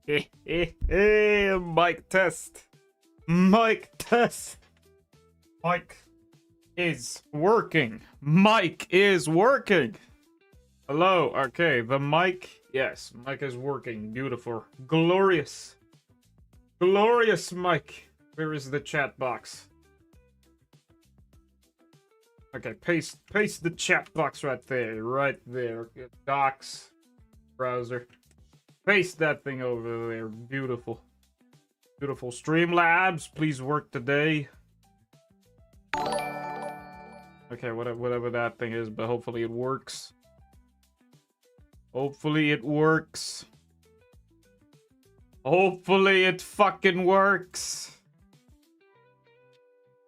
Mic test. Mic test. Mic is working. Mic is working. Hello. Okay, the mic. Yes, mic is working. Beautiful. Glorious. Glorious mic. Where is the chat box? Okay, paste the chat box right there. Right there. Docs. Browser. Paste that thing over there. Beautiful. Beautiful. Streamlabs, please work today. Okay, whatever that thing is, but hopefully it works. Hopefully it works. Hopefully it fucking works.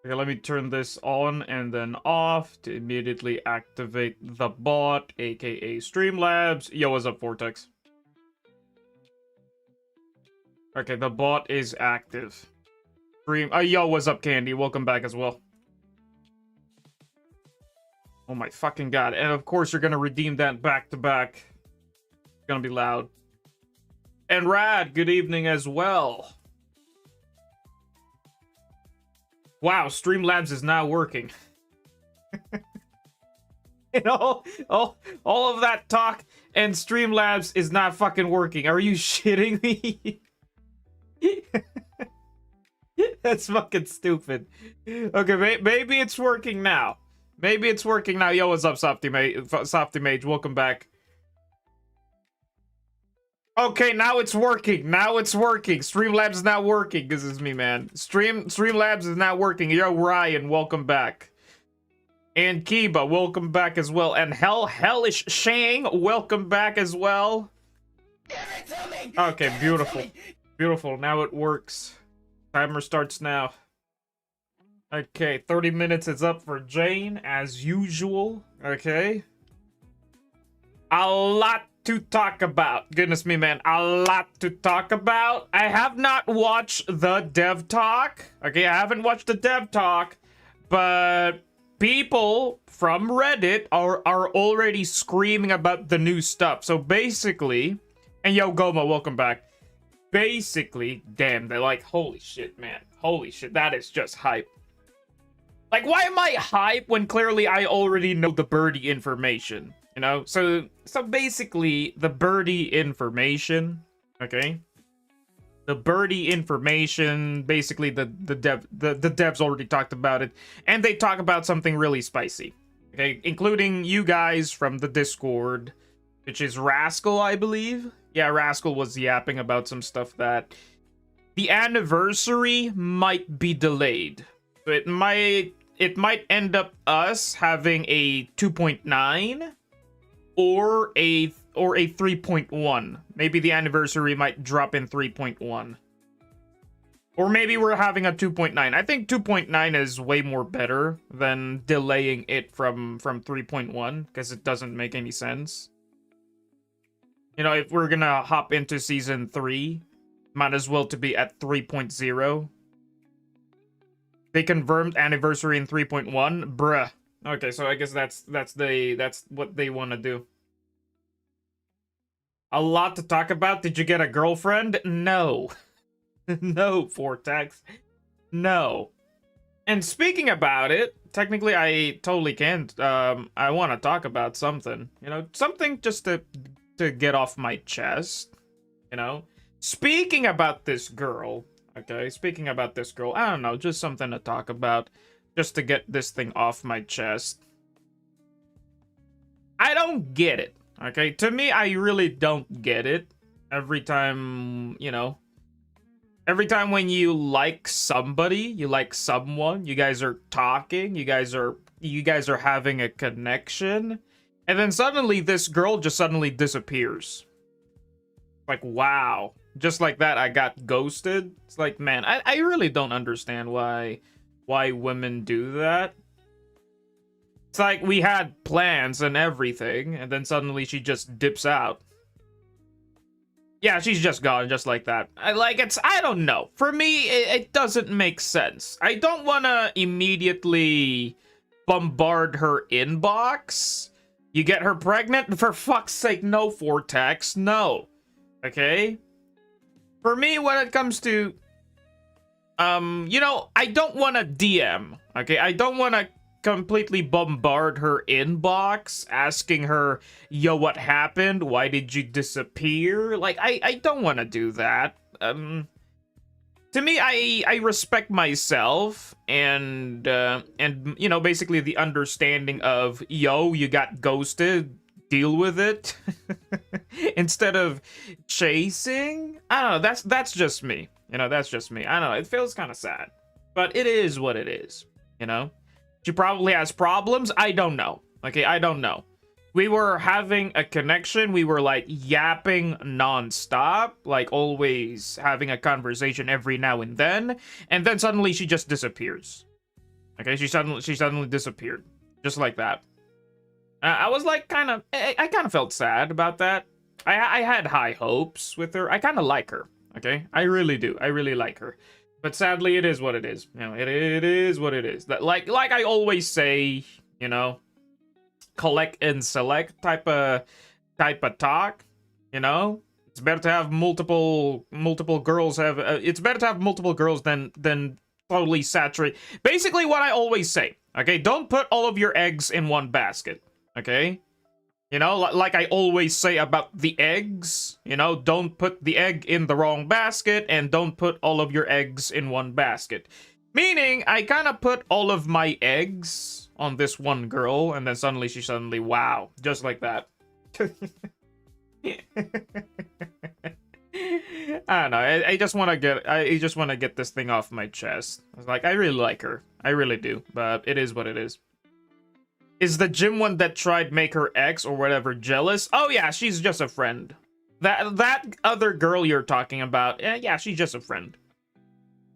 Okay, let me turn this on and then off to immediately activate the bot, aka Streamlabs. Yo, what's up, Vortex? Okay, the bot is active. Yo, what's up, Candy? Welcome back as well. Oh my fucking god. And of course you're gonna redeem that back-to-back. It's gonna be loud. And Rad, good evening as well. Wow, Streamlabs is now working. You know, all of that talk and Streamlabs is not fucking working. Are you shitting me? That's fucking stupid. Okay, maybe it's working now. Maybe it's working now. Yo, what's up, Softy Mage? Welcome back. Okay, now it's working. Now it's working. Streamlabs is not working. This is me, man. Streamlabs is not working. Yo, Ryan, welcome back. And Kiba, welcome back as well. And Hellish Shang, welcome back as well. Okay, beautiful. Beautiful. Now it works. Timer starts now. Okay, 30 minutes is up for Jane, as usual. Okay. A lot to talk about. Goodness me, man. A lot to talk about. I have not watched the Dev Talk. Okay, I haven't watched the Dev Talk. But people from Reddit are already screaming about the new stuff. So basically... And yo, Goma, welcome back. Basically, damn, they're like, holy shit, man. Holy shit, that is just hype. Like, why am I hype when clearly I already know the birdie information? You know? So basically, the birdie information, okay? The birdie information, basically the devs already talked about it. And they talk about something really spicy. Okay? Including you guys from the Discord, which is Rascal, I believe. Yeah, Rascal was yapping about some stuff that the anniversary might be delayed. So it might end up us having a 2.9 or a 3.1. Maybe the anniversary might drop in 3.1. Or maybe we're having a 2.9. I think 2.9 is way more better than delaying it from 3.1 because it doesn't make any sense. You know, if we're gonna hop into season 3, might as well to be at 3.0. They confirmed anniversary in 3.1, bruh. Okay, so I guess that's what they want to do. A lot to talk about. Did you get a girlfriend? No. No, Vortex. No. And speaking about it, technically I totally can't. I want to talk about something. You know, something just to get off my chest, you know. Speaking about this girl, okay, speaking about this girl, I don't know, just something to talk about, just to get this thing off my chest. I don't get it, okay? To me, I really don't get it. Every time, you know, every time when you like somebody, you like someone, you guys are talking, you guys are having a connection, and then suddenly this girl just suddenly disappears. Like, wow. Just like that, I got ghosted. It's like, man, I really don't understand why women do that. It's like we had plans and everything, and then suddenly she just dips out. Yeah, she's just gone, just like that. I don't know. For me, it doesn't make sense. I don't want to immediately bombard her inbox. You get her pregnant? For fuck's sake, no, Vortex, no. Okay? For me, when it comes to, you know, I don't want to DM, okay? I don't want to completely bombard her inbox asking her, yo, what happened? Why did you disappear? Like, I don't want to do that. To me, I respect myself and you know, basically the understanding of, yo, you got ghosted, deal with it. Instead of chasing. I don't know, that's just me. You know, that's just me. I don't know, it feels kind of sad. But it is what it is, you know? She probably has problems. I don't know. Okay, I don't know. We were having a connection. We were like yapping nonstop, like always having a conversation every now and then suddenly she just disappears. Okay, she suddenly disappeared, just like that. I was like I kind of felt sad about that. I had high hopes with her. I kind of like her. Okay, I really do. I really like her. But sadly, it is what it is. You know, it is what it is. That like I always say, you know, collect and select type of talk. You know, it's better to have multiple girls have. It's better to have multiple girls than totally saturate. Basically, what I always say. Okay, don't put all of your eggs in one basket. Okay. You know, like I always say about the eggs, you know, don't put the egg in the wrong basket and don't put all of your eggs in one basket. Meaning, I kind of put all of my eggs on this one girl and then she suddenly, wow, just like that. I don't know, I just want to get this thing off my chest. I was like, I really like her. I really do, but it is what it is. Is the gym one that tried make her ex or whatever jealous? Oh yeah, she's just a friend. That other girl you're talking about, yeah, she's just a friend.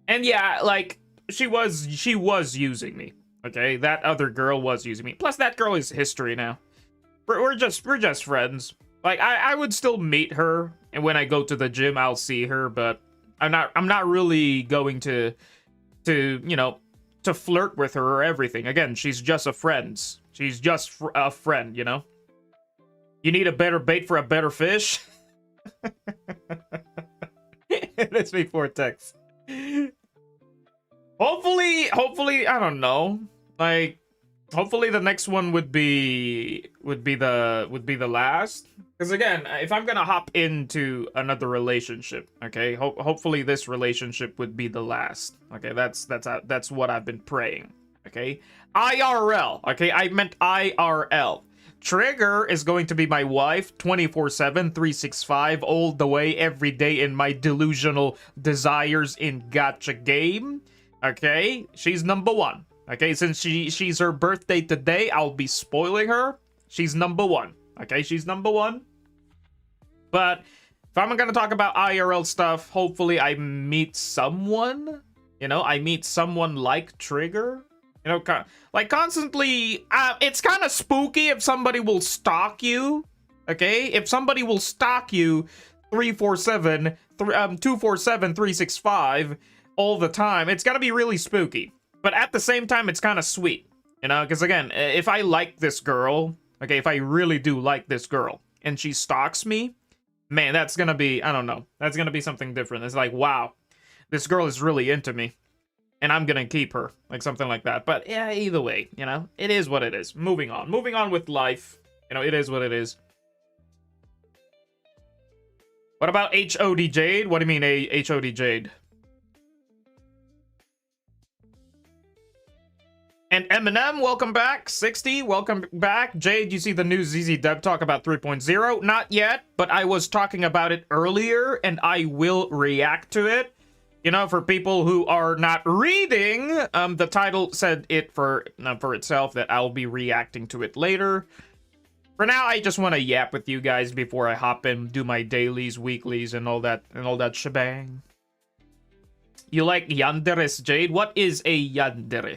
And yeah, like she was using me. Okay, that other girl was using me. Plus that girl is history now. We're just friends. Like I would still meet her, and when I go to the gym, I'll see her, but I'm not really going to you know, to flirt with her or everything. Again, she's just a friend. She's just a friend, you know? You need a better bait for a better fish? It's me Vortex. Hopefully, I don't know. Like, hopefully the next one would be the last. Because again, if I'm gonna hop into another relationship, okay, hopefully this relationship would be the last. Okay, that's what I've been praying. Okay, IRL. Okay, I meant IRL. Trigger is going to be my wife 24/7, 365, all the way, every day in my delusional desires in gacha game. Okay, she's number one. Okay, since she's her birthday today, I'll be spoiling her. She's number one. Okay, she's number one. But if I'm gonna talk about IRL stuff, hopefully I meet someone. You know, I meet someone like Trigger. You know, like constantly, it's kind of spooky if somebody will stalk you. Okay, if somebody will stalk you 247, 365 all the time, it's gonna be really spooky. But at the same time, it's kind of sweet. You know, because again, if I like this girl, okay, if I really do like this girl, and she stalks me, man, that's gonna be, I don't know, that's gonna be something different. It's like, wow, this girl is really into me. And I'm gonna keep her, like something like that. But yeah, either way, you know, it is what it is. Moving on with life. You know, it is what it is. What about HOD Jade? What do you mean, HOD Jade? And Eminem, welcome back. 60, welcome back. Jade, you see the new ZZZ Dev talk about 3.0? Not yet, but I was talking about it earlier, and I will react to it. You know, for people who are not reading, the title said it for itself that I'll be reacting to it later. For now, I just want to yap with you guys before I hop in, do my dailies, weeklies, and all that shebang. You like yanderes, Jade? What is a yandere?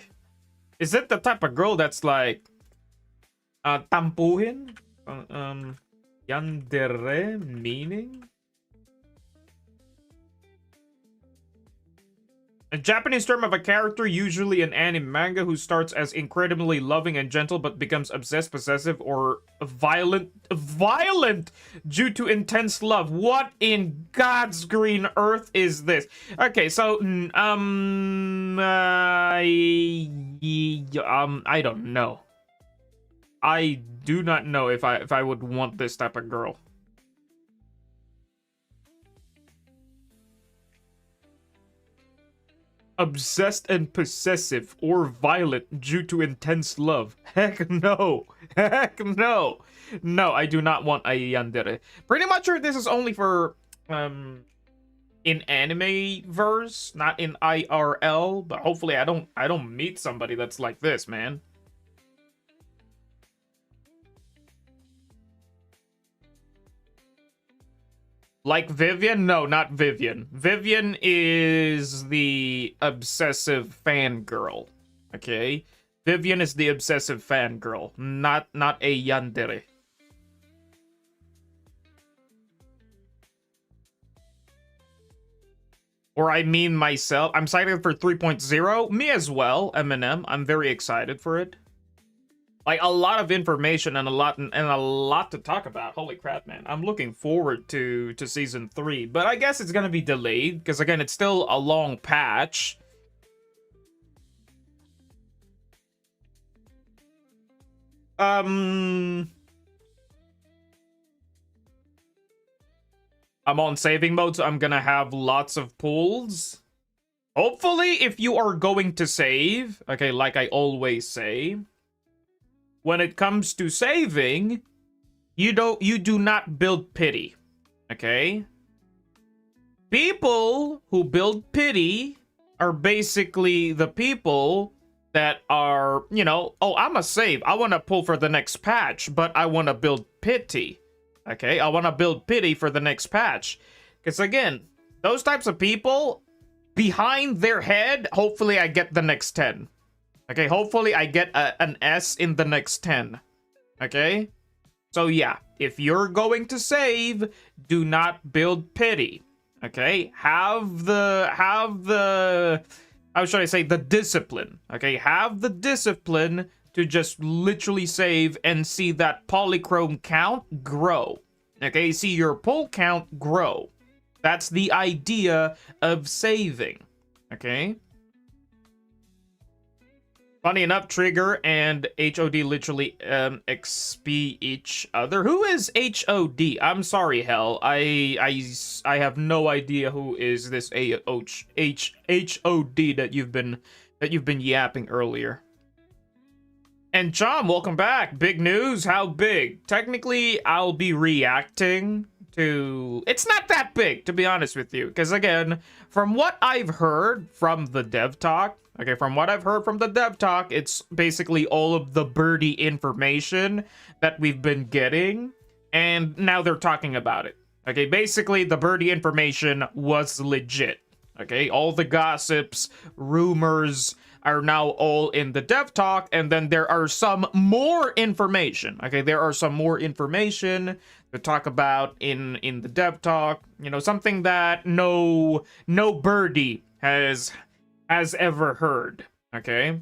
Is it the type of girl that's like tampuhin? Yandere meaning? A Japanese term of a character, usually an anime manga, who starts as incredibly loving and gentle but becomes obsessed, possessive, or violent due to intense love. What in God's green earth is this? Okay, so I don't know. I do not know if I would want this type of girl. Obsessed and possessive or violent due to intense love. Heck no. Heck no. No, I do not want a yandere. Pretty much sure this is only for in anime verse, not in IRL, but hopefully I don't meet somebody that's like this, man. Like Vivian? No, not Vivian. Vivian is the obsessive fangirl. Okay? Vivian is the obsessive fangirl, not a yandere. Or I mean myself. I'm excited for 3.0. Me as well, Eminem. I'm very excited for it. Like, a lot of information and a lot to talk about. Holy crap, man. I'm looking forward to season 3. But I guess it's gonna be delayed, because again, it's still a long patch. I'm on saving mode, so I'm gonna have lots of pulls. Hopefully, if you are going to save, okay, like I always say, when it comes to saving, you do not build pity, okay? People who build pity are basically the people that are, you know, oh, I'm a save. I want to pull for the next patch, but I want to build pity, okay? I want to build pity for the next patch. Because again, those types of people, behind their head, hopefully I get the next 10. Okay, hopefully I get an S in the next 10. Okay? So yeah, if you're going to save, do not build pity. Okay? Have the how should I say, the discipline. Okay? Have the discipline to just literally save and see that polychrome count grow. Okay? See your pull count grow. That's the idea of saving. Okay? Funny enough, Trigger and HOD literally XP each other. Who is HOD? I'm sorry, Hell. I have no idea who is this HOD that you've been yapping earlier. And Chom, welcome back. Big news. How big? Technically, I'll be reacting to... It's not that big, to be honest with you. Because again, from what I've heard from the dev talk, okay, from what I've heard from the dev talk, it's basically all of the birdie information that we've been getting, and now they're talking about it. Okay, basically the birdie information was legit. Okay, all the gossips, rumors are now all in the dev talk, and then there are some more information. Okay, there are some more information to talk about in the dev talk. You know, something that no birdie has ever heard, okay?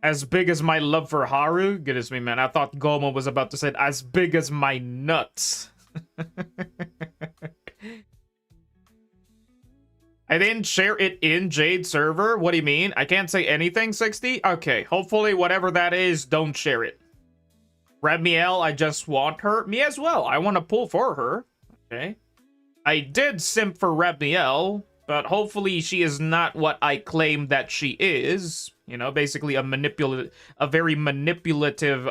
As big as my love for Haru? Goodness me, man. I thought Goma was about to say, as big as my nuts. I didn't share it in Jade server? What do you mean? I can't say anything, 60? Okay, hopefully whatever that is, don't share it. Remiel, I just want her. Me as well. I want to pull for her. Okay. I did simp for Remiel, but hopefully she is not what I claim that she is. You know, basically a very manipulative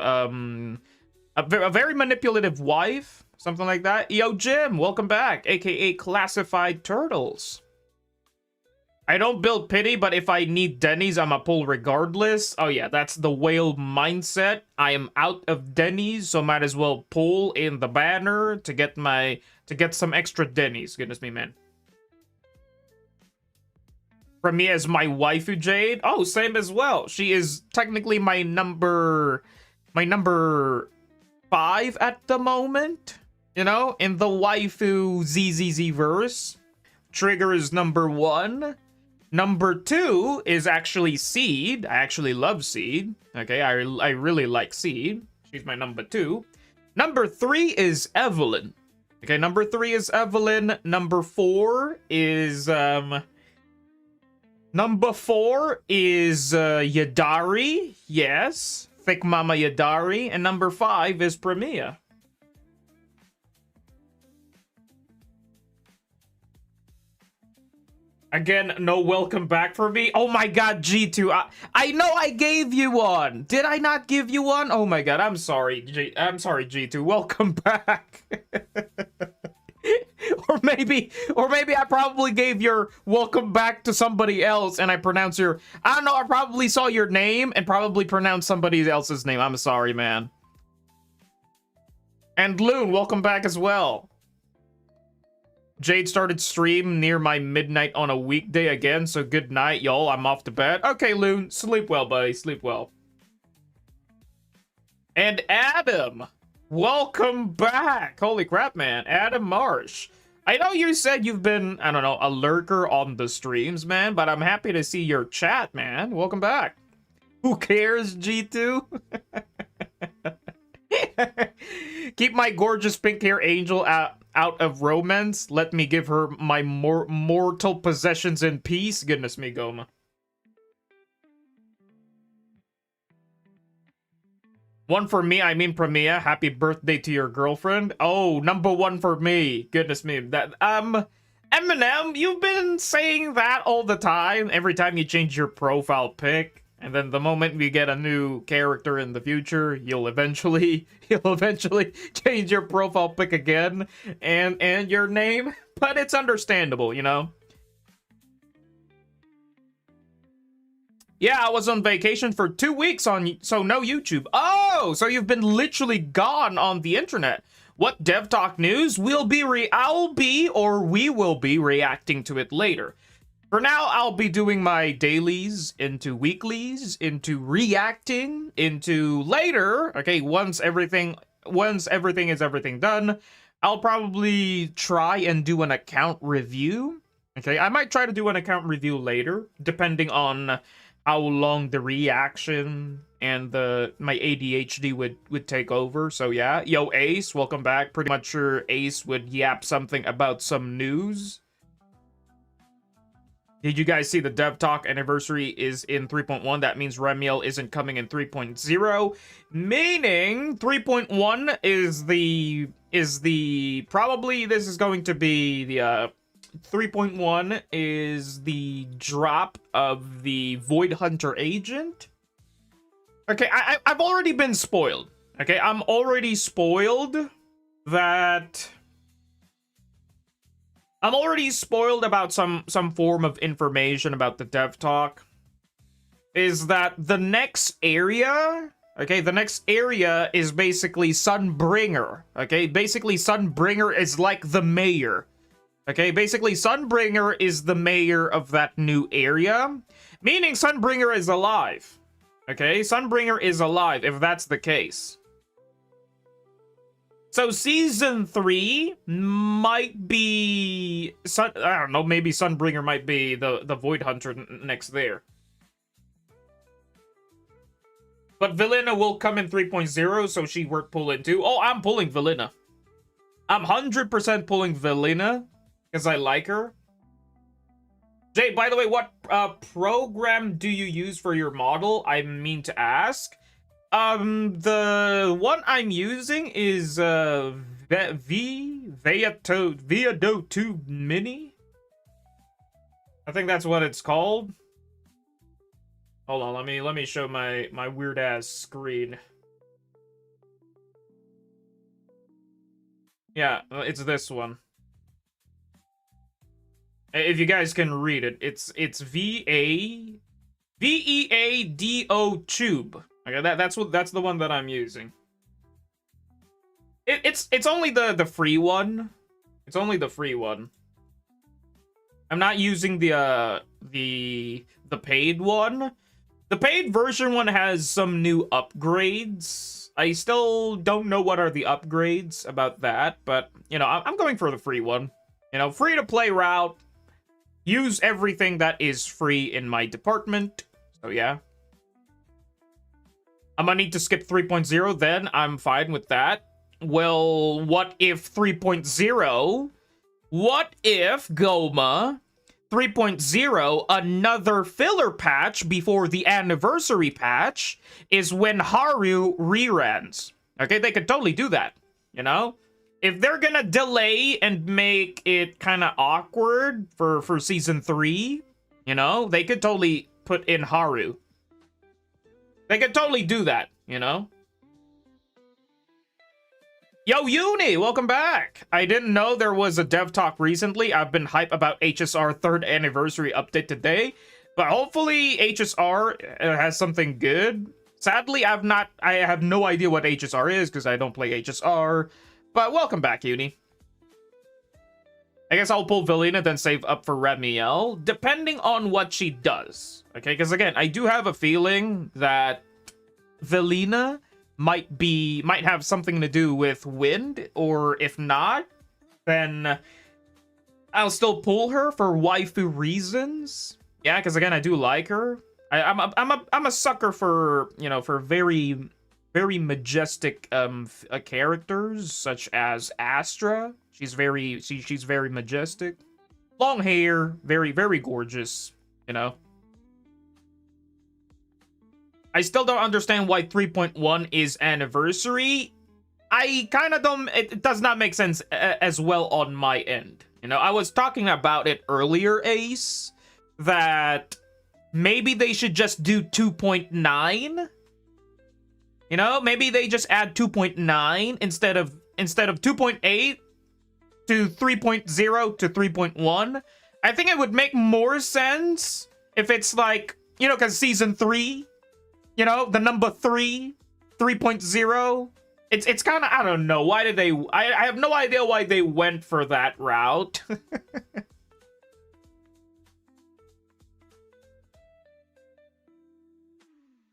wife, something like that. Yo, Jim, welcome back, aka Classified Turtles. I don't build pity, but if I need Denny's, I'm a pull regardless. Oh yeah, that's the whale mindset. I am out of Denny's, so might as well pull in the banner to get some extra Denny's. Goodness me, man. From me as my waifu, Jade. Oh, same as well. She is technically my number 5 at the moment. You know, in the waifu ZZZ verse. Trigger is number 1. Number 2 is actually Seed. I actually love Seed. Okay, I really like Seed. She's my number 2. Number 3 is Evelyn. Okay, number 3 is Evelyn. Number 4 is Yadari. Yes, Thick Mama Yadari. And number 5 is Premia. Again, no welcome back for me. Oh my god, G2. I know I gave you one. Did I not give you one? Oh my god, I'm sorry. I'm sorry, G2. Welcome back. or maybe I probably gave your welcome back to somebody else and I pronounced your... I don't know, I probably saw your name and probably pronounced somebody else's name. I'm sorry, man. And Loon, welcome back as well. Jade started stream near my midnight on a weekday again, so good night, y'all. I'm off to bed. Okay, Loon, sleep well, buddy. Sleep well. And Adam, welcome back. Holy crap, man. Adam Marsh. I know you said you've been, I don't know, a lurker on the streams, man, but I'm happy to see your chat, man. Welcome back. Who cares, G2? Keep my gorgeous pink hair angel out of romance. Let me give her my mortal possessions in peace. Goodness me, Goma. One for me, I mean Premia. Happy birthday to your girlfriend. Oh, number 1 for me. Goodness me. That Eminem, you've been saying that all the time. Every time you change your profile pic. And then the moment we get a new character in the future, you'll eventually change your profile pic again and your name. But it's understandable, you know. Yeah, I was on vacation for 2 weeks so no YouTube. Oh, so you've been literally gone on the internet. What Dev Talk news? we will be reacting to it later. For now, I'll be doing my dailies into weeklies, into reacting, into later. Okay, once everything is done, I'll probably try and do an account review. Okay, I might try to do an account review later, depending on how long the reaction and my ADHD would take over. So yeah, yo Ace, welcome back. Pretty much sure Ace would yap something about some news. Did you guys see the Dev Talk anniversary is in 3.1? That means Remiel isn't coming in 3.0, meaning 3.1 is the probably this is going to be the 3.1 is the drop of the Void Hunter agent. Okay, I've already been spoiled. Okay, I'm already spoiled that... I'm already spoiled about some form of information about the Dev Talk. Is that the next area... Okay, the next area is basically Sunbringer. Okay, basically Sunbringer is like the mayor. Okay, basically Sunbringer is the mayor of that new area. Meaning Sunbringer is alive. Okay, Sunbringer is alive if that's the case. So season 3 might be I don't know, maybe Sunbringer might be the Void Hunter next there. But Velena will come in 3.0, so she worth pulling too. Oh, I'm pulling Velena. I'm 100% pulling Velena because I like her. Jay, by the way, what program do you use for your model? I mean to ask. The one I'm using is Viado 2 Mini. I think that's what it's called. Hold on, let me show my weird ass screen. Yeah, it's this one. If you guys can read it, it's VEADO Tube. Okay, that's the one that I'm using. It's only the free one. It's only the free one. I'm not using the paid one. The paid version one has some new upgrades. I still don't know what are the upgrades about that, but you know, I'm going for the free one. You know, free to play route. use everything that is free in my department. So yeah. I'm gonna need to skip 3.0, then I'm fine with that. Well, what if 3.0? What if, Goma, 3.0, another filler patch before the anniversary patch, is when Haru reruns? Okay, they could totally do that, you know? If they're gonna delay and make it kind of awkward for Season 3, you know, they could totally put in Haru. They could totally do that, you know? Yo, Uni, welcome back. I didn't know there was a dev talk recently. I've been hype about HSR 3rd anniversary update today, but hopefully HSR has something good. Sadly, I have no idea what HSR is because I don't play HSR, but welcome back, Uni. I guess I'll pull Velina, then save up for Remiel, depending on what she does. Okay, because again, I do have a feeling that Velina might have something to do with wind, or if not, then I'll still pull her for waifu reasons. Yeah, because again, I do like her. I'm a sucker for, you know, for very majestic characters such as Astra. She's very majestic, long hair, very gorgeous, you know. I still don't understand why 3.1 is anniversary. I kind of don't, it does not make sense as well on my end. You know, I was talking about it earlier, Ace, that maybe they should just do 2.9. You know, maybe they just add 2.9 instead of 2.8 to 3.0 to 3.1. I think it would make more sense if it's like, you know, because Season 3, you know, the number 3, 3.0. It's kind of, I don't know. Why did they... I have no idea why they went for that route.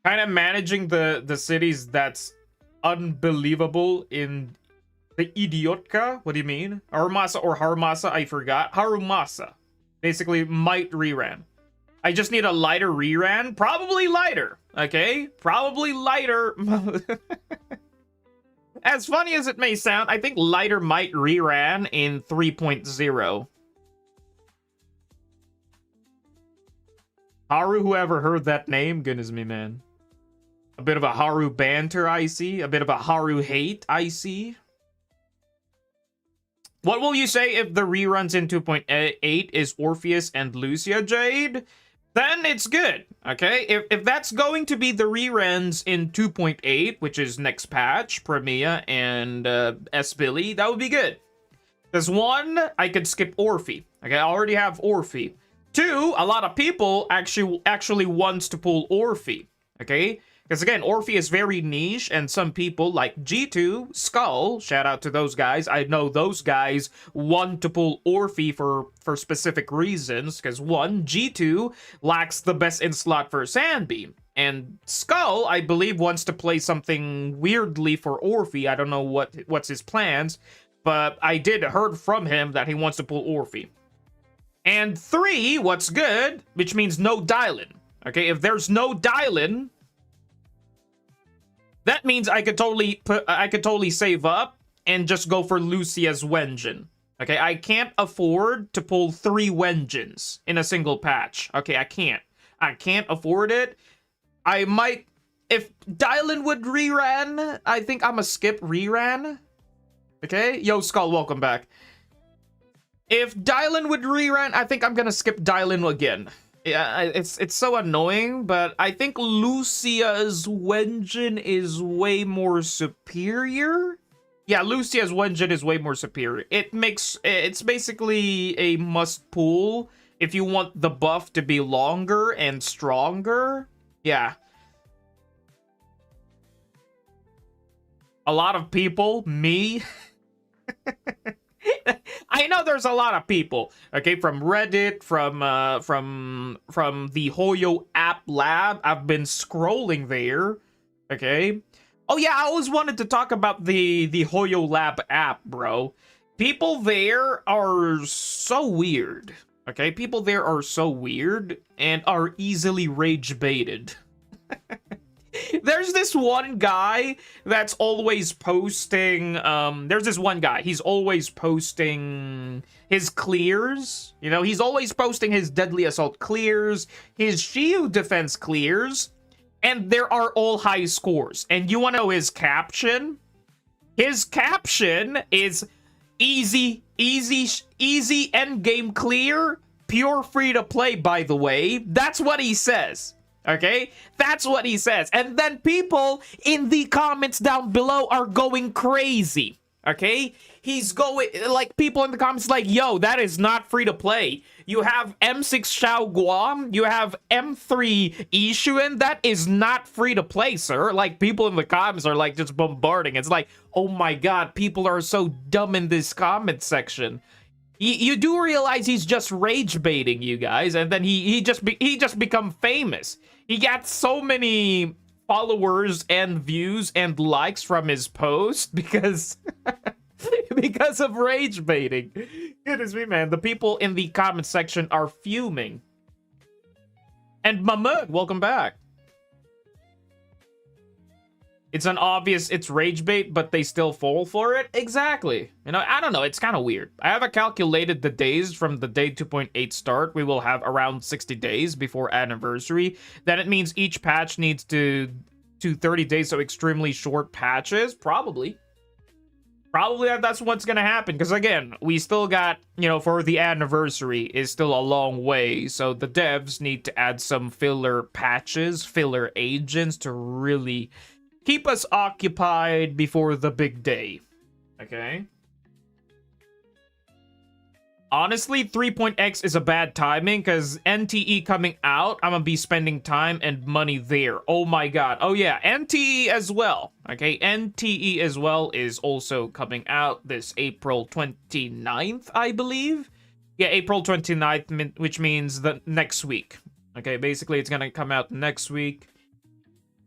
Kind of managing the cities that's unbelievable in the Idiotka. What do you mean? Harumasa or Harumasa? I forgot. Harumasa. Basically, might reran. I just need a lighter reran. Probably lighter. Okay? Probably lighter. As funny as it may sound, I think lighter might reran in 3.0. Haru, whoever heard that name? Goodness me, man. A bit of a Haru banter, I see. A bit of a Haru hate, I see. What will you say if the reruns in 2.8 is Orpheus and Lucia Jade? Then it's good, okay? If that's going to be the reruns in 2.8, which is next patch, Premia and S-Billy, that would be good. Because 1, I could skip Orphe. Okay, I already have Orphe. 2, a lot of people actually wants to pull Orphe, okay? Because again, Orphe is very niche, and some people like G2, Skull, shout out to those guys. I know those guys want to pull Orphe for specific reasons. Because 1, G2 lacks the best in slot for Sandbeam. And Skull, I believe, wants to play something weirdly for Orphe. I don't know what's his plans, but I did heard from him that he wants to pull Orphe. And 3, what's good, which means no Dylan. Okay, if there's no Dylan, that means I could totally save up and just go for Lucia's Wenjin. Okay, I can't afford to pull 3 Wenjins in a single patch. Okay, I can't afford it. I might, if Dylan would reran, I think I'm a skip reran. Okay, yo Skull, welcome back. If Dylan would reran, I think I'm gonna skip Dylan again. Yeah, it's so annoying, but I think Lucia's Wenjin is way more superior. Yeah, Lucia's Wenjin is way more superior. It's basically a must pull if you want the buff to be longer and stronger. Yeah. A lot of people, me... I know there's a lot of people, okay, from Reddit, from the Hoyo app lab. I've been scrolling there, okay. Oh yeah, I always wanted to talk about the Hoyo lab app, bro. People there are so weird. Okay, people there are so weird and are easily rage baited. There's this one guy that's always posting, there's this one guy, he's always posting his clears, you know, he's always posting his Deadly Assault clears, his Shield defense clears, and there are all high scores. And you want to know his caption? His caption is easy endgame clear, pure free to play, by the way. That's what he says. Okay? That's what he says. And then people in the comments down below are going crazy. Okay? He's going, like, people in the comments like, yo, that is not free to play. You have M6 Xiao Guam, you have M3 Ishuan, that is not free to play, sir. Like, people in the comments are, like, just bombarding. It's like, oh my god, people are so dumb in this comment section. You do realize he's just rage baiting you guys, and then he just become famous. He got so many followers and views and likes from his post because because of rage baiting. Goodness me, man. The people in the comment section are fuming. And Mahmoud, welcome back. It's an obvious, it's rage bait, but they still fall for it? Exactly. You know, I don't know, it's kind of weird. I haven't calculated the days from the day 2.8 start. We will have around 60 days before anniversary. Then it means each patch needs to 30 days, so extremely short patches? Probably. Probably that's what's gonna happen, because again, we still got, you know, for the anniversary is still a long way, so the devs need to add some filler patches, filler agents to really keep us occupied before the big day. Okay? Honestly, 3.x is a bad timing because NTE coming out, I'm gonna be spending time and money there. Oh my god. Oh yeah, NTE as well. Okay, NTE as well is also coming out this April 29th, I believe. Yeah, April 29th, which means the next week. Okay, basically it's gonna come out next week.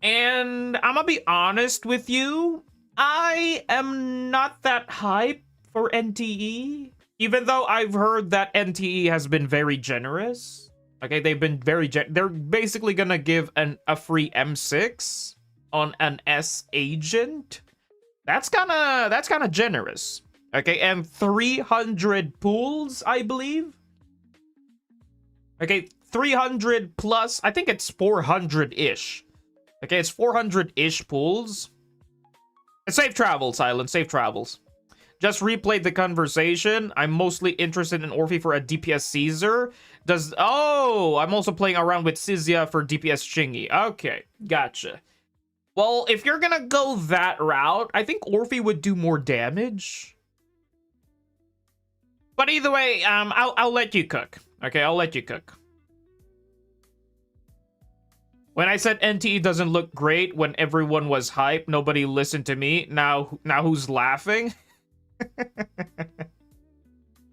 And I'm gonna be honest with you, I am not that hype for NTE. Even though I've heard that NTE has been very generous. Okay, they've been very they're basically gonna give a free M6 on an S agent. That's kinda generous. Okay, and 300 pools, I believe. Okay, 300 plus, I think it's 400-ish. Okay, it's 400-ish pools. Safe travels, Silent, safe travels. Just replayed the conversation. I'm mostly interested in Orphe for a DPS Caesar. I'm also playing around with Sizia for DPS Chingy. Okay, gotcha. Well, if you're gonna go that route, I think Orphe would do more damage. But either way, I'll let you cook. Okay, I'll let you cook. When I said NTE doesn't look great when everyone was hyped, nobody listened to me. Now who's laughing?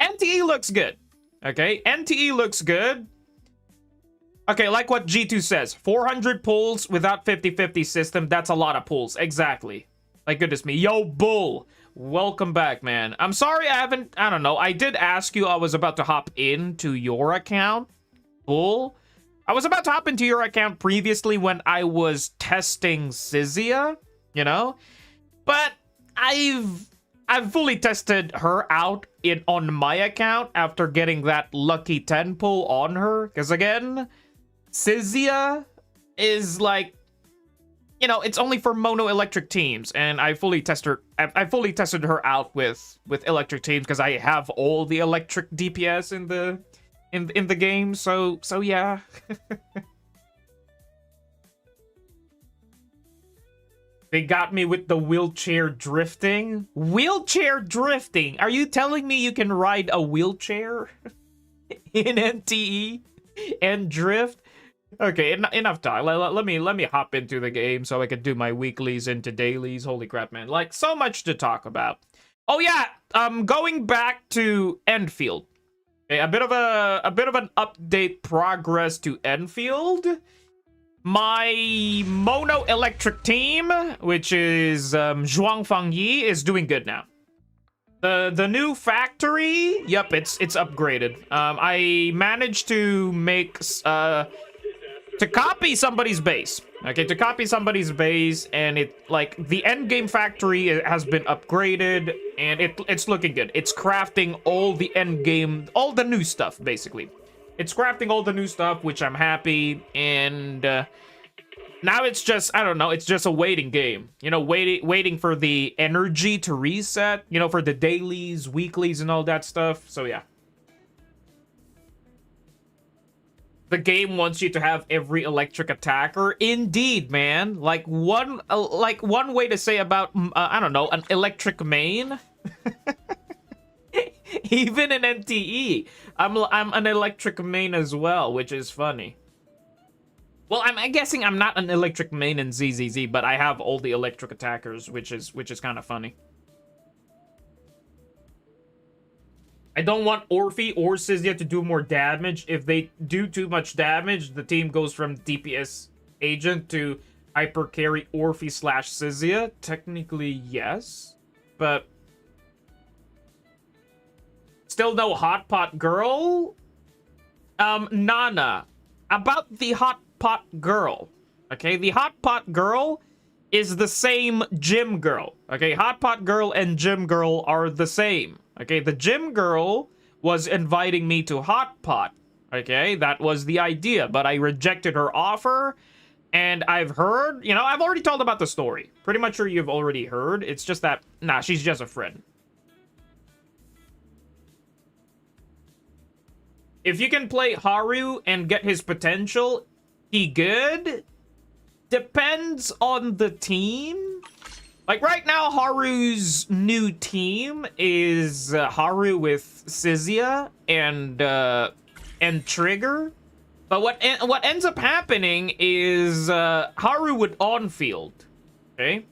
NTE looks good. Okay, NTE looks good. Okay, like what G2 says, 400 pulls without 50-50 system, that's a lot of pulls. Exactly. Like, goodness me. Yo, Bull, welcome back, man. I'm sorry I don't know. I did ask you, I was about to hop into your account, Bull. I was about to hop into your account previously when I was testing Sizia, you know? But I've fully tested her out on my account after getting that lucky 10 pull on her. Because again, Sizia is like, you know, it's only for mono electric teams, and I fully tested her out with electric teams because I have all the electric DPS in the game. So yeah. They got me with the wheelchair drifting. Wheelchair drifting? Are you telling me you can ride a wheelchair in NTE and drift? Okay, enough time. Let me hop into the game so I can do my weeklies into dailies. Holy crap, man. Like, so much to talk about. Oh yeah, going back to Enfield. Okay, a bit of an update progress to Enfield. My mono electric team, which is Zhuang Fangyi, is doing good now. The new factory, yep, it's upgraded. I managed to make to copy somebody's base. Okay, to copy somebody's base, and it like the end game factory has been upgraded, and it's looking good. It's crafting all the end game, all the new stuff basically. It's crafting all the new stuff, which I'm happy, and now it's just, I don't know, it's just a waiting game. You know, waiting for the energy to reset, you know, for the dailies, weeklies, and all that stuff. So yeah. The game wants you to have every electric attacker. Indeed, man. Like one way to say about, I don't know, an electric main. Even in NTE, I'm an electric main as well, which is funny. Well, I'm guessing I'm not an electric main in ZZZ, but I have all the electric attackers, which is kind of funny. I don't want Orphe or Sizia to do more damage. If they do too much damage, the team goes from DPS agent to hyper carry Orphe / Sizia. Technically, yes, but still no hot pot girl. Nana, about the hot pot girl. Okay, the hot pot girl is the same gym girl. Okay, hot pot girl and gym girl are the same. Okay, the gym girl was inviting me to hot pot. Okay, that was the idea, but I rejected her offer. And I've heard, you know, I've already told about the story. Pretty much sure you've already heard. It's just that, nah, she's just a friend. If you can play Haru and get his potential, he good. Depends on the team. Like right now, Haru's new team is Haru with Sizia and Trigger. But what ends up happening is Haru with on-field. Okay.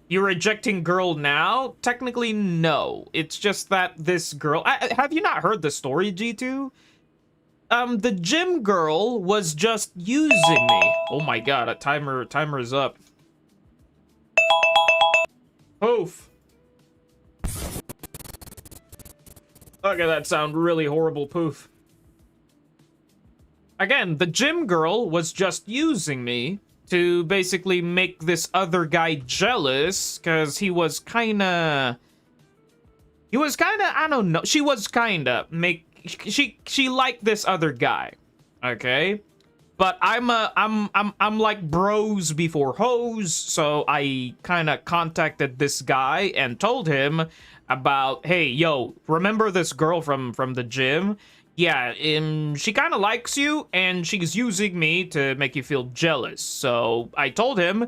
You're rejecting girl now? Technically, no. It's just that this girl... have you not heard the story, G2? The gym girl was just using me. Oh my god, a timer is up. Poof. Look at that sound, really horrible poof. Again, the gym girl was just using me to basically make this other guy jealous, because he was kinda, I don't know, she liked this other guy, okay? But I'm like bros before hoes, so I kind of contacted this guy and told him about, hey, yo, remember this girl from the gym? Yeah, she kind of likes you, and she's using me to make you feel jealous. So I told him,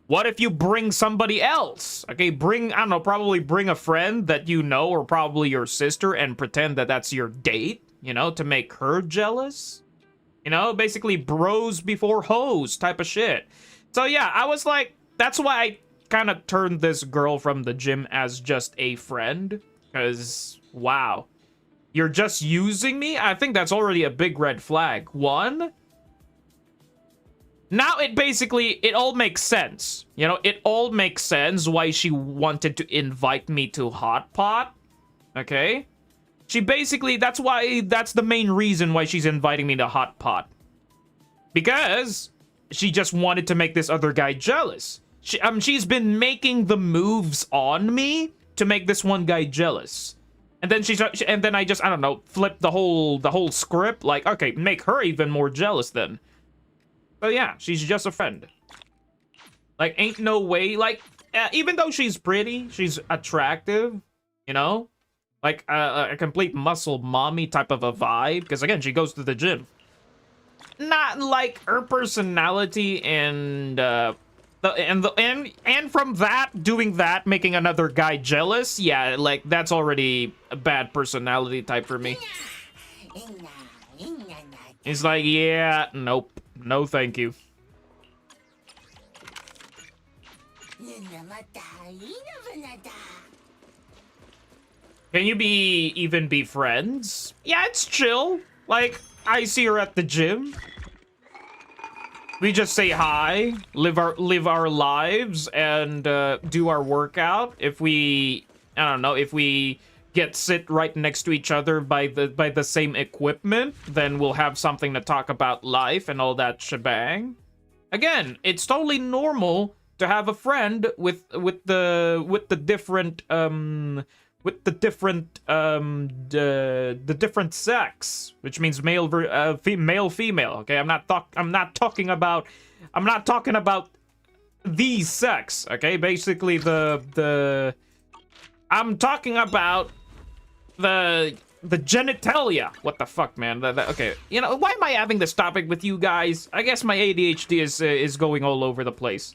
what if you bring somebody else? Okay, I don't know, probably bring a friend that you know, or probably your sister, and pretend that that's your date, you know, to make her jealous. You know, basically bros before hoes type of shit. So yeah, I was like, that's why I kind of turned this girl from the gym as just a friend. Because, wow. You're just using me? I think that's already a big red flag. One, now it all makes sense. You know, it all makes sense why she wanted to invite me to Hot Pot. Okay? She basically, that's the main reason why she's inviting me to Hot Pot. Because she just wanted to make this other guy jealous. She's been making the moves on me to make this one guy jealous. And then I just, I don't know, flip the whole script. Like, okay, make her even more jealous then. So yeah, she's just a friend. Like, ain't no way, like, even though she's pretty, she's attractive, you know? Like, a complete muscle mommy type of a vibe. Because again, she goes to the gym. Not like her personality and from that, doing that, making another guy jealous, yeah, like, that's already a bad personality type for me. It's like, yeah, nope. No, thank you. Can you even be friends? Yeah, it's chill. Like, I see her at the gym. We just say hi, live our lives, and do our workout. If we I don't know, if we sit right next to each other by the same equipment, then we'll have something to talk about life and all that shebang. Again, it's totally normal to have a friend with the different sex, which means male female. Okay, I'm not talking about the sex. Okay, basically I'm talking about the genitalia. What the fuck, man? Okay, you know, why am I having this topic with you guys? I guess my ADHD is going all over the place.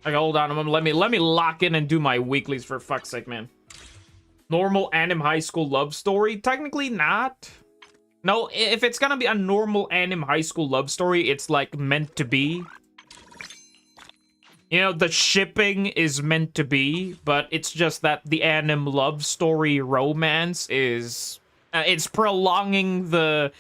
Okay, hold on. Let me lock in and do my weeklies for fuck's sake, man. Normal anime high school love story? Technically not. No, if it's gonna be a normal anime high school love story, it's like meant to be. You know, the shipping is meant to be, but it's just that the anime love story romance is it's prolonging the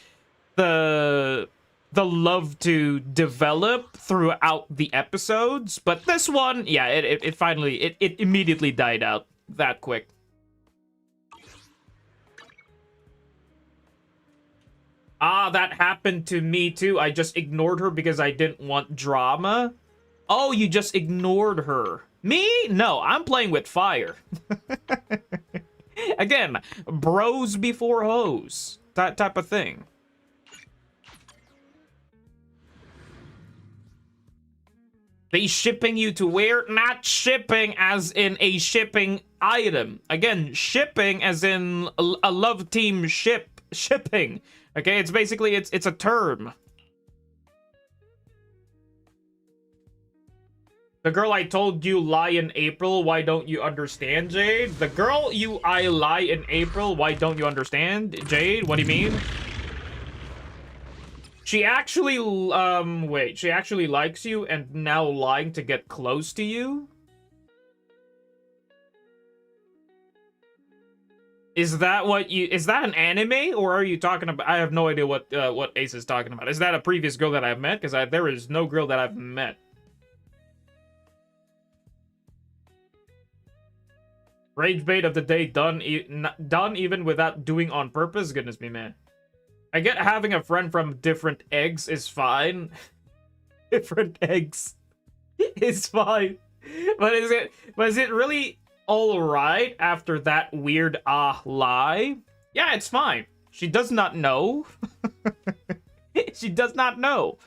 love to develop throughout the episodes. But this one, yeah, it finally immediately died out that quick. Ah, that happened to me too. I just ignored her because I didn't want drama. Oh, you just ignored her. Me? No, I'm playing with fire. Again, bros before hoes. That type of thing. They shipping you to where? Not shipping as in a shipping item. Again, shipping as in a love team shipping. Okay, it's basically, it's a term. The girl I told you lie in April, why don't you understand, Jade? The girl I lie in April, why don't you understand, Jade? What do you mean? She actually, wait, she actually likes you and now lying to get close to you? Is that an anime, or are you talking about? I have no idea what Ace is talking about. Is that a previous girl that I've met? Because there is no girl that I've met. Rage bait of the day done even without doing on purpose. Goodness me, man. I get having a friend from different eggs is fine. Different eggs is fine. But is it really all right after that weird lie? Yeah, it's fine. She does not know. She does not know.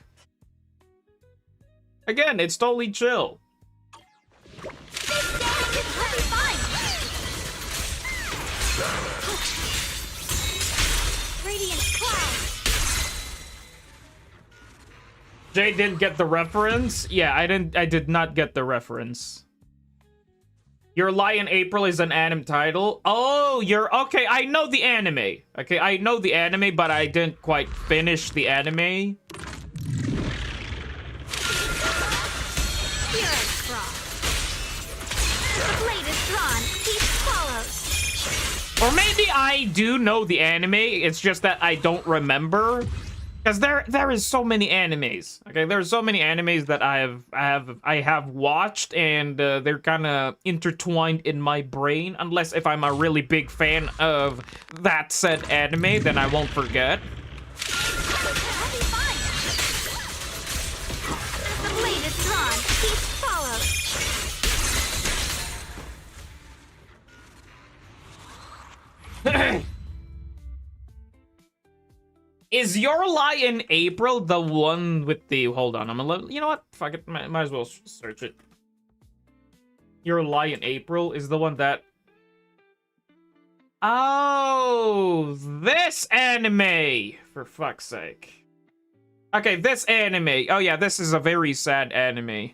Again, it's totally chill. Jay didn't get the reference? Yeah, I did not get the reference. Your Lie in April is an anime title? Oh, okay, I know the anime. Okay, I know the anime, but I didn't quite finish the anime. Or maybe I do know the anime, it's just that I don't remember. Because there is so many animes. Okay, there's so many animes that I have watched, and they're kind of intertwined in my brain. Unless if I'm a really big fan of that said anime, then I won't forget. The blade is drawn. Keep followed. Is Your Lie in April the one with the... Hold on, I'm gonna... You know what? Fuck it. Might as well search it. Your Lie in April is the one that... Oh, this anime! For fuck's sake. Okay, this anime. Oh yeah, this is a very sad anime.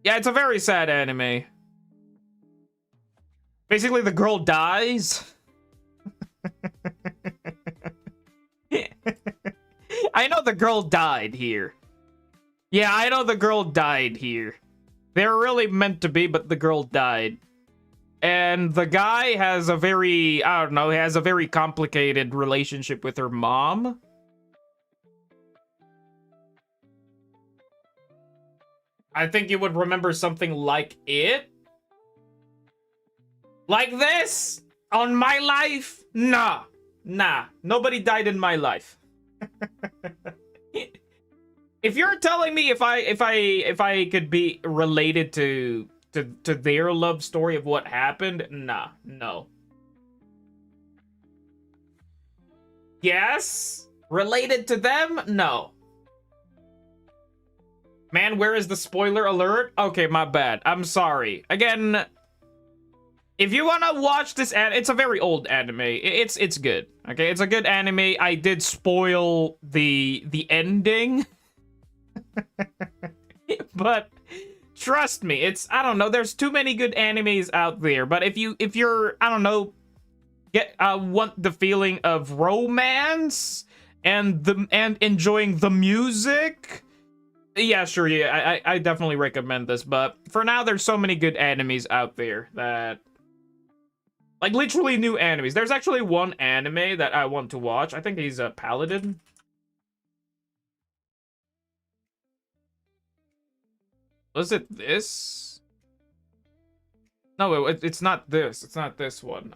Yeah, it's a very sad anime. Basically, the girl dies. I know the girl died here. Yeah, I know the girl died here. They're really meant to be, but the girl died. And the guy has a very, I don't know, has a very complicated relationship with her mom. I think you would remember something like it. Like this? On my life? Nah. Nah. Nobody died in my life. If you're telling me if I could be related to their love story of what happened, nah, no. Yes? Related to them? No. Man, where is the spoiler alert? Okay, my bad. I'm sorry. Again, if you wanna watch this, it's a very old anime. It's good. Okay, it's a good anime. I did spoil the ending, but trust me, I don't know. There's too many good animes out there. But if you're I don't know, want the feeling of romance and enjoying the music. Yeah, sure, yeah, I definitely recommend this, but for now, there's so many good animes out there that... Like, literally new animes. There's actually one anime that I want to watch. I think he's a paladin. Was it this? No, it's not this. It's not this one.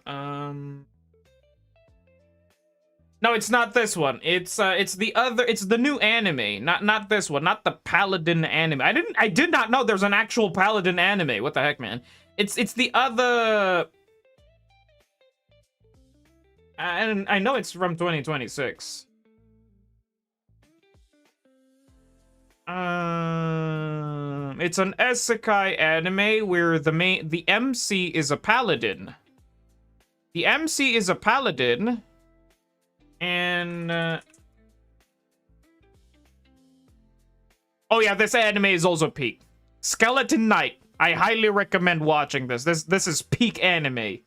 No, it's not this one. It's the other. It's the new anime. Not this one. Not the Paladin anime. I did not know there's an actual Paladin anime. What the heck, man? It's the other. And I know it's from 2026. It's an isekai anime where the MC is a paladin. The MC is a paladin. And oh yeah, this anime is also peak. Skeleton Knight. I highly recommend watching this. This is peak anime.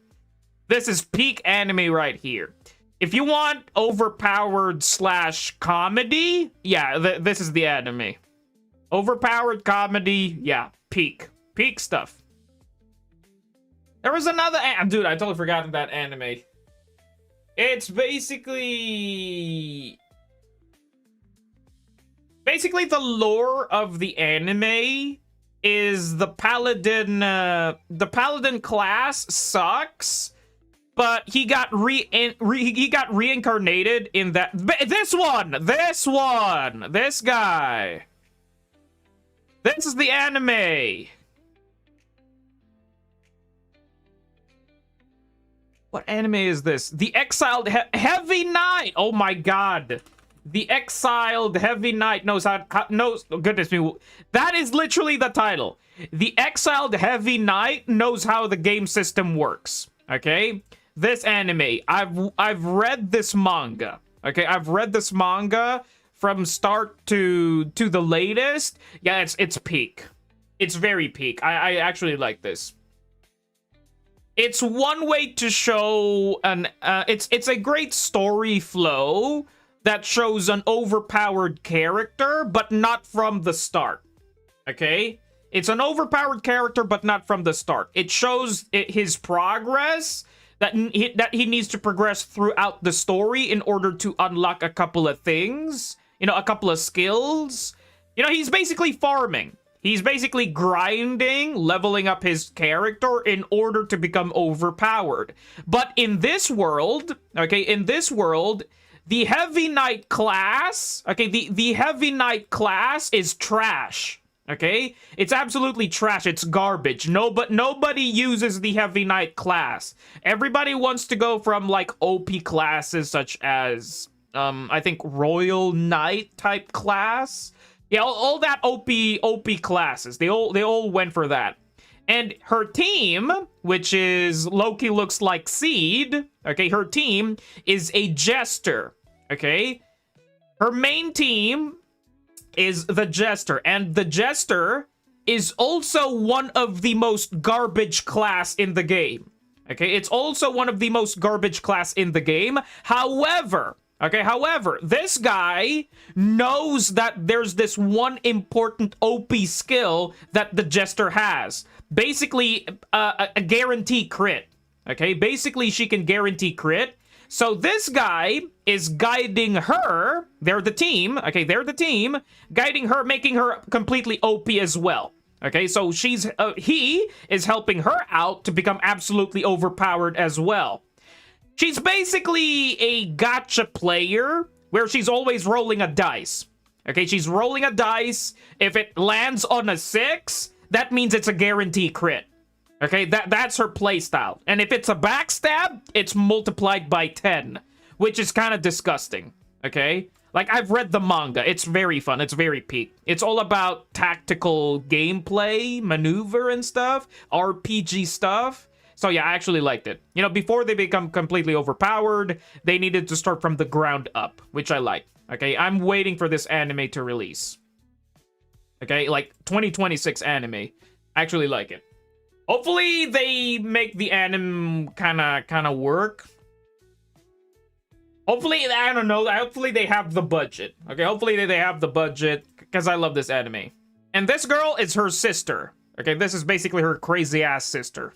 This is peak anime right here. If you want overpowered / comedy, yeah, this is the anime. Overpowered comedy, yeah, peak stuff. There was another dude, I totally forgot that anime. It's basically the lore of the anime is the paladin class sucks, but he got reincarnated in that this guy. This is the anime. What anime is this? The Exiled Heavy Knight. Oh my god. The Exiled Heavy Knight knows knows, oh goodness me. That is literally the title. The Exiled Heavy Knight knows how the game system works. Okay? This anime, I've read this manga. Okay? I've read this manga from start to the latest. Yeah, it's peak. It's very peak. I actually like this. It's one way to show an it's a great story flow that shows an overpowered character, but not from the start. Okay? It's an overpowered character, but not from the start. It shows his progress, that he needs to progress throughout the story in order to unlock a couple of things, you know, a couple of skills. You know, he's basically farming. He's basically grinding, leveling up his character in order to become overpowered. But in this world, okay, the Heavy Knight class, okay, the Heavy Knight class is trash, okay? It's absolutely trash. It's garbage. Nobody uses the Heavy Knight class. Everybody wants to go from, like, OP classes such as, I think, Royal Knight type class. Yeah, all that OP classes. They all went for that. And her team, which is Loki looks like Seed, okay, her team is a Jester, okay? Her main team is the Jester, and the Jester is also one of the most garbage class in the game, okay? It's also one of the most garbage class in the game. However, this guy knows that there's this one important OP skill that the Jester has. Basically, a guarantee crit. Okay, basically she can guarantee crit. So this guy is guiding her. They're the team. Okay, they're the team. Guiding her, making her completely OP as well. Okay, so he is helping her out to become absolutely overpowered as well. She's basically a gacha player where she's always rolling a dice. Okay, she's rolling a dice. If it lands on a 6, that means it's a guarantee crit. Okay, that's her playstyle. And if it's a backstab, it's multiplied by 10, which is kind of disgusting. Okay? Like, I've read the manga. It's very fun. It's very peak. It's all about tactical gameplay, maneuver and stuff, RPG stuff. So yeah, I actually liked it. You know, before they become completely overpowered, they needed to start from the ground up, which I like. Okay, I'm waiting for this anime to release. Okay, like 2026 anime. I actually like it. Hopefully they make the anime kind of work. Hopefully, I don't know, hopefully they have the budget. Okay, hopefully they have the budget, because I love this anime. And this girl is her sister. Okay, this is basically her crazy-ass sister.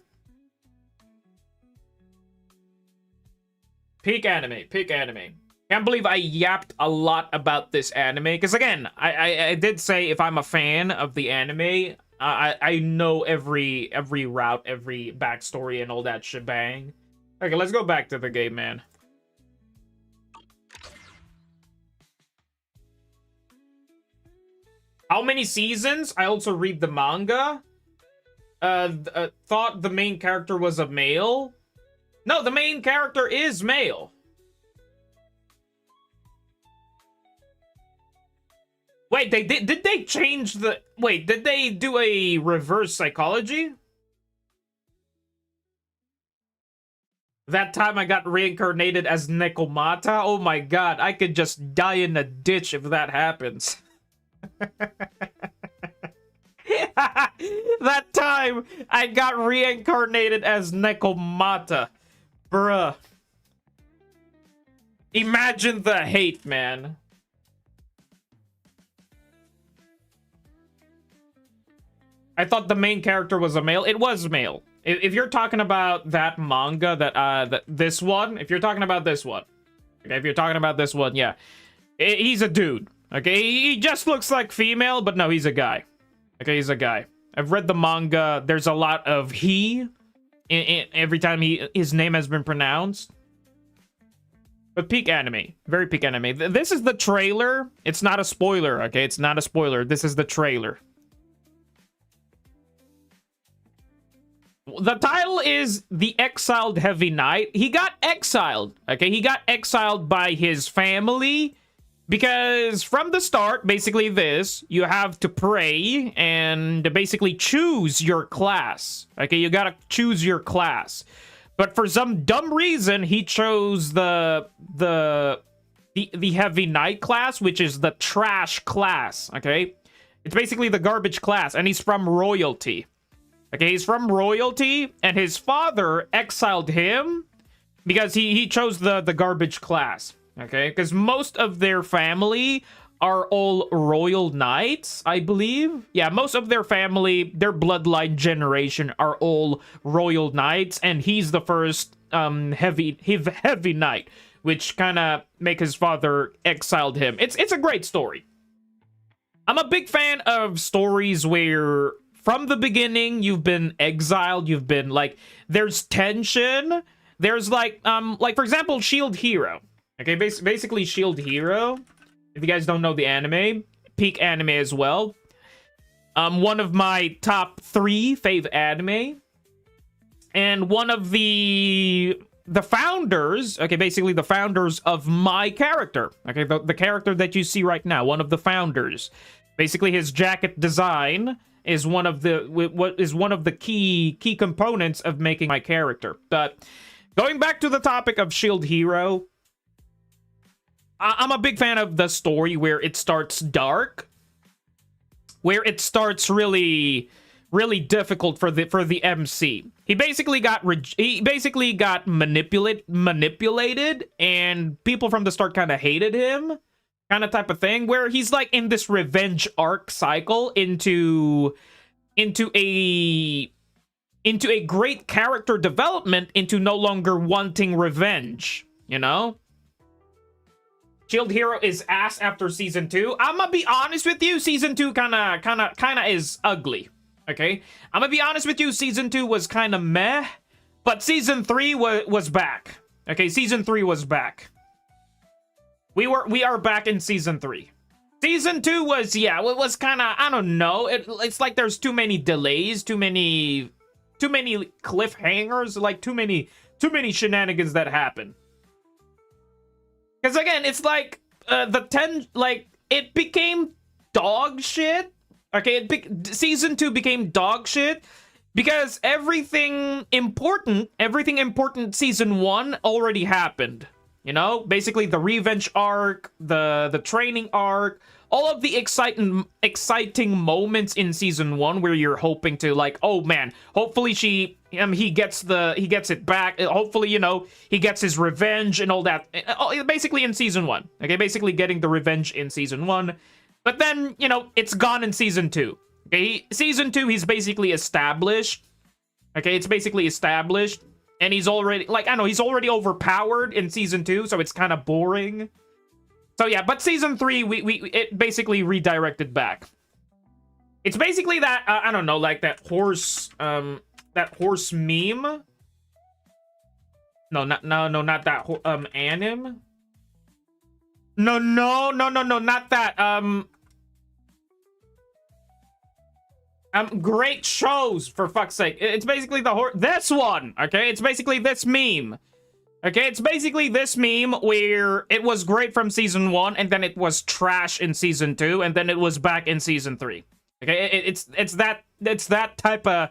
Peak anime, peak anime. Can't believe I yapped a lot about this anime, because again, I did say if I'm a fan of the anime, I know every route, every backstory, and all that shebang. Okay, let's go back to the game, man. How many seasons? I also read the manga. Thought the main character was a male. No, the main character is male. Wait, did they change the... Wait, did they do a reverse psychology? That time I got reincarnated as Nekomata? Oh my god, I could just die in a ditch if that happens. That time I got reincarnated as Nekomata. Bruh. Imagine the hate, man. I thought the main character was a male. It was male. If you're talking about that manga, this one, if you're talking about this one, okay, if you're talking about this one, yeah, he's a dude. Okay, he just looks like female, but no, he's a guy. Okay, he's a guy. I've read the manga. There's a lot of he in every time his name has been pronounced. But peak anime, very peak anime. This is the trailer. It's not a spoiler. Okay, it's not a spoiler. This is the trailer. The title is The Exiled Heavy Knight. He got exiled, okay? He got exiled by his family because from the start, basically you have to pray and basically choose your class, okay? You gotta choose your class. But for some dumb reason, he chose the Heavy Knight class, which is the trash class, okay? It's basically the garbage class, and he's from royalty. Okay, he's from royalty, and his father exiled him because he chose the garbage class. Okay, because most of their family are all royal knights, I believe. Yeah, most of their family, their bloodline generation are all royal knights, and he's the first heavy knight, which kind of make his father exiled him. It's a great story. I'm a big fan of stories where from the beginning, you've been exiled, you've been, like, there's tension, there's, like, for example, Shield Hero. Okay, basically Shield Hero, if you guys don't know the anime, peak anime as well. One of my top 3 fave anime. And one of the founders, okay, basically the founders of my character. Okay, the character that you see right now, one of the founders. Basically, his jacket design is one of the key components of making my character. But going back to the topic of Shield Hero, I'm a big fan of the story where it starts dark, where it starts really difficult for the MC. He basically got manipulated, and people from the start kind of hated him. Kind of type of thing where he's like in this revenge arc cycle into a great character development into no longer wanting revenge, you know? Shield Hero is ass after season 2. I'm gonna be honest with you, season 2 kinda is ugly. Okay, I'm gonna be honest with you, season 2 was kind of meh, but season 3 was back. Okay, season 3 was back. We are back in season 3. Season 2 was, yeah, it was kind of, I don't know. It's like there's too many delays, too many cliffhangers, like too many shenanigans that happen. Because again, it's like it became dog shit. Okay, season 2 became dog shit because everything important season 1 already happened. You know, basically the revenge arc, the training arc, all of the exciting moments in season 1 where you're hoping to, like, oh man, hopefully he gets it back. Hopefully, you know, he gets his revenge and all that. Basically in season 1. Okay, basically getting the revenge in season 1. But then, you know, it's gone in season 2. Okay, season 2, he's basically established. Okay, it's basically established. And he's already, like, I know, he's already overpowered in season 2, so it's kind of boring. So yeah, but season 3, it basically redirected back. It's basically that, I don't know, like that horse meme. No, not that, anim. No, not that, great shows, for fuck's sake. It's basically this one, okay? It's basically this meme. Okay, it's basically this meme where it was great from season 1, and then it was trash in season 2, and then it was back in season 3. Okay, it's that type of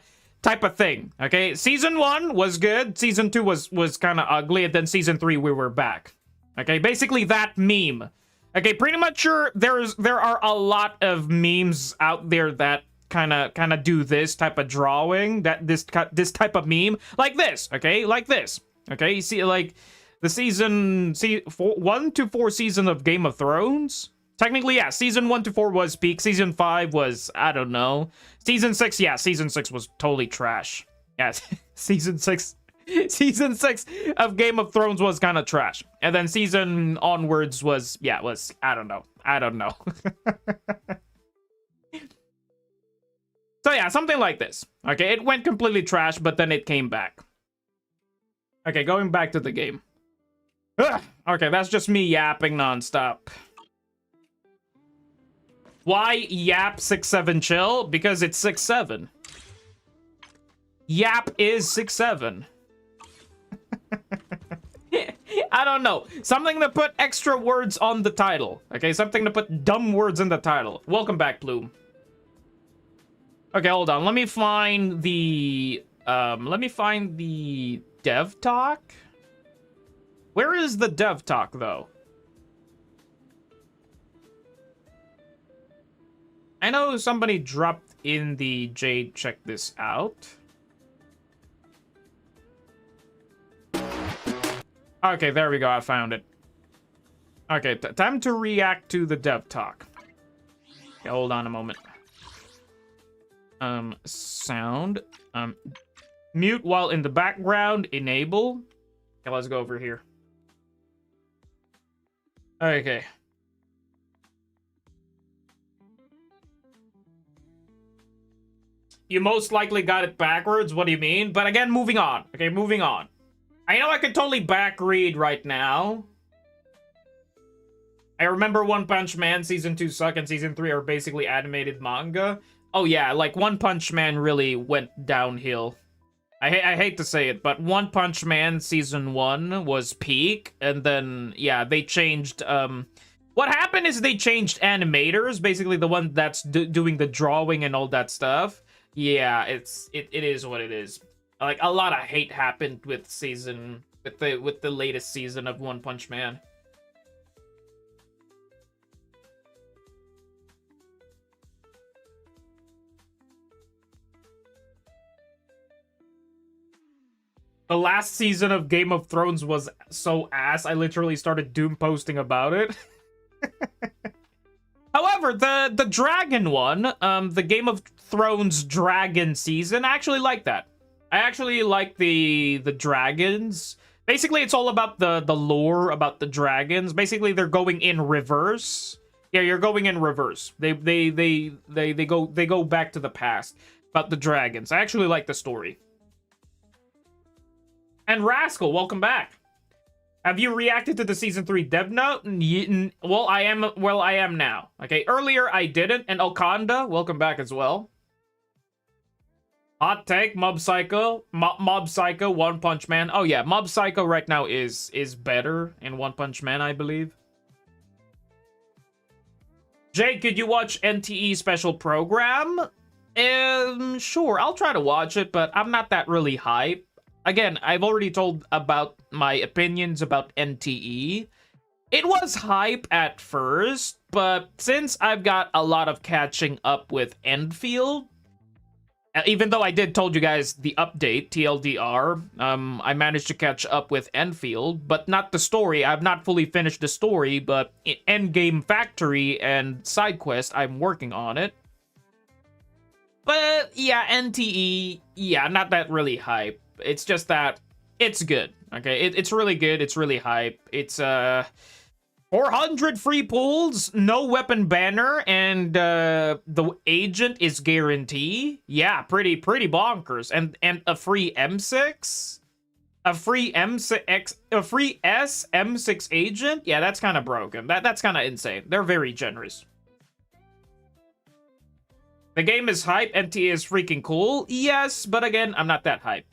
thing. Okay, season 1 was good, season 2 was kind of ugly, and then season 3 we were back. Okay, basically that meme. Okay, pretty much sure there are a lot of memes out there that kind of do this type of drawing, this type of meme, like this. Okay, like this. Okay, you see, like the 1 to 4 season of Game of Thrones. Technically, yeah, season 1 to 4 was peak. Season 5 was, I don't know. Season 6, yeah, season 6 was totally trash. Yeah, season 6 of Game of Thrones was kind of trash. And then season onwards was, yeah, I don't know. So yeah, something like this. Okay, it went completely trash, but then it came back. Okay, going back to the game. Ugh. Okay, that's just me yapping nonstop. Why yap 6-7 chill? Because it's 6-7. Yap is 6-7. I don't know. Something to put extra words on the title. Okay, something to put dumb words in the title. Welcome back, Bloom. Okay, hold on. Let me find the dev talk. Where is the dev talk, though? I know somebody dropped in the Jade. Check this out. Okay, there we go. I found it. Okay, time to react to the dev talk. Okay, hold on a moment. Sound. Mute while in the background. Enable. Okay, let's go over here. Okay. You most likely got it backwards. What do you mean? But again, moving on. Okay, moving on. I know I could totally back read right now. I remember One Punch Man Season 2 suck and Season 3 are basically animated manga. Oh yeah, like One Punch Man really went downhill. I hate to say it, but One Punch Man Season 1 was peak, and then, yeah, they changed, what happened is they changed animators, basically the one that's doing the drawing and all that stuff. Yeah, it is what it is. Like, a lot of hate happened with the latest season of One Punch Man. The last season of Game of Thrones was so ass, I literally started doom posting about it. However, the dragon one, the Game of Thrones dragon season, I actually like that. I actually like the dragons. Basically, it's all about the lore about the dragons. Basically, they're going in reverse. Yeah, you're going in reverse. They go back to the past. about the dragons. I actually like the story. And Rascal, welcome back. Have you reacted to the season 3 dev note? Well, I am now. Okay, earlier I didn't. And Okanda, welcome back as well. Hot take, Mob Psycho, Mob Psycho, One Punch Man. Oh yeah, Mob Psycho right now is better in One Punch Man, I believe. Jay, could you watch NTE special program? Sure, I'll try to watch it, but I'm not that really hype. Again, I've already told about my opinions about NTE. It was hype at first, but since I've got a lot of catching up with Enfield, even though I did told you guys the update, TLDR, I managed to catch up with Enfield, but not the story. I've not fully finished the story, but Endgame Factory and side quest, I'm working on it. But yeah, NTE, yeah, not that really hype. It's just that it's good, okay? It's really good. It's really hype. It's 400 free pulls, no weapon banner, and the agent is guarantee. Yeah, pretty bonkers. And a free M6, a free M6, a free M6 agent. Yeah, that's kind of broken. That's kind of insane. They're very generous. The game is hype. NTA is freaking cool. Yes, but again, I'm not that hype.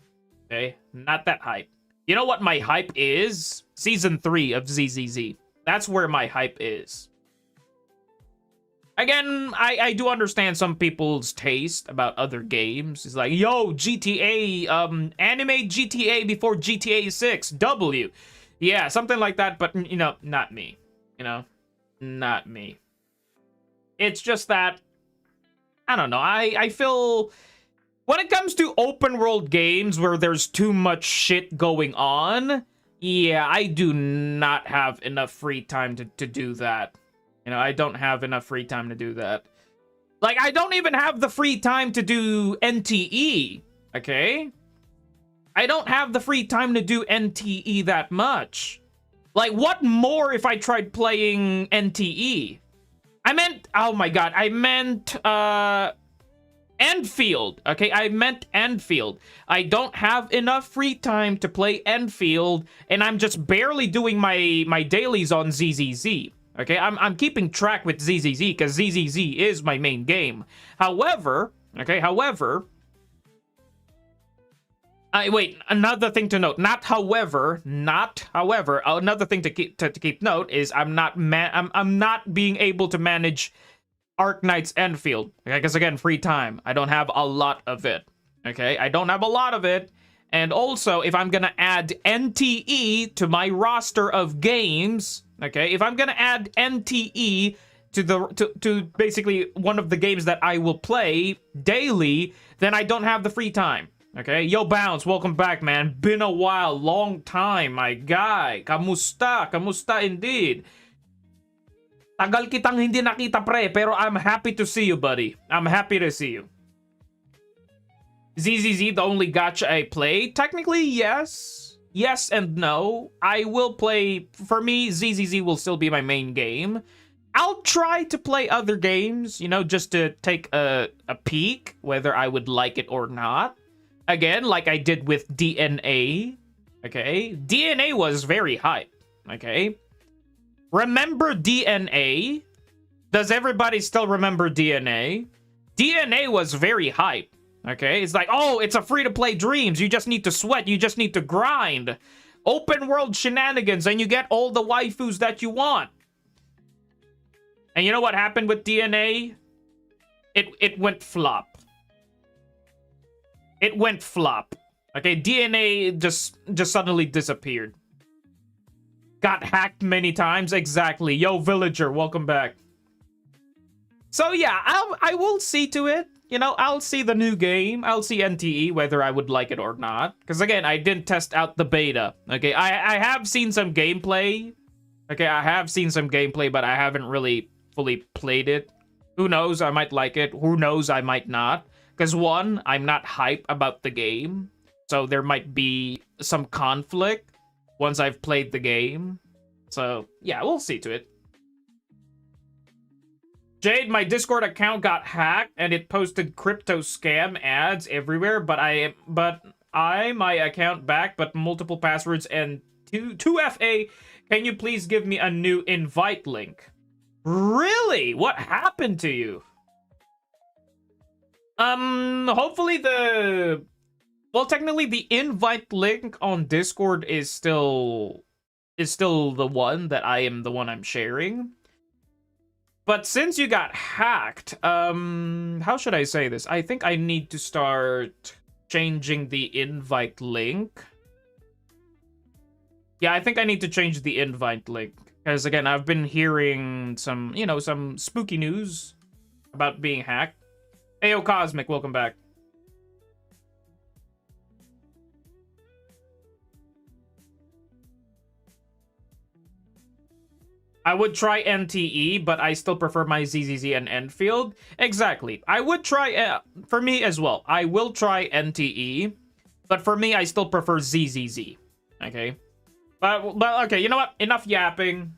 Okay, not that hype. You know what my hype is? Season 3 of ZZZ. That's where my hype is. Again, I do understand some people's taste about other games. It's like, yo, GTA, animate GTA before GTA 6, W. Yeah, something like that, but, you know, not me. You know, not me. It's just that, I don't know, I feel... When it comes to open world games where there's too much shit going on, yeah, I do not have enough free time to do that. You know, I don't have enough free time to do that. Like, I don't even have the free time to do NTE, okay? I don't have the free time to do NTE that much. Like, what more if I tried playing NTE? I meant, oh my god, I meant, Enfield, okay? I meant Enfield. I don't have enough free time to play Enfield, and I'm just barely doing my dailies on ZZZ, okay? I'm keeping track with ZZZ, because ZZZ is my main game. However, okay, wait, another thing to note, however, another thing to keep note is I'm not being able to manage Arknight's Enfield, okay, because again, free time. I don't have a lot of it, okay? I don't have a lot of it, and also, if I'm gonna add NTE to my roster of games, okay, if I'm gonna add NTE to basically one of the games that I will play daily, then I don't have the free time, okay? Yo, Bounce, welcome back, man. Been a while, long time, my guy. Kamusta? Kamusta indeed. Tagal kitang hindi nakita, pre, pero I'm happy to see you, buddy. I'm happy to see you. ZZZ, the only gacha I play? Technically, yes. Yes and no. I will play... For me, ZZZ will still be my main game. I'll try to play other games, you know, just to take a peek, whether I would like it or not. Again, like I did with DNA. Okay? DNA was very hype. Okay? Remember DNA? Does everybody still remember DNA? DNA was very hype, okay? It's like, oh, it's a free-to-play dreams. You just need to sweat. You just need to grind. Open world shenanigans, and you get all the waifus that you want. And you know what happened with DNA? It went flop. It went flop. Okay, DNA just suddenly disappeared. Got hacked many times, exactly. Yo, Villager, welcome back. So yeah, I will see to it. You know, I'll see the new game. I'll see NTE, whether I would like it or not. Because again, I didn't test out the beta. Okay, I have seen some gameplay. Okay, I have seen some gameplay, but I haven't really fully played it. Who knows, I might like it. Who knows, I might not. Because one, I'm not hype about the game. So there might be some conflict once I've played the game. So, yeah, we'll see to it. Jade, my Discord account got hacked and it posted crypto scam ads everywhere, but my account back, but multiple passwords and 2FA. Can you please give me a new invite link? Really? What happened to you? Hopefully technically the invite link on Discord is still the one that I'm sharing. But since you got hacked, how should I say this? I think I need to start changing the invite link. Yeah, I think I need to change the invite link. Because again, I've been hearing some, some spooky news about being hacked. Ayo Cosmic, welcome back. I would try NTE, but I still prefer my ZZZ and Enfield. Exactly. I would try, for me as well, I will try NTE, but for me, I still prefer ZZZ. Okay? But okay, you know what? Enough yapping.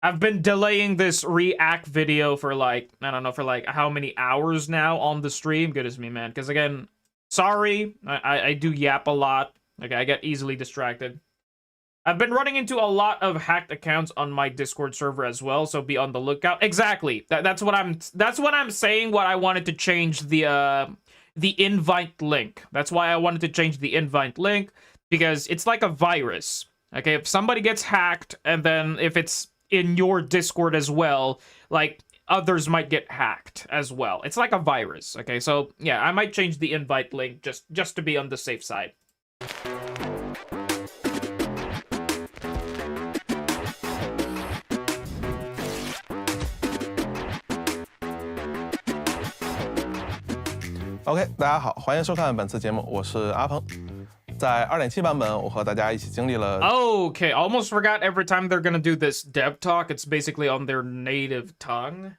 I've been delaying this react video for like, I don't know, for like how many hours now on the stream. Goodness me, man. Because again, sorry, I do yap a lot. Okay, I get easily distracted. I've been running into a lot of hacked accounts on my Discord server as well, so be on the lookout. Exactly. That's what I'm saying. What I wanted to change the invite link. That's why I wanted to change the invite link, because it's like a virus. Okay, if somebody gets hacked, and then if it's in your Discord as well, like others might get hacked as well. It's like a virus. Okay, so yeah, I might change the invite link just to be on the safe side. OK， 大家好，欢迎收看本次节目，我是阿鹏。在 2.7 版本，我和大家一起经历了。Okay, almost forgot every time they're gonna do this dev talk, it's basically on their native tongue.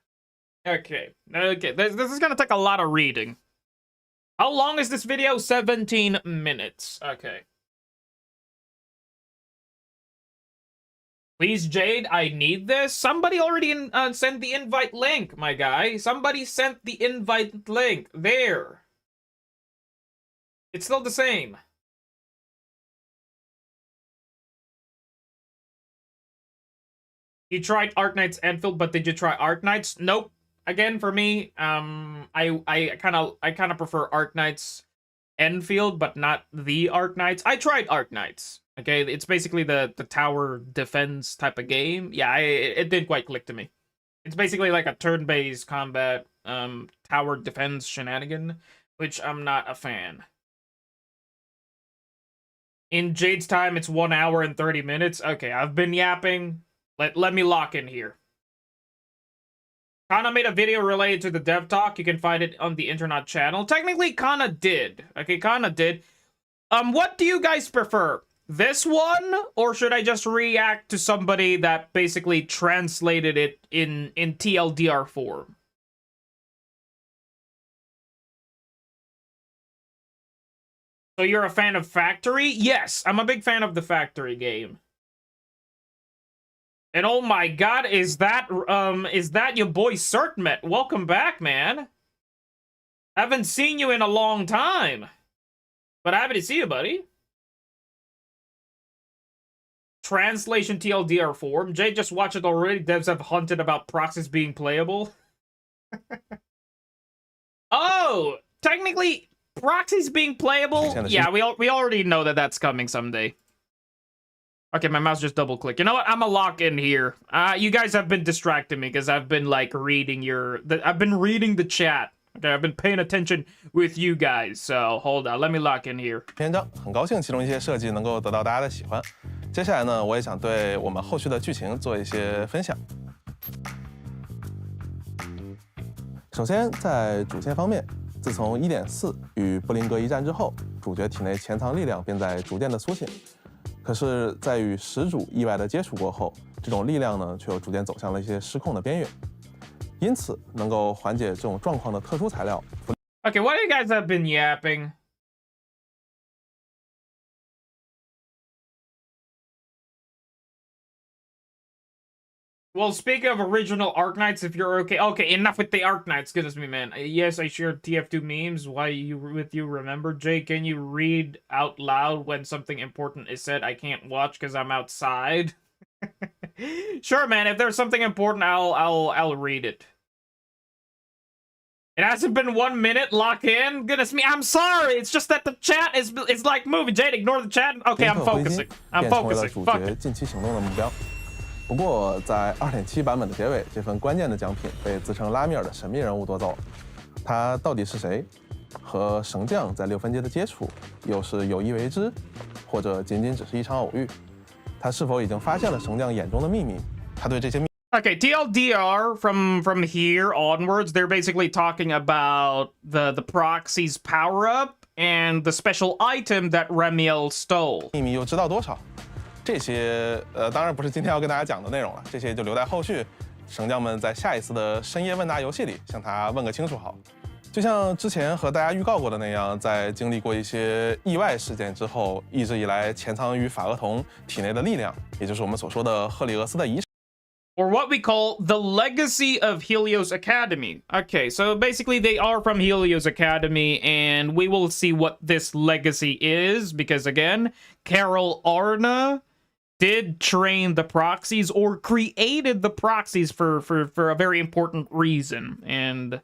Okay, this is gonna take a lot of reading. How long is this video? 17 minutes. Okay. Please, Jade, I need this. Somebody already sent the invite link, my guy. Somebody sent the invite link. There. It's still the same. You tried Arknight's Enfield, but did you try Arknight's? Nope. Again, for me, I kind of prefer Arknight's Enfield, but not the Arknights. I tried Arknights. Okay, it's basically the tower defense type of game. Yeah, it didn't quite click to me. It's basically like a turn-based combat tower defense shenanigan, which I'm not a fan. In Jade's time, it's 1 hour and 30 minutes. Okay, I've been yapping. Let me lock in here. Kana made a video related to the dev talk. You can find it on the internet channel. Technically, Kana did. Okay, Kana did. What do you guys prefer? This one, or should I just react to somebody that basically translated it in TLDR form? So you're a fan of Factory? Yes, I'm a big fan of the Factory game. And oh my god, is that your boy Certmet? Welcome back, man. Haven't seen you in a long time. But happy to see you, buddy. Translation TLDR form. Jay just watched it already. Devs have hunted about proxies being playable. Oh, technically, proxies being playable? Yeah, we already know that that's coming someday. Okay, my mouse just double-clicked. You know what? I'm gonna lock in here. You guys have been distracting me because I've been, like, reading I've been reading the chat. Okay, I've been paying attention with you guys. So, hold on. Let me lock in here. 篇章很高兴其中一些设计能够得到大家的喜欢。接下来呢，我也想对我们后续的剧情做一些分享。首先，在主线方面，自从 1.4 与布林格一战之后，主角体内潜藏力量便在逐渐的缩减。可是，在与始祖意外的接触过后，这种力量呢，却又逐渐走向了一些失控的边缘。因此，能够缓解这种状况的特殊材料。Okay, what do you guys have been yapping? Well, speaking of original Arknights, if you're okay. Okay, enough with the Arknights. Goodness me, man. Yes, I shared TF2 memes. Why you with you? Remember, Jay? Can you read out loud when something important is said? I can't watch because I'm outside. Sure, man. If there's something important, I'll read it. It hasn't been 1 minute. Lock in. Goodness me. I'm sorry. It's just that the chat is like moving. Jade, ignore the chat. Okay, I'm focusing. I'm focusing. 主 Fuck 角 it. 近期行动的目标。不过，在 2.7 版本的结尾，这份关键的奖品被自称拉米尔的神秘人物夺走了。他到底是谁？和神将在6分阶的接触，又是有意为之，或者仅仅只是一场偶遇？他是否已经发现了神将眼中的秘密？他对这些秘 Okay, TLDR from here onwards, they're basically talking about the proxy's power up and the special item that Remiel stole. 密又知道多少？这些当然不是今天要跟大家讲的内容了，这些就留在后续神将们在下一次的深夜问答游戏里向他问个清楚好。就像之前和大家预告过的那样，在经历过一些意外事件之后，一直以来潜藏于法厄同体内的力量，也就是我们所说的赫里俄斯的遗产。 Or what we call the legacy of Helios Academy. Okay, so basically they are from Helios Academy, and we will see what this legacy is, because again, Carol Arna did train the proxies or created the proxies for a very important reason. And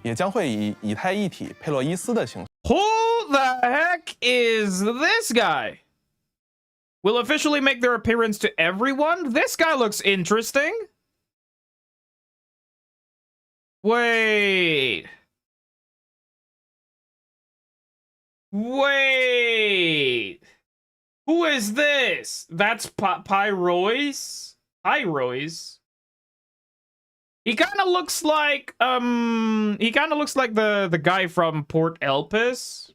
也将会以以太一体佩洛伊斯的形式。 who the heck is this guy? Will officially make their appearance to everyone? This guy looks interesting. Wait. Wait. Who is this? That's Pyrois? Pyrois? He kind of looks like the guy from Port Elpis.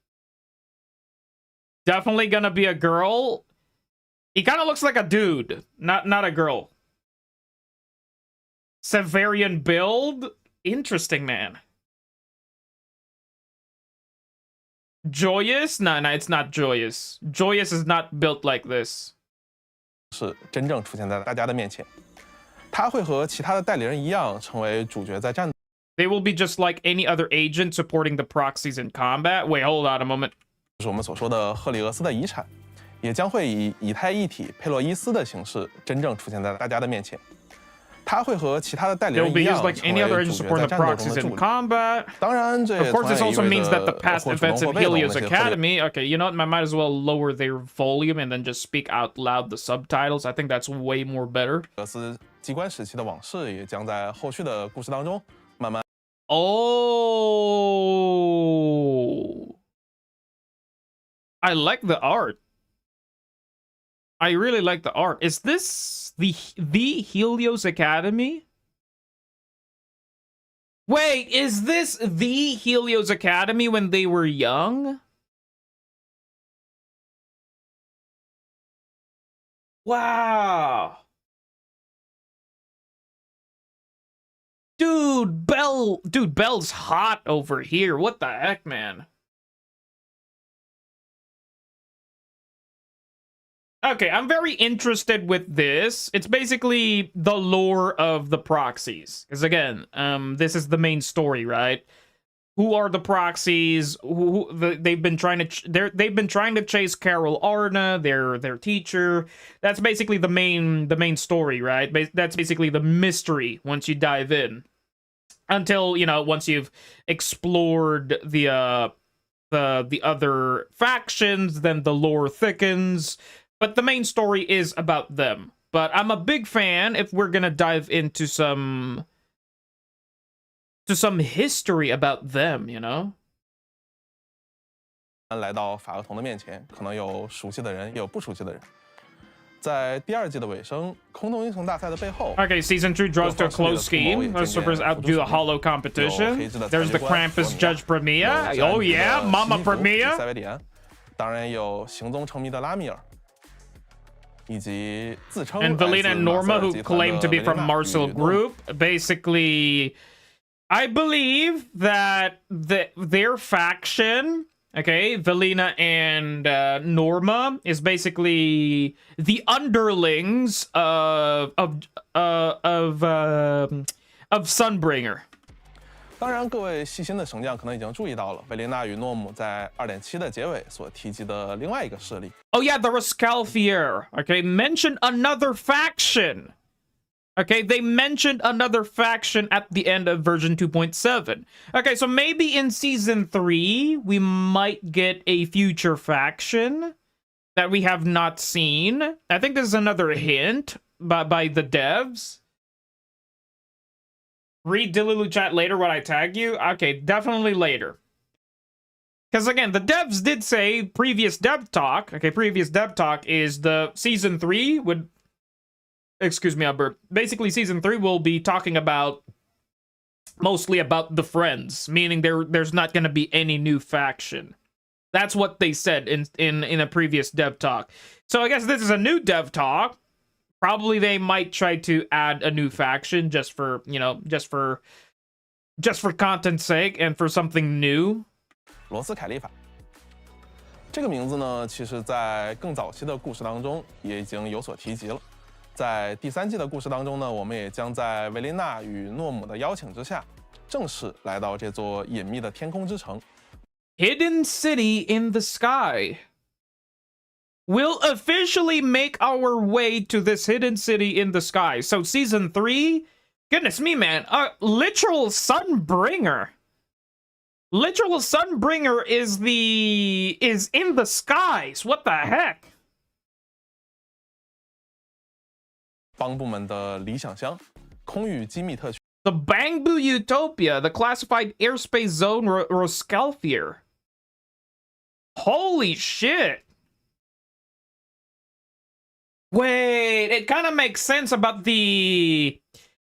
Definitely gonna be a girl. He kind of looks like a dude, not a girl. Severian build? Interesting, man. Joyous? No, it's not Joyous. Joyous is not built like this. 是真正出现在大家的面前，他会和其他的代理人一样，成为主角在战。 They will be just like any other agent supporting the proxies in combat. Wait, hold on a moment. 就是我们所说的赫里俄斯的遗产。 也将会以以太一体佩洛伊斯的形式真正出现在大家的面前。他会和其他的代理人一样，成为主角在战斗中的助力。当然，这 Of course, this also means that the past 获取 events 龙 in 或被动 Helios 那些 Academy. Okay, you know what? I might as well lower their volume and then just speak out loud the subtitles. I think that's way more better. 俄斯机关时期的往事也将在后续的故事当中慢慢。 Oh, I like the art. I really like the art. Is this the Helios Academy? Wait, is this the Helios Academy when they were young? Wow. Dude, Bell's hot over here. What the heck, man? Okay, I'm very interested with this. It's basically the lore of the proxies. Because again, this is the main story, right? Who are the proxies? They've been trying to chase Carol Arna, their teacher. That's basically the main story, right? That's basically the mystery once you dive in. Until, you know, once you've explored the other factions, then the lore thickens. But the main story is about them. But I'm a big fan if we're gonna dive into some history about them, you know? 来到法厄同的面前，可能有熟悉的人，也有不熟悉的人。在第二季的尾声，空洞英雄大赛的背后 Okay, season 2 draws to a close scheme. Let's outdo the hollow competition. There's the Krampus Judge Premiere. Oh yeah, Mama Premiere. 塞维里安，当然有行踪成谜的拉米尔。 And Valina and Norma, who claim to be from Marcel Group. Basically, I believe that their faction Okay, Velina and Norma is basically the underlings of Sunbringer. 当然，各位细心的绳匠可能已经注意到了，维琳娜与诺姆在2.7的结尾所提及的另外一个势力。Oh yeah, the Rascalfier. Okay, mention another faction. Okay, they mentioned another faction at the end of version 2.7. Okay, so maybe in season 3, we might get a future faction that we have not seen. I think this is another hint by the devs. Read Dilulu chat later when I tag you? Okay, definitely later. Because again, the devs did say previous dev talk. Okay, previous dev talk is the season 3 would... Excuse me, Albert. Basically, season 3 will be talking about mostly about the friends, meaning there's not going to be any new faction. That's what they said in a previous dev talk. So I guess this is a new dev talk. Probably they might try to add a new faction just for, you know, just for content's sake and for something new. 罗斯凯利法这个名字呢，其实在更早期的故事当中也已经有所提及了。在第3季的故事当中呢，我们也将在维琳娜与诺姆的邀请之下，正式来到这座隐秘的天空之城。Hidden City in the Sky. We'll officially make our way to this hidden city in the sky. So season 3, goodness me, man, literal Sunbringer. Literal Sunbringer is in the skies. What the heck? 帮部们的理想乡，空域机密特区。The Bamboo Utopia, the classified airspace zone Rascalfier. Holy shit. Wait, it kind of makes sense about the...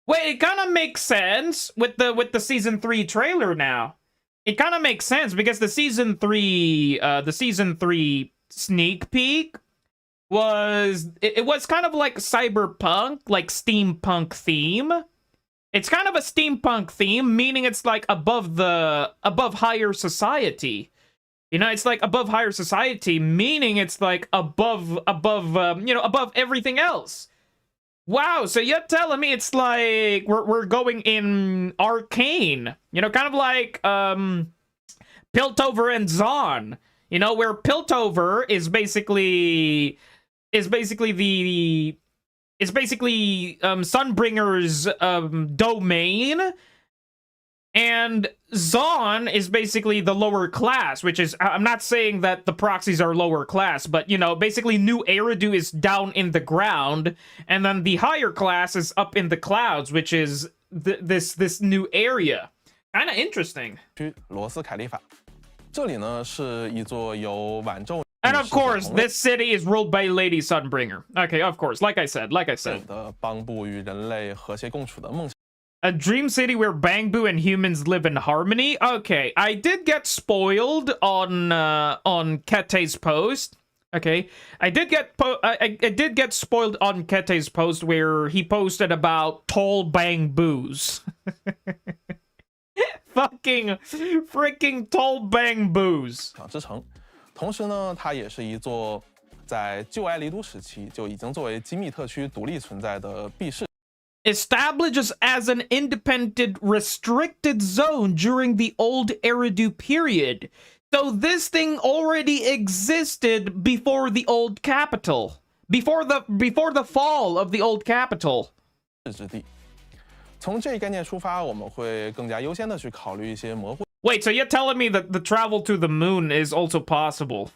Wait, it kind of makes sense with the season 3 trailer now. It kind of makes sense because the season 3 sneak peek was it was kind of like cyberpunk, like steampunk theme. It's kind of a steampunk theme, meaning it's like above higher society. You know, it's like above higher society, meaning it's like above everything else. Wow, so you're telling me it's like we're going in Arcane, you know, kind of like Piltover and Zon, you know, where Piltover is basically Sunbringer's domain, and Zon is basically the lower class, which is, I'm not saying that the proxies are lower class, but, you know, basically New Eridu is down in the ground, and then the higher class is up in the clouds, which is this new area. Kind of interesting. 罗斯凯利法，这里呢是一座由晚昼。 And of course, this city is ruled by Lady Sunbringer. Okay, of course, like I said. 的帮部与人类和谐共处的梦想。 A dream city where Bamboo and humans live in harmony. Okay, I did get spoiled on Kete's post. Okay, I did get spoiled on Kete's post where he posted about tall bamboos. Fucking freaking tall bamboos. 之城，同时呢，它也是一座在旧爱丽都时期就已经作为机密特区独立存在的避世。 Establishes as an independent restricted zone during the old Eridu period. So this thing already existed before the old capital. Before the fall of the old capital. 之地。从这一概念出发，我们会更加优先的去考虑一些模糊。 Wait, so you're telling me that the travel to the moon is also possible?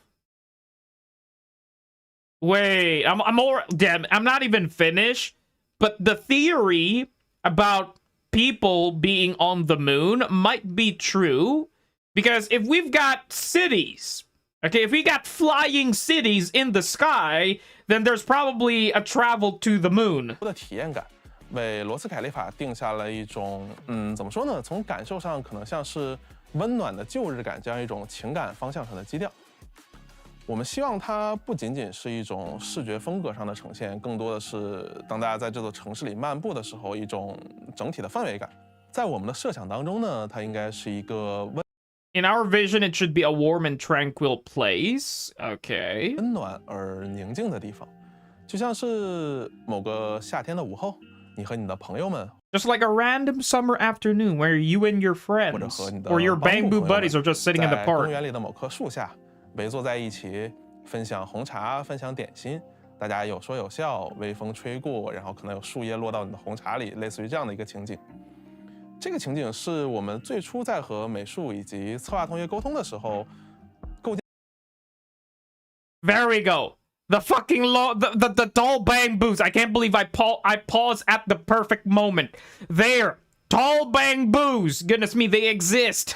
Wait, I'm not even finished. But the theory about people being on the moon might be true, because if we've got cities, okay, if we got flying cities in the sky, then there's probably a travel to the moon. 的体验感，为罗斯凯利法定下了一种，怎么说呢？从感受上可能像是温暖的旧日感这样一种情感方向上的基调。 我们希望它不仅仅是一种视觉风格上的呈现，更多的是当大家在这座城市里漫步的时候，一种整体的氛围感。在我们的设想当中呢，它应该是一个温。In our vision, it should be a warm and tranquil place. Okay. 温暖而宁静的地方，就像是某个夏天的午后，你和你的朋友们 Just like a random summer afternoon where you and your 或者 friends 和你的 or your 帮 bamboo 助朋友 buddies are 们 just sitting in the 在公 park. 园里的某棵树下围坐在一起，分享红茶，分享点心，大家有说有笑，微风吹过，然后可能有树叶落到你的红茶里，类似于这样的一个情景。这个情景是我们最初在和美术以及策划同学沟通的时候构建。There we go. The fucking the tall bamboos. I can't believe I paused at the perfect moment. There, tall bamboos. Goodness me, they exist.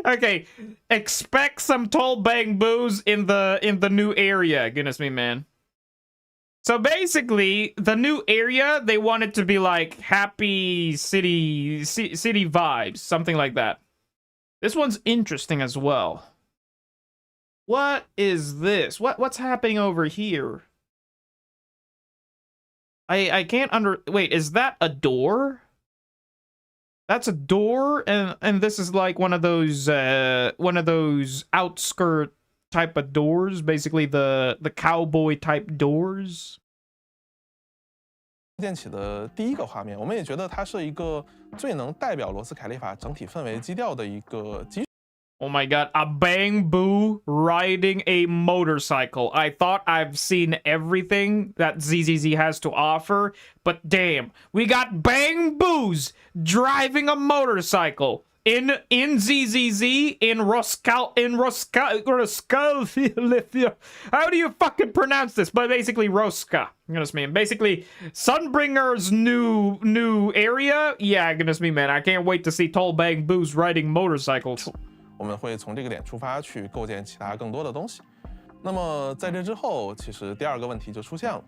Okay, expect some tall bamboos in the new area. Goodness me, man. So basically, the new area, they want it to be like happy city vibes, something like that. This one's interesting as well. What is this? What's happening over here? I can't wait, is that a door? That's a door, and this is like one of those outskirt type of doors, basically the cowboy type doors. 建起的第一个画面，我们也觉得它是一个最能代表罗斯凯利法整体氛围基调的一个基。 Oh my god, a bamboo riding a motorcycle. I thought I've seen everything that ZZZ has to offer, but damn, we got bamboos driving a motorcycle in ZZZ in Roscoe. How do you fucking pronounce this? But basically Rosca. Goodness me. Basically Sunbringer's new area. Yeah, goodness me, man. I can't wait to see tall bamboos riding motorcycles. 我们会从这个点出发去构建其他更多的东西。那么在这之后，其实第二个问题就出现了：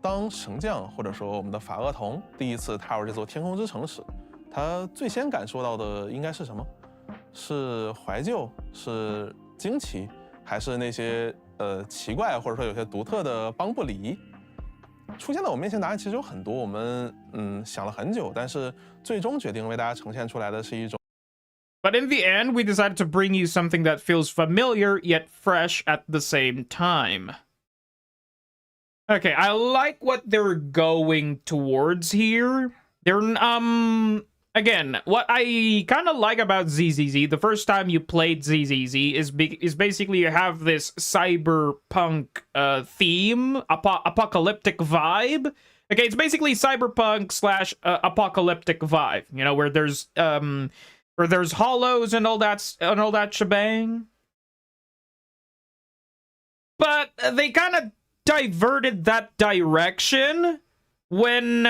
当神将或者说我们的法厄同第一次踏入这座天空之城时，他最先感受到的应该是什么？是怀旧？是惊奇？还是那些奇怪或者说有些独特的邦布里？出现在我面前答案其实有很多，我们想了很久，但是最终决定为大家呈现出来的是一种。 But in the end, we decided to bring you something that feels familiar yet fresh at the same time. Okay, I like what they're going towards here. They're, again, what I kind of like about ZZZ, the first time you played ZZZ, is basically you have this cyberpunk theme, apocalyptic vibe. Okay, it's basically cyberpunk / apocalyptic vibe, you know, where there's hollows and all that shebang. But they kind of diverted that direction when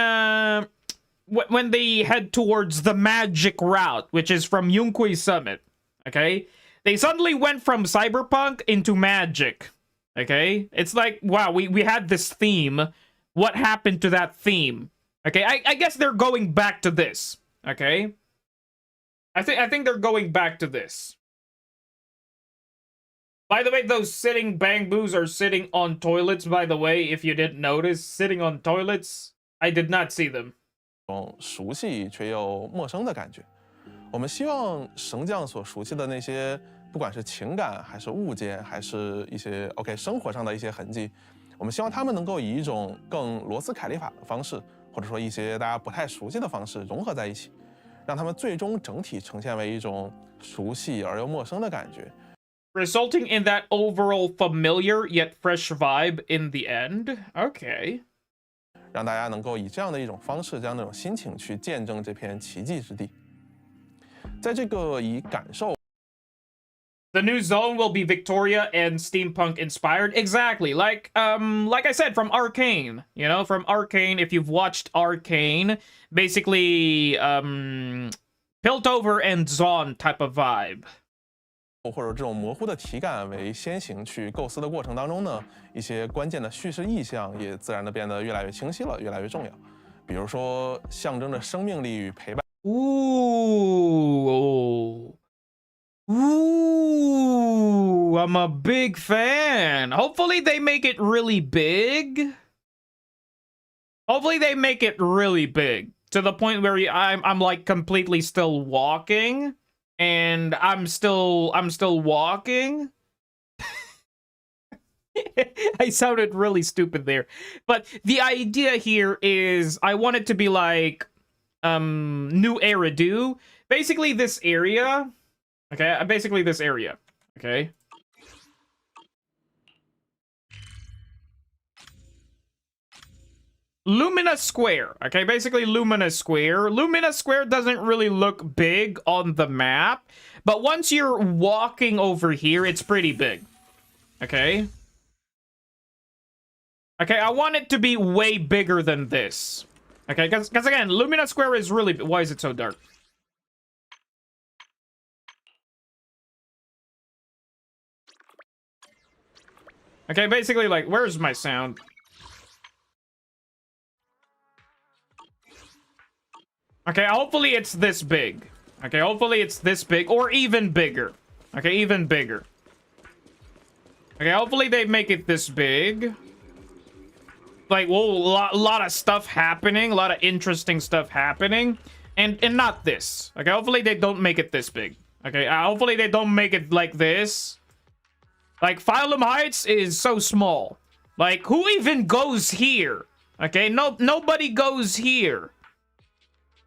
they head towards the magic route, which is from Yunqui Summit. Okay? They suddenly went from cyberpunk into magic. Okay? It's like, wow, we had this theme. What happened to that theme? Okay, I guess they're going back to this. Okay? I think they're going back to this. By the way, those sitting bamboos are sitting on toilets, by the way, if you didn't notice. Sitting on toilets, I did not see them. 熟悉却又陌生的感觉。我们希望神将所熟悉的那些，不管是情感还是物件，还是一些 生活上的一些痕迹，我们希望他们能够以一种更罗斯凯利法的方式，或者说一些大家不太熟悉的方式融合在一起。 让他们最终整体呈现为一种熟悉而又陌生的感觉 ，resulting in that overall familiar yet fresh vibe in the end. Okay. 让大家能够以这样的一种方式，这样的一种心情去见证这片奇迹之地。在这个以感受 The new zone will be Victoria and steampunk inspired. Exactly. Like I said, from Arcane. You know, from Arcane, if you've watched Arcane, basically, Piltover and Zon type of vibe. 或者这种模糊的体感为先行去构思的过程当中呢，一些关键的叙事意象也自然的变得越来越清晰了，越来越重要。比如说，象征着生命力与陪伴。Ooh, I'm a big fan. Hopefully they make it really big. Hopefully they make it really big to the point where I'm like completely still walking, and I'm still walking. I sounded really stupid there, but the idea here is I want it to be like new era do. Basically this area. Okay, basically this area. Okay. Lumina Square. Okay, basically Lumina Square. Lumina Square doesn't really look big on the map, but once you're walking over here, it's pretty big. Okay. Okay, I want it to be way bigger than this. Okay, because again, Lumina Square is really... Why is it so dark? Okay, basically, like, where's my sound? Okay, hopefully it's this big. Okay, hopefully it's this big, or even bigger. Okay, even bigger. Okay, hopefully they make it this big. Like, whoa, a lot of stuff happening, a lot of interesting stuff happening, and not this. Okay, hopefully they don't make it this big. Okay, hopefully they don't make it like this. Like, Phylum Heights is so small. Like, who even goes here? Okay, nobody goes here.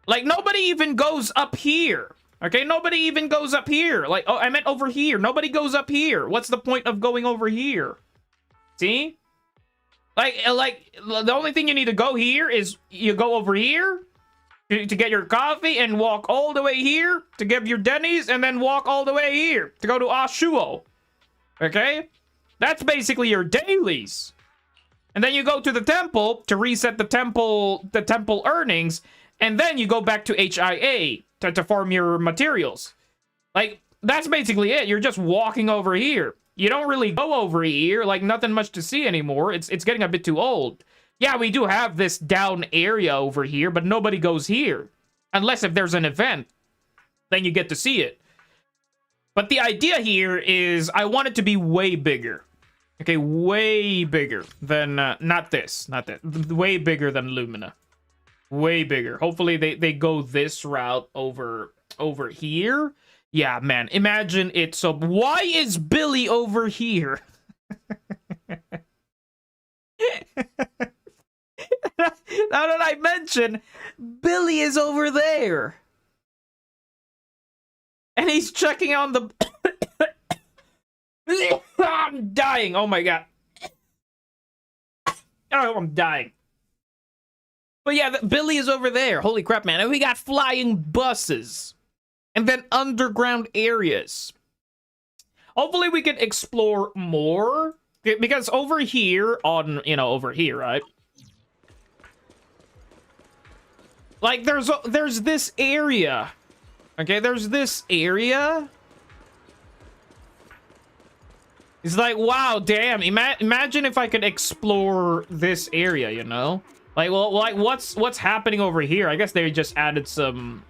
Like, nobody even goes up here. Okay, nobody even goes up here. Like, oh, I meant over here. Nobody goes up here. What's the point of going over here? See? Like, the only thing you need to go here is you go over here to get your coffee and walk all the way here to get your Denny's and then walk all the way here to go to Ashuo. Okay? That's basically your dailies. And then you go to the temple to reset the temple earnings, and then you go back to HIA to farm your materials. Like, that's basically it. You're just walking over here. You don't really go over here, like nothing much to see anymore. It's getting a bit too old. Yeah, we do have this down area over here, but nobody goes here. Unless if there's an event, then you get to see it. But the idea here is I want it to be way bigger. Okay, way bigger than, not this, way bigger than Lumina. Way bigger. Hopefully they go this route over here. Yeah, man, imagine it. So why is Billy over here? Now that I mention, Billy is over there. And he's checking on the... I'm dying. Oh my god. Oh, I'm dying. But yeah, Billy is over there. Holy crap, man. And we got flying buses. And then underground areas. Hopefully we can explore more. Because over here, over here, right? Like, there's this area. Okay, there's this area. It's like, wow, damn. Imagine if I could explore this area, you know? Like, well, like, what's happening over here? I guess they just added some...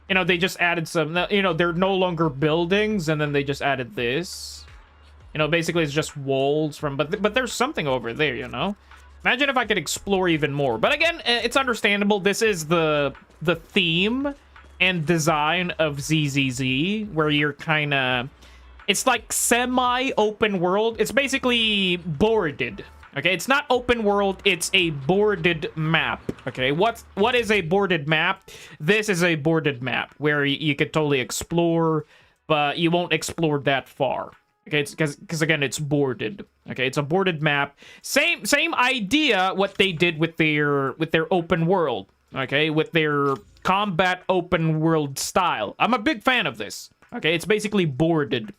they just added some... they're no longer buildings, and then they just added this. Basically it's just walls from... But there's something over there, you know? Imagine if I could explore even more. But again, it's understandable. This is the theme and design of ZZZ, where you're kind of... It's like semi-open world. It's basically boarded. Okay, it's not open world, it's a boarded map. Okay, what is a boarded map? This is a boarded map where you could totally explore, but you won't explore that far. Okay, it's because again, it's boarded. Okay, it's a boarded map. Same idea what they did with their open world. Okay, with their combat open world style. I'm a big fan of this. Okay, it's basically boarded.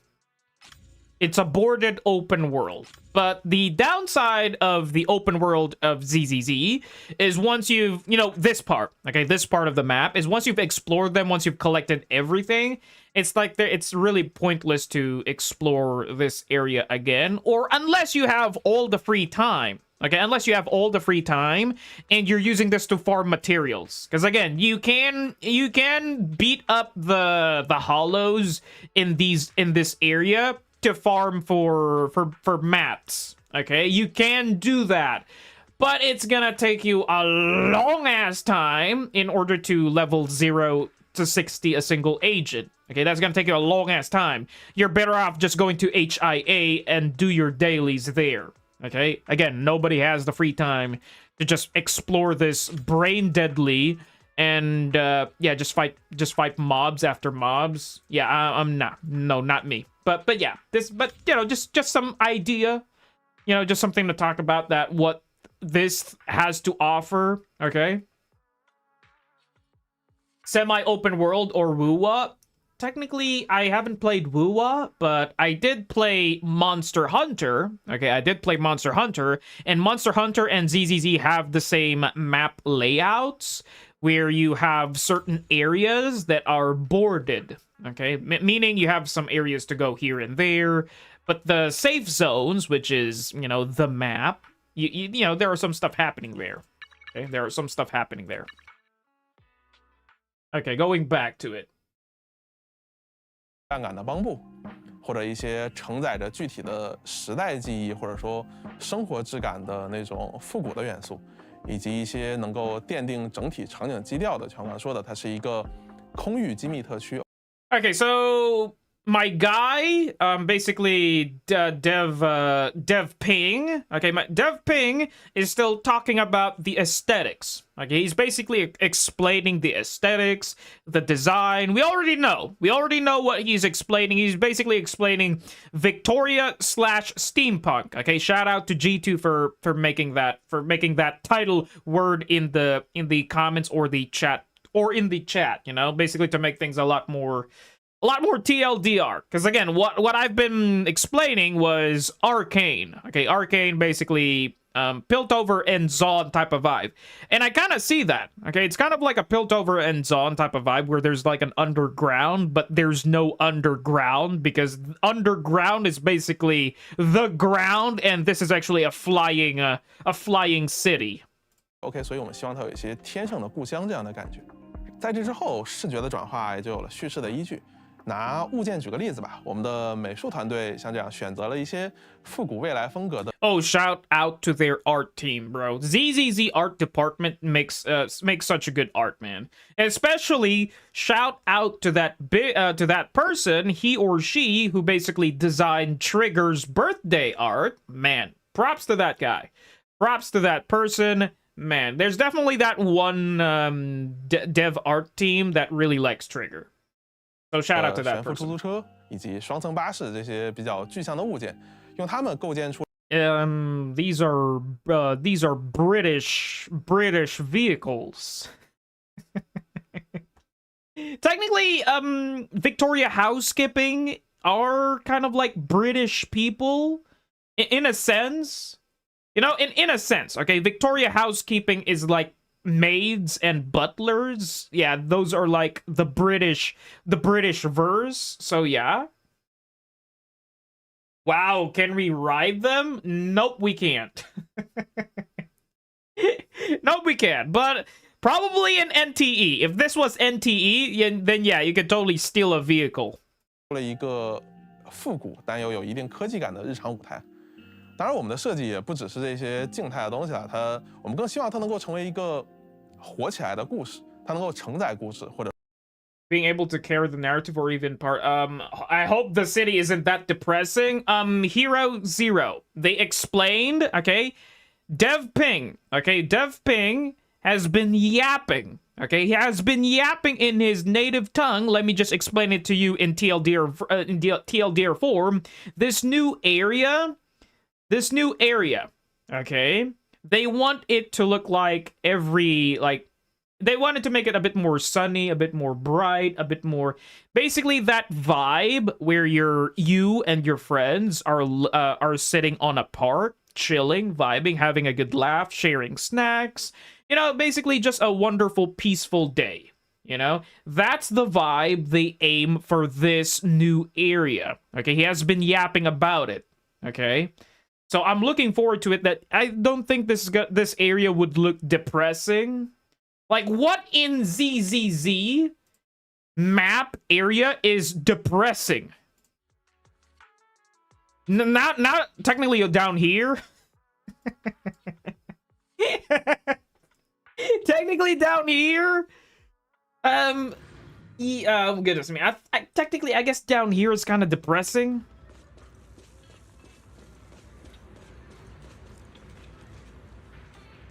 It's a boarded open world. But the downside of the open world of ZZZ is once you've, this part, okay, this part of the map is once you've explored them, once you've collected everything, it's like it's really pointless to explore this area again, or unless you have all the free time. Okay, unless you have all the free time and you're using this to farm materials. Because again, you can beat up the hollows in this area to farm for mats. Okay, you can do that, but it's gonna take you a long ass time in order to level 0 to 60 a single agent. Okay, that's gonna take you a long ass time. You're better off just going to HIA and do your dailies there. Okay, again, nobody has the free time to just explore this brain deadly and yeah, just fight mobs after mobs. Yeah, I'm not. No, not me. But yeah, but you know, just some idea. You know, just something to talk about, that what this has to offer. Okay. Semi-open world or WUWA. Technically, I haven't played WUWA, but I did play Monster Hunter. Okay, I did play Monster Hunter, and Monster Hunter and ZZZ have the same map layouts, where you have certain areas that are boarded. Okay, meaning you have some areas to go here and there, but the safe zones, which is, you know, the map, you know, there are some stuff happening there. Okay, there are some stuff happening there. Okay, going back to it. 站感的帮布，或者一些承载着具体的时代记忆或者说生活质感的那种复古的元素，以及一些能够奠定整体场景基调的，像我刚才说的，它是一个空域机密特区。Okay, so my guy, basically Dev Ping. Okay, my Dev Ping is still talking about the aesthetics. Okay, he's basically explaining the aesthetics, the design. We already know what he's explaining. He's basically explaining Victoria / steampunk. Okay, shout out to G2 for making that title word in the comments or the chat, you know, basically to make things a lot more TLDR. Because again, what I've been explaining was Arcane. Okay, Arcane basically Piltover and Zon type of vibe. And I kind of see that. Okay, it's kind of like a Piltover and Zon type of vibe where there's like an underground, but there's no underground, because underground is basically the ground, and this is actually a flying city. OK， 所以我们希望它有一些天上的故乡这样的感觉。在这之后，视觉的转化也就有了叙事的依据。拿物件举个例子吧，我们的美术团队像这样选择了一些复古未来风格的。Oh, shout out to their art team, bro. ZZZ art department makes such a good art, man. And especially shout out to that person, he or she, who basically designed Trigger's birthday art. Man, props to that guy. Props to that person. Man, there's definitely that one dev art team that really likes Trigger. So shout out to that person. 出租车以及双层巴士这些比较具象的物件，用它们构建出。These are British vehicles. Technically, Victoria housekeeping are kind of like British people, in a sense. You know, in a sense, okay, Victoria housekeeping is like maids and butlers. Yeah, those are like the British verse. So yeah. Wow, can we ride them? Nope, we can't. Nope, we can't. But probably an NTE. If this was NTE, then yeah, you could totally steal a vehicle. 了一个复古但又有一定科技感的日常舞台。当然，我们的设计也不只是这些静态的东西了，我们更希望它能够成为一个活起来的故事，它能够承载故事，或者 being able to carry the narrative or even part. I hope the city isn't that depressing. Hero Zero, they explained, okay, Dev Ping has been yapping. Okay, he has been yapping in his native tongue. Let me just explain it to you in TLDR form. This new area, okay, they want it to look like they wanted to make it a bit more sunny, a bit more bright, a bit more basically that vibe where you and your friends are sitting on a park, chilling, vibing, having a good laugh, sharing snacks. You know, basically just a wonderful, peaceful day. You know, that's the vibe they aim for this new area. Okay, he has been yapping about it. Okay. So I'm looking forward to it. That I don't think this area would look depressing. Like, what in ZZZ map area is depressing? Not technically down here. Technically down here, goodness me, technically I guess down here is kind of depressing.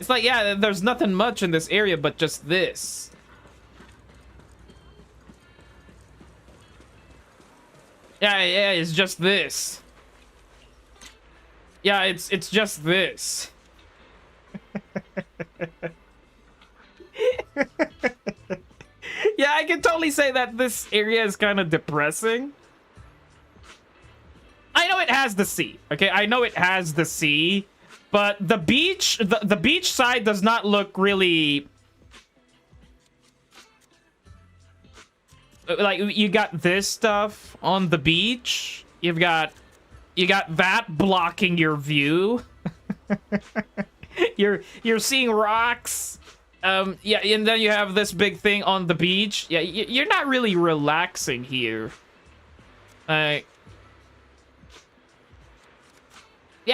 It's like, yeah, there's nothing much in this area but just this. Yeah, it's just this. Yeah, it's just this. Yeah, I can totally say that this area is kind of depressing. I know it has the sea, okay? I know it has the sea, but the beach, the beach side does not look really... Like, you got this stuff on the beach. You got that blocking your view. You're seeing rocks. Yeah, and then you have this big thing on the beach. Yeah, you're not really relaxing here. Yeah,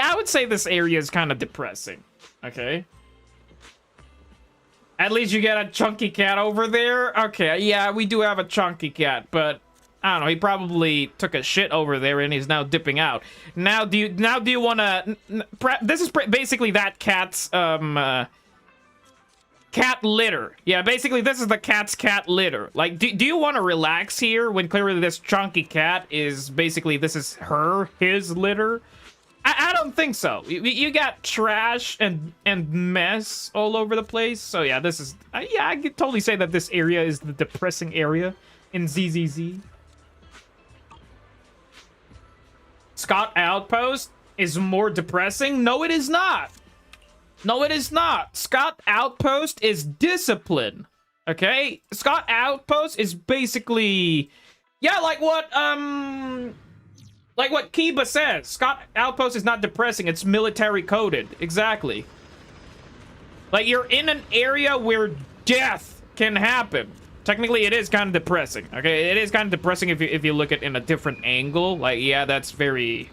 I would say this area is kind of depressing. Okay. At least you get a chunky cat over there. Okay, yeah, we do have a chunky cat, but I don't know. He probably took a shit over there and he's now dipping out. Now, do you want to? This is basically that cat's cat litter. Yeah, basically this is the cat's cat litter. Like, do you want to relax here when clearly this chunky cat is basically this is his litter? I don't think so. You got trash and mess all over the place. So yeah, this is yeah, I could totally say that this area is the depressing area in ZZZ. Scott Outpost is more depressing? No, it is not. No, it is not. Scott Outpost is discipline. Okay? Scott Outpost is basically, yeah, like what Kiba says. Scott Outpost is not depressing, it's military coded. Exactly. Like, you're in an area where death can happen. Technically, it is kind of depressing. Okay, it is kind of depressing if you look at it in a different angle. Like, yeah, that's very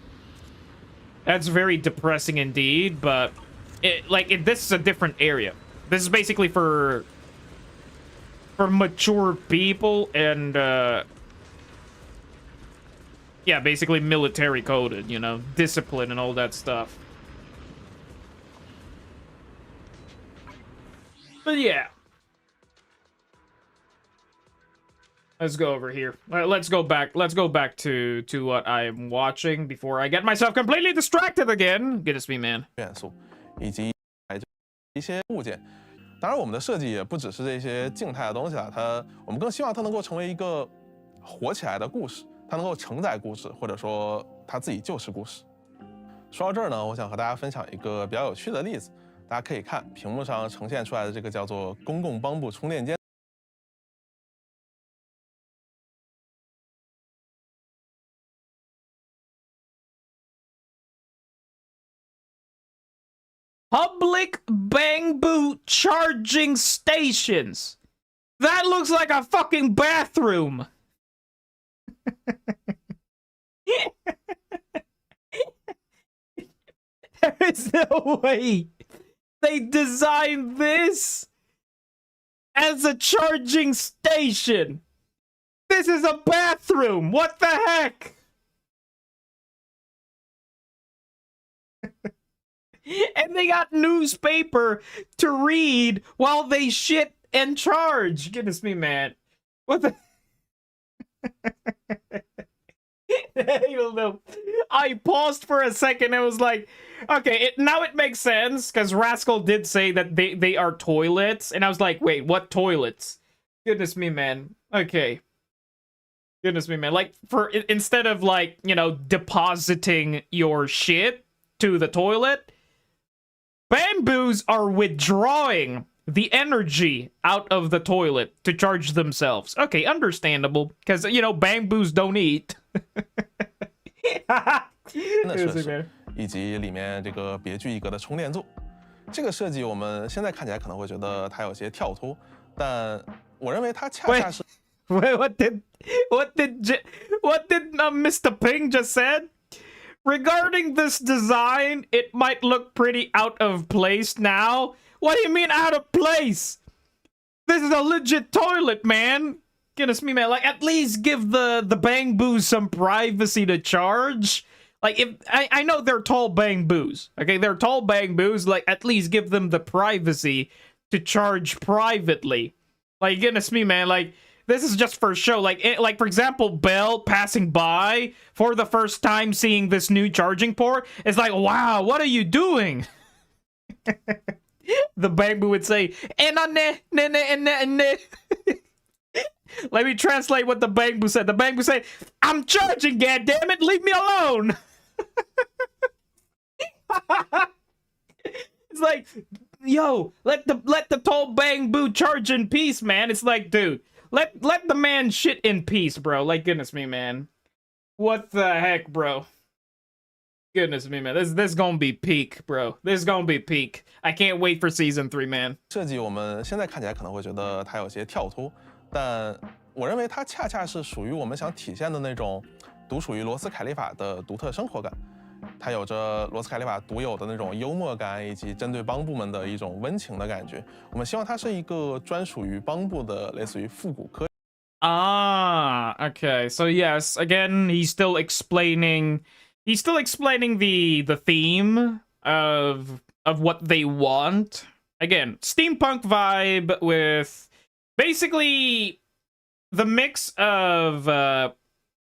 depressing indeed. But this is a different area. This is basically for mature people and yeah, basically military coded, you know, discipline and all that stuff. But yeah. Let's go over here. Let's go back to what I'm watching before I get myself completely distracted again. Goodness me, man. 元素以及一些物件。当然，我们的设计也不只是这些静态的东西了，我们更希望它能够成为一个活起来的故事。 它能够承载故事，或者说它自己就是故事。说到这儿呢，我想和大家分享一个比较有趣的例子。大家可以看屏幕上呈现出来的这个叫做公共帮部充电间。Public bamboo charging stations. That looks like a fucking bathroom. There is no way they designed this as a charging station. This is a bathroom. What the heck? And they got newspaper to read while they shit and charge. Goodness me, man. What the... I don't know. I paused for a second and was like, okay, now it makes sense, because Rascal did say that they are toilets, and I was like, wait, what toilets? Goodness me, man. Okay. Goodness me, man. Like, instead of, like, you know, depositing your shit to the toilet, bamboos are withdrawing the energy out of the toilet to charge themselves. Okay, understandable, because, you know, bamboos don't eat. 设施以及里面这个别具一格的充电座，这个设计我们现在看起来可能会觉得它有些跳脱，但我认为它恰恰是。Wait, what did Mr. Ping just said? Regarding this design, it might look pretty out of place now. What do you mean out of place? This is a legit toilet, man. Goodness me, man. Like, at least give the bang boos some privacy to charge. Like, if I know they're tall bang boos, okay? They're tall bang boos. Like, at least give them the privacy to charge privately. Like, goodness me, man. Like, this is just for show. Like, for example, Belle passing by for the first time seeing this new charging port is like, wow, what are you doing? The bang boo would say, Let me translate what the bang boo said. The bang boo said, I'm charging, goddammit, leave me alone. It's like, yo, let the tall bang boo charge in peace, man. It's like, dude, let the man shit in peace, bro. Like, goodness me, man. What the heck, bro? Goodness me, man. This gonna be peak, bro. This gonna be peak. I can't wait for season 3, man. 设计我们现在看起来可能会觉得它有些跳脱，但我认为它恰恰是属于我们想体现的那种独属于罗斯凯利法的独特生活感。它有着罗斯凯利法独有的那种幽默感，以及针对帮部们的一种温情的感觉。我们希望它是一个专属于帮部的类似于复古科。Okay. So yes, again, he's still explaining the theme of what they want. Again, steampunk vibe with basically the mix of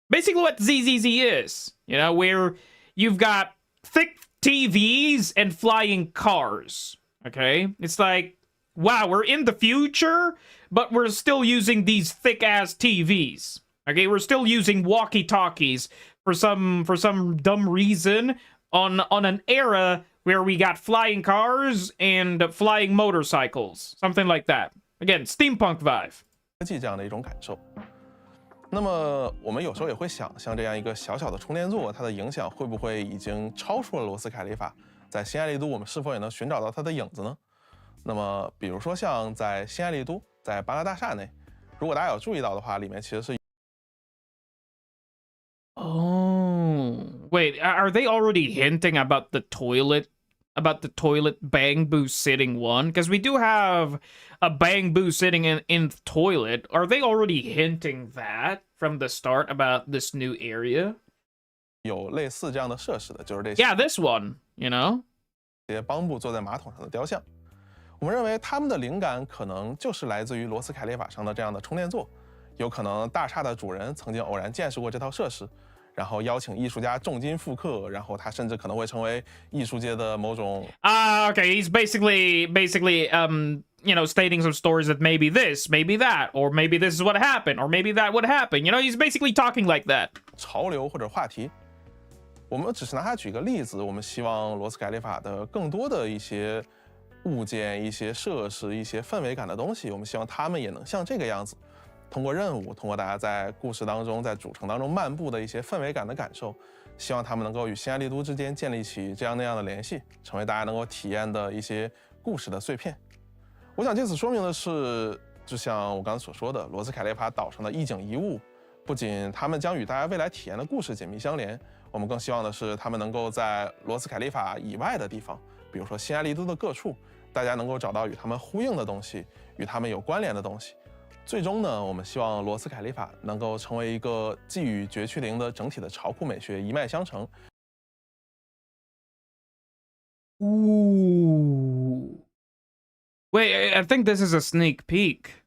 basically what ZZZ is, you know, where you've got thick TVs and flying cars. Okay, it's like, wow, we're in the future, but we're still using these thick ass TVs. Okay, we're still using walkie-talkies for some dumb reason on an era where we got flying cars and flying motorcycles, something like that. Again, steampunk vibe. 科技这样的一种感受。那么我们有时候也会想，像这样一个小小的充电座，它的影响会不会已经超出了罗斯凯利法？在新爱丽都，我们是否也能寻找到它的影子呢？那么，比如说像在新爱丽都，在巴拉大厦内，如果大家有注意到的话，里面其实是。Oh, wait, are they already hinting about the toilet? About the toilet bang boo sitting one? Because we do have a bang boo sitting in the toilet. Are they already hinting that from the start about this new area? 有类似这样的设施的，就是这些。Yeah, this one, you know? 这些帮部坐在马桶上的雕像。我们认为他们的灵感可能就是来自于罗斯凯利法上的这样的充电座，有可能大厦的主人曾经偶然见识过这套设施。然后邀请艺术家重金复刻，然后他甚至可能会成为艺术界的某种。Okay, he's basically, you know, stating some stories that maybe this, maybe that, or maybe this is what happened, or maybe that would happen. You know, he's basically talking like that. 潮流或者话题，我们只是拿它举个例子。我们希望罗斯凯利法的更多的一些物件、一些设施、一些氛围感的东西，我们希望他们也能像这个样子。通过任务，通过大家在故事当中、在主城当中漫步的一些氛围感的感受，希望他们能够与新爱丽都之间建立起这样那样的联系，成为大家能够体验的一些故事的碎片。我想借此说明的是，就像我刚才所说的，罗斯凯利法岛上的一景一物，不仅他们将与大家未来体验的故事紧密相连，我们更希望的是他们能够在罗斯凯利法以外的地方，比如说新爱丽都的各处，大家能够找到与他们呼应的东西，与他们有关联的东西。最终呢，我们希望罗斯凯利法能够成为一个既与绝区零的整体的潮酷美学一脉相承。Ooh. Wait, I think this is a sneak peek.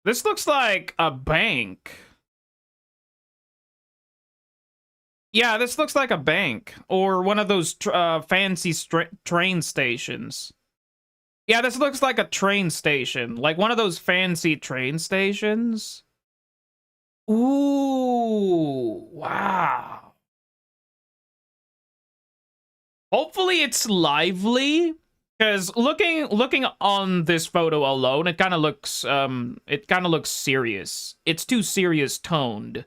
This looks like a bank. Yeah, this looks like a bank or one of those fancy train stations. Yeah, this looks like a train station, like one of those fancy train stations. Ooh, wow. Hopefully it's lively, because looking on this photo alone, it kind of looks serious. It's too serious toned.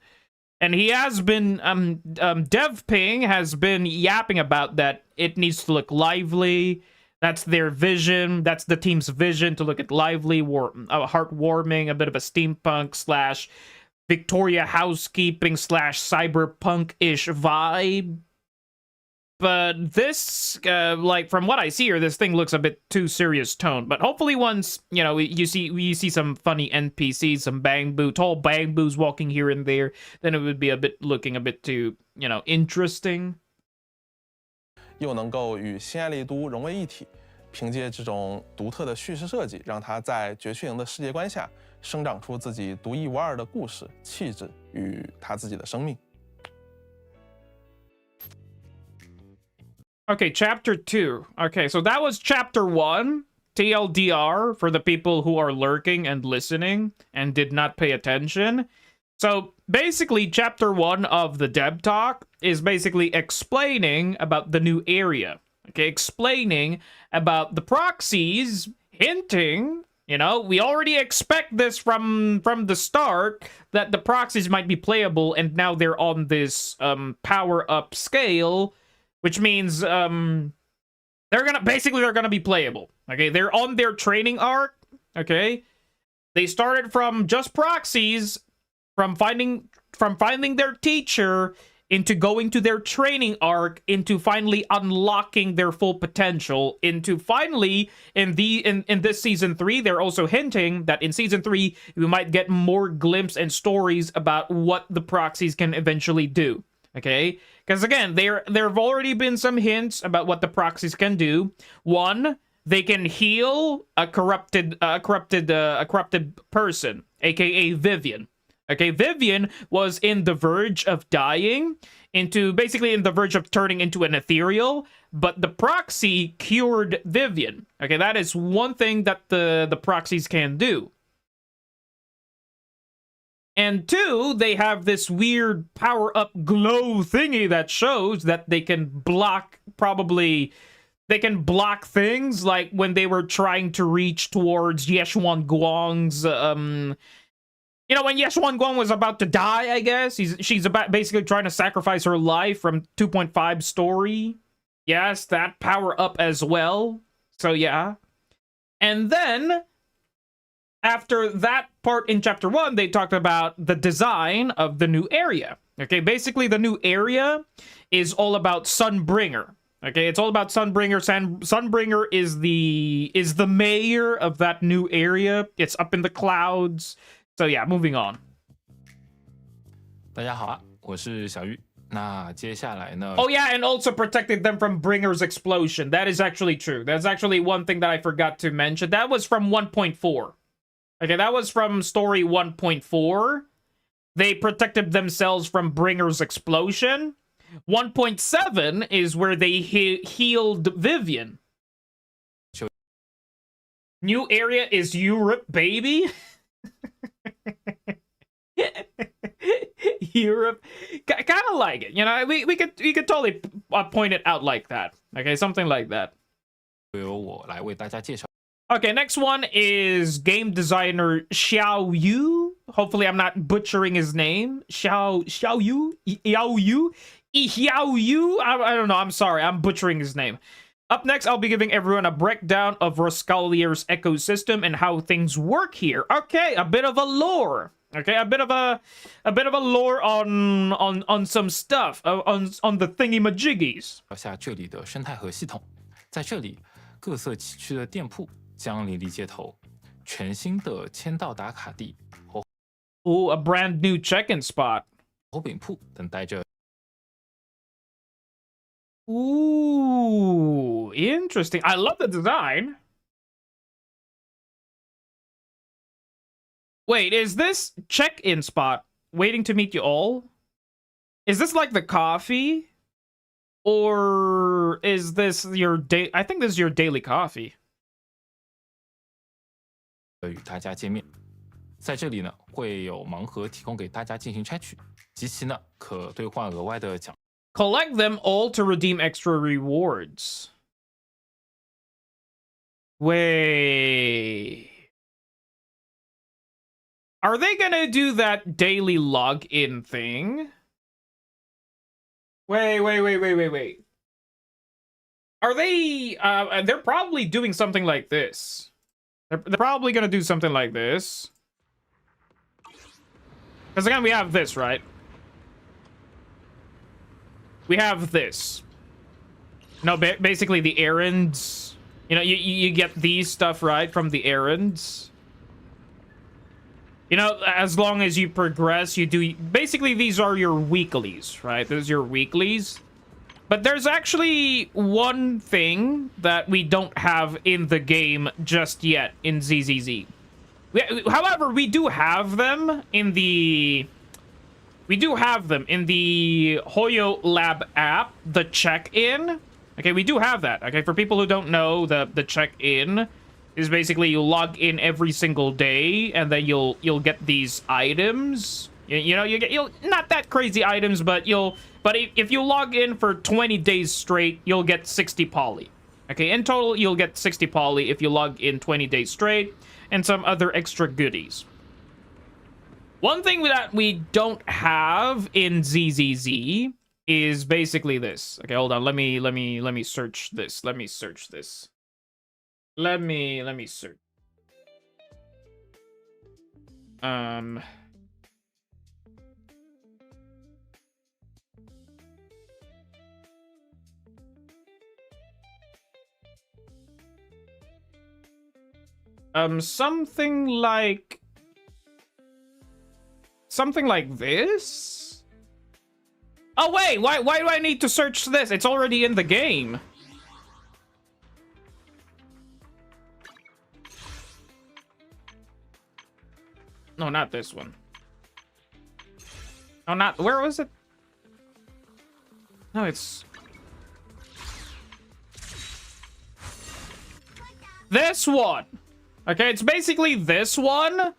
And he has been DevPing has been yapping about that it needs to look lively. That's their vision. That's the team's vision, to look at lively, heartwarming, a bit of a steampunk slash Victoria housekeeping slash cyberpunk-ish vibe. But this, like from what I see here, this thing looks a bit too serious tone. But hopefully, once you know you see some funny NPCs, some tall bamboos walking here and there, then it would be looking a bit too interesting. 又能够与新爱丽都融为一体，凭借这种独特的叙事设计，让它在绝区营的世界观下生长出自己独一无二的故事、气质与它自己的生命。Okay, chapter 2. Okay, so that was chapter 1. TLDR for the people who are lurking and listening and did not pay attention. So basically, chapter 1 of the Deb Talk is basically explaining about the new area. Okay, explaining about the proxies, hinting, you know, we already expect this from the start that the proxies might be playable, and now they're on this power-up scale, which means they're gonna be playable. Okay, they're on their training arc. Okay, they started from just proxies, from finding their teacher, into going to their training arc, into finally unlocking their full potential, into finally in this season 3, they're also hinting that in season 3 we might get more glimpse and stories about what the proxies can eventually do. Okay, because again, there have already been some hints about what the proxies can do. One, they can heal a corrupted person, aka Vivian. Okay, Vivian was in the verge of dying, in the verge of turning into an ethereal, but the proxy cured Vivian. Okay, that is one thing that the proxies can do. And 2, they have this weird power-up glow thingy that shows that they can block, things, like when they were trying to reach towards Yeshuan Guang's, you know, when Yeshuan Guang was about to die, I guess. She's basically trying to sacrifice her life from 2.5 story. Yes, that power-up as well. So, yeah. And then, after that part in chapter 1, they talked about the design of the new area. Okay, basically the new area is all about Sunbringer. Okay, it's all about Sunbringer. Sunbringer is the mayor of that new area. It's up in the clouds. So yeah, moving on. 大家好啊，我是小玉。那接下来呢？ Oh yeah, and also protected them from Bringer's explosion. That is actually true. That's actually one thing that I forgot to mention. That was from 1.4. Okay, that was from story 1.4. They protected themselves from Bringer's explosion. 1.7 is where they healed Vivian. New area is Europe, baby. Europe, kind of like it, you know. We could totally point it out like that. Okay, something like that. 由我来为大家介绍。 Okay, next one is game designer Xiao Yu. Hopefully, I'm not butchering his name. Xiao Yu. I don't know. I'm sorry. I'm butchering his name. Up next, I'll be giving everyone a breakdown of Roscallier's ecosystem and how things work here. Okay, a bit of a lore. Okay, a bit of a lore on some stuff on the thingy-majiggies. 下这里的生态和系统，在这里各色崎岖的店铺将林立街头，全新的签到打卡地和 Ooh, a brand new check-in spot. 火饼铺等待着。 Ooh, interesting. I love the design. Wait, is this check-in spot waiting to meet you all? Is this like the coffee? Or is this your day? I think this is your daily coffee. 与大家见面，在这里呢会有盲盒提供给大家进行拆取，集齐呢可兑换额外的奖。 Collect them all to redeem extra rewards. Wait. Are they gonna do that daily login thing? Wait. Are they, they're probably doing something like this. They're probably gonna do something like this. Because again, we have this, right? We have this. No, basically the errands. You know, you get these stuff, right, from the errands. You know, as long as you progress, you do... Basically, these are your weeklies, right? Those are your weeklies. But there's actually one thing that we don't have in the game just yet in ZZZ. However, we do have them in the... We do have them in the Hoyo Lab app, the check-in. Okay, we do have that. Okay, for people who don't know, the check-in is basically you log in every single day, and then you'll get these items. You know, you'll not that crazy items, but if you log in for 20 days straight, you'll get 60 poly. Okay, in total, you'll get 60 poly if you log in 20 days straight, and some other extra goodies. One thing that we don't have in ZZZ is basically this. Okay, hold on. Let me search this. Let me search this. Let me search. Something like this? Oh wait, why do I need to search this? It's already in the game. No, not this one. Oh, not... Where was it? No, it's... This one! Okay, it's basically this one.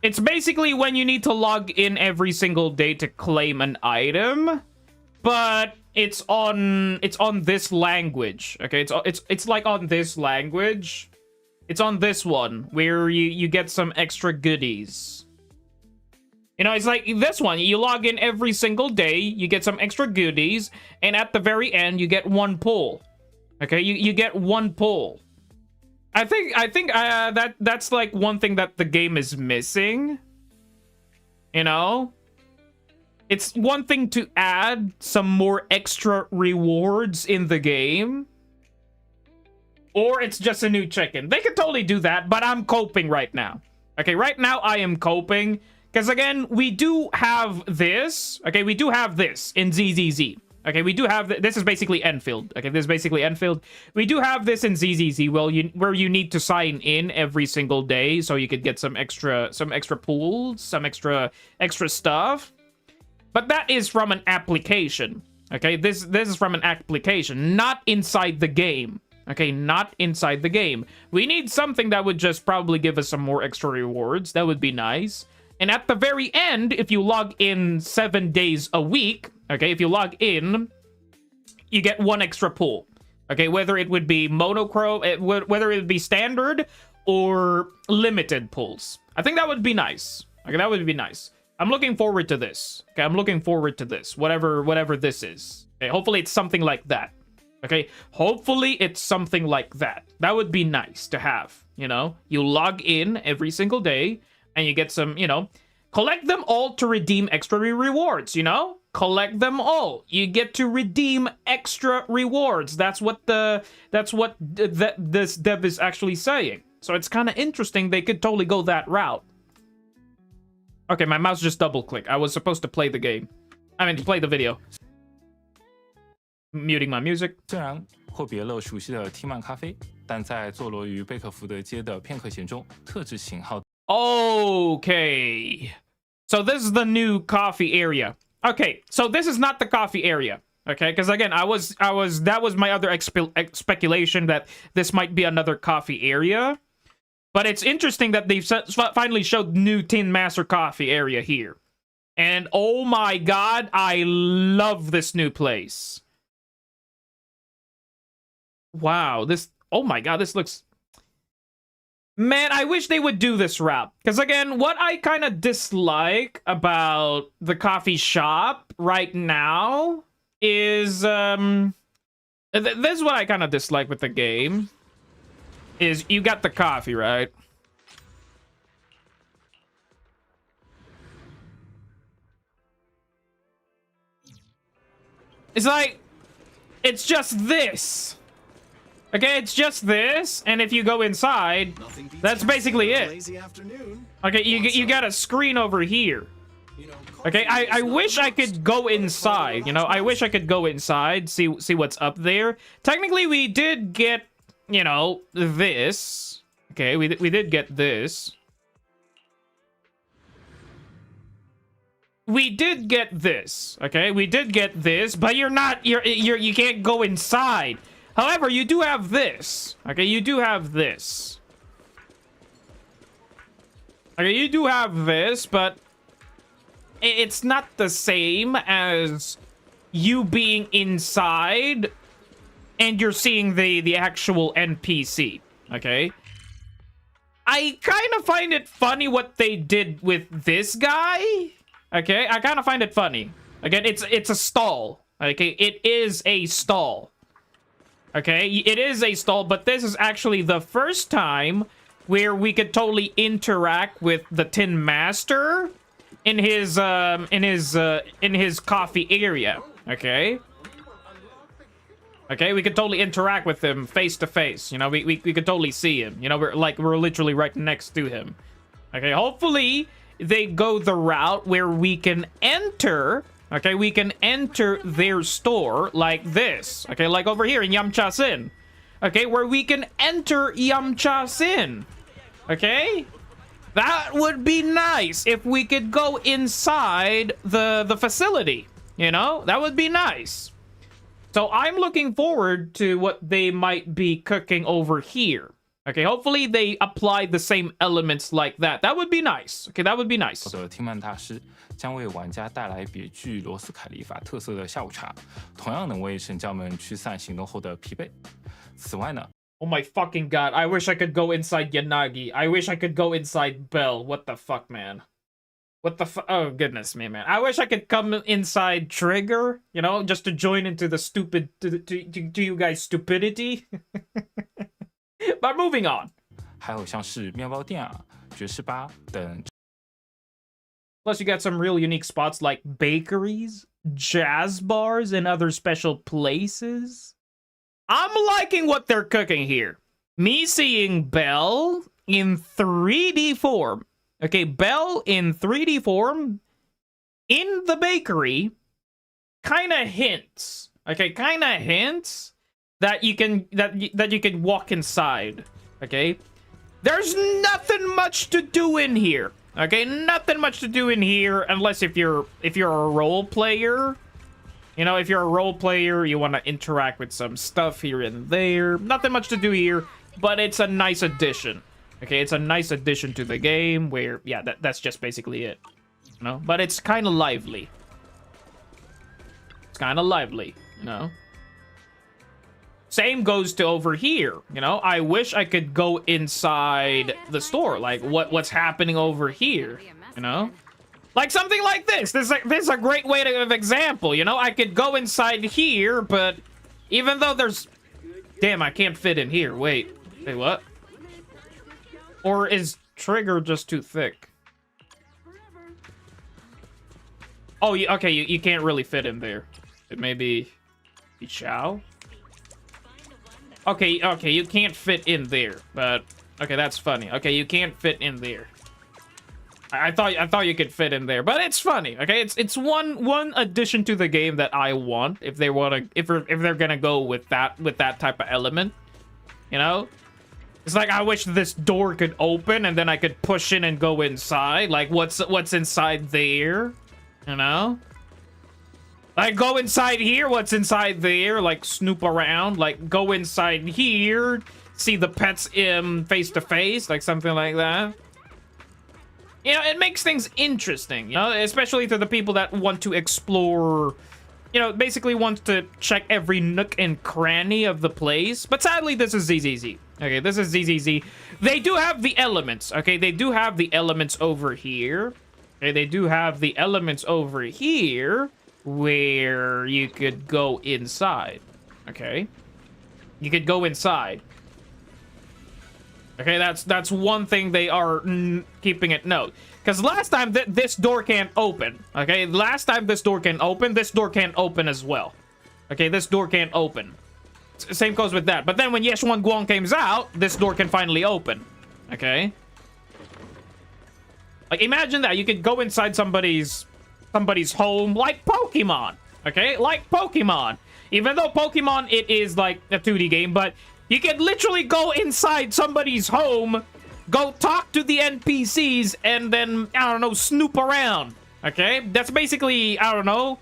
It's basically when you need to log in every single day to claim an item. But it's on this language. Okay, it's like on this language. It's on this one, where you get some extra goodies. You know, it's like this one. You log in every single day, you get some extra goodies, and at the very end, you get one pull. Okay, you get one pull. I think that's like one thing that the game is missing. You know? It's one thing to add some more extra rewards in the game. Or it's just a new check-in. They could totally do that, but I'm coping right now. Okay, right now I am coping. Because again, we do have this. Okay, we do have this in ZZZ. Okay, we do have... This is basically Enfield. Okay, this is basically Enfield. We do have this in ZZZ where you need to sign in every single day so you could get some extra pools, some extra stuff. But that is from an application. Okay, this is from an application, not inside the game. Okay, not inside the game. We need something that would just probably give us some more extra rewards. That would be nice. And at the very end, if you log in 7 days a week, okay, if you log in, you get one extra pull. Okay, whether it would be monochrome, whether it would be standard or limited pulls. I think that would be nice. Okay, that would be nice. I'm looking forward to this. Okay, I'm looking forward to this. Whatever this is. Okay, hopefully it's something like that. Okay, hopefully it's something like that. That would be nice to have, you know? You log in every single day, and you get some, you know, collect them all to redeem extra rewards, you know? Collect them all. You get to redeem extra rewards. That's what this dev is actually saying. So it's kind of interesting. They could totally go that route. Okay, my mouse just double-clicked. I was supposed to play the game. I mean, to play the video. Muting my music. 虽然或别了熟悉的 T 曼咖啡，但在坐落于贝克福德街的片刻前中，特制型号。Okay, so this is the new coffee area. Okay, so this is not the coffee area. Okay, because again, that was my other speculation that this might be another coffee area. But it's interesting that they've finally showed new Tin Master coffee area here. And oh my god, I love this new place. Wow, this... Oh my god, this looks... Man, I wish they would do this route. Because again, what I kind of dislike about the coffee shop right now is... this is what I kind of dislike with the game. Is you got the coffee, right? It's like... it's just this. Okay, it's just this, and if you go inside, that's basically it. Okay, you got a screen over here. Okay, I wish I could go inside, you know, I wish I could go inside, see what's up there. Technically, we did get, you know, this. Okay, we did get this. We did get this, okay? We did get this, but you can't go inside. However, you do have this, okay? You do have this. Okay, you do have this, but it's not the same as you being inside and you're seeing the actual NPC, okay? I kind of find it funny what they did with this guy. Okay, I kind of find it funny. Again, it's a stall. Okay, it is a stall. Okay, it is a stall, but this is actually the first time where we could totally interact with the Tin Master in his coffee area. Okay. Okay, we could totally interact with him face to face. You know, we could totally see him. You know, we're literally right next to him. Okay, hopefully they go the route where we can enter, okay, we can enter their store like this, okay, like over here in Yamcha Sin, okay, where we can enter Yamcha Sin, okay? That would be nice if we could go inside the facility, you know? That would be nice. So I'm looking forward to what they might be cooking over here. Okay, hopefully they apply the same elements like that. That would be nice. Okay, that would be nice. 的听曼大师将为玩家带来别具罗斯凯利法特色的下午茶，同样能为神将们驱散行动后的疲惫。此外呢 Oh my fucking god, I wish I could go inside Yanagi. I wish I could go inside Bell. What the fuck, man? What the fuck? Oh, goodness me, man. I wish I could come inside Trigger, you know, just to join into the stupid, to you guys' stupidity. But moving on. 还有像是面包店啊、爵士吧等。 Plus, you got some real unique spots like bakeries, jazz bars, and other special places. I'm liking what they're cooking here. Me seeing Belle in 3D form. Okay, Belle in 3D form in the bakery kind of hints. Okay, kind of hints that you can walk inside. Okay, there's nothing much to do in here. Okay, nothing much to do in here unless if you're a role player. You know, if you're a role player, you want to interact with some stuff here and there. Nothing much to do here, but it's a nice addition. Okay, it's a nice addition to the game where, yeah, that's just basically it. You know, but it's kind of lively. It's kind of lively, you know. Same goes to over here, you know. I wish I could go inside the store, like what's happening over here, you know. Like something like this. This is a great way of example, you know. I could go inside here, but even though there's... Damn, I can't fit in here. Wait, what? Or is Trigger just too thick? Oh, okay, you can't really fit in there. It may be Chow? Okay, you can't fit in there, but... Okay, that's funny. Okay, you can't fit in there. I thought you could fit in there, but it's funny. Okay, it's one addition to the game that I want if they're gonna go with that type of element, you know. It's like I wish this door could open and then I could push in and go inside. Like what's inside there, you know. Like go inside here. What's inside there? Like snoop around. Like go inside here. See the pets face to face, like something like that. You know, it makes things interesting, you know, especially to the people that want to explore, you know, basically wants to check every nook and cranny of the place. But sadly, this is ZZZ. Okay, this is ZZZ. They do have the elements, okay? They do have the elements over here. Okay, they do have the elements over here where you could go inside, okay? You could go inside. Okay, that's one thing they are keeping it note. Because last time this door can't open. Okay, last time this door can open, this door can't open as well. Okay, this door can't open. Same goes with that. But then when Yeshuan Guang comes out, this door can finally open. Okay? Like, imagine that. You could go inside somebody's home like Pokemon. Okay? Like Pokemon. Even though Pokemon, it is like a 2D game, but you can literally go inside somebody's home, go talk to the NPCs, and then, I don't know, snoop around. Okay? That's basically, I don't know,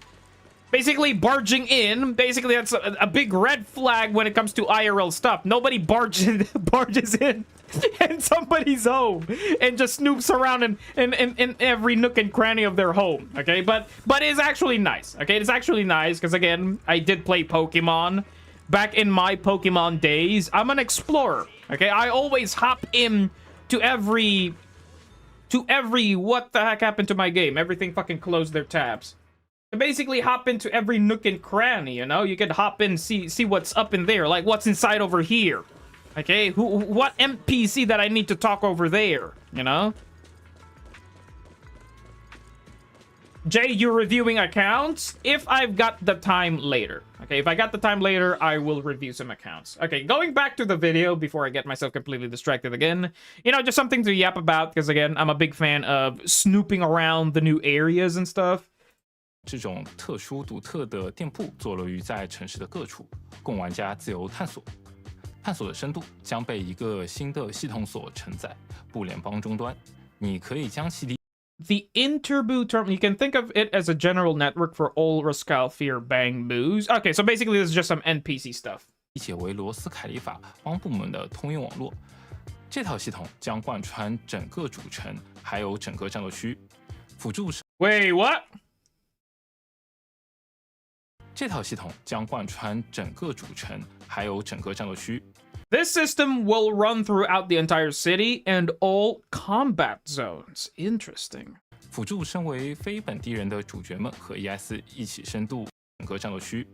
basically barging in. Basically, that's a big red flag when it comes to IRL stuff. Nobody barges in somebody's home and just snoops around in every nook and cranny of their home. Okay, but it's actually nice. Okay, it's actually nice because, again, I did play Pokemon back in my Pokemon days. I'm an explorer. Okay, I always hop in to every what the heck happened to my game? Everything fucking closed their tabs. To basically hop into every nook and cranny, you know? You could hop in, see what's up in there, like what's inside over here. Okay, what NPC that I need to talk over there, you know? Jay, you're reviewing accounts? If I've got the time later. Okay, if I got the time later, I will review some accounts. Okay, going back to the video before I get myself completely distracted again. You know, just something to yap about, because again, I'm a big fan of snooping around the new areas and stuff. 这种特殊独特的店铺坐落于在城市的各处，供玩家自由探索。探索的深度将被一个新的系统所承载——不联邦终端。你可以将其 The Interbu term, you can think of it as a general network for all Rascalfear Bang Boos. Okay, so basically this is just some NPC stuff. 理解为罗斯凯利法帮部门的通用网络。这套系统将贯穿整个主城，还有整个战斗区。辅助 Wait, what? 这套系统将贯穿整个主城，还有整个战斗区。This system will run throughout the entire city and all combat zones. Interesting. 辅助身为非本地人的主角们和 ES 一起深度整个战斗区。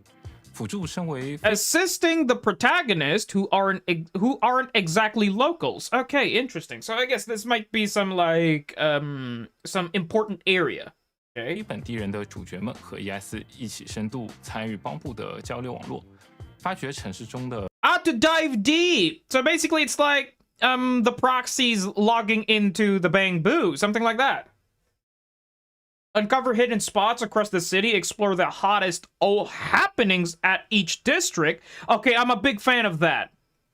辅助身为 assisting the protagonist who aren't exactly locals. Okay, interesting. So I guess this might be some like some important area. Okay. 非本地人的主角们和 ES 一起深度参与帮部的交流网络，发掘城市中的 to dive deep. So basically it's like the proxies logging into the Bang Boo, something like that. Uncover hidden spots across the city, explore the hottest happenings at each district. Okay, I'm a big fan of that.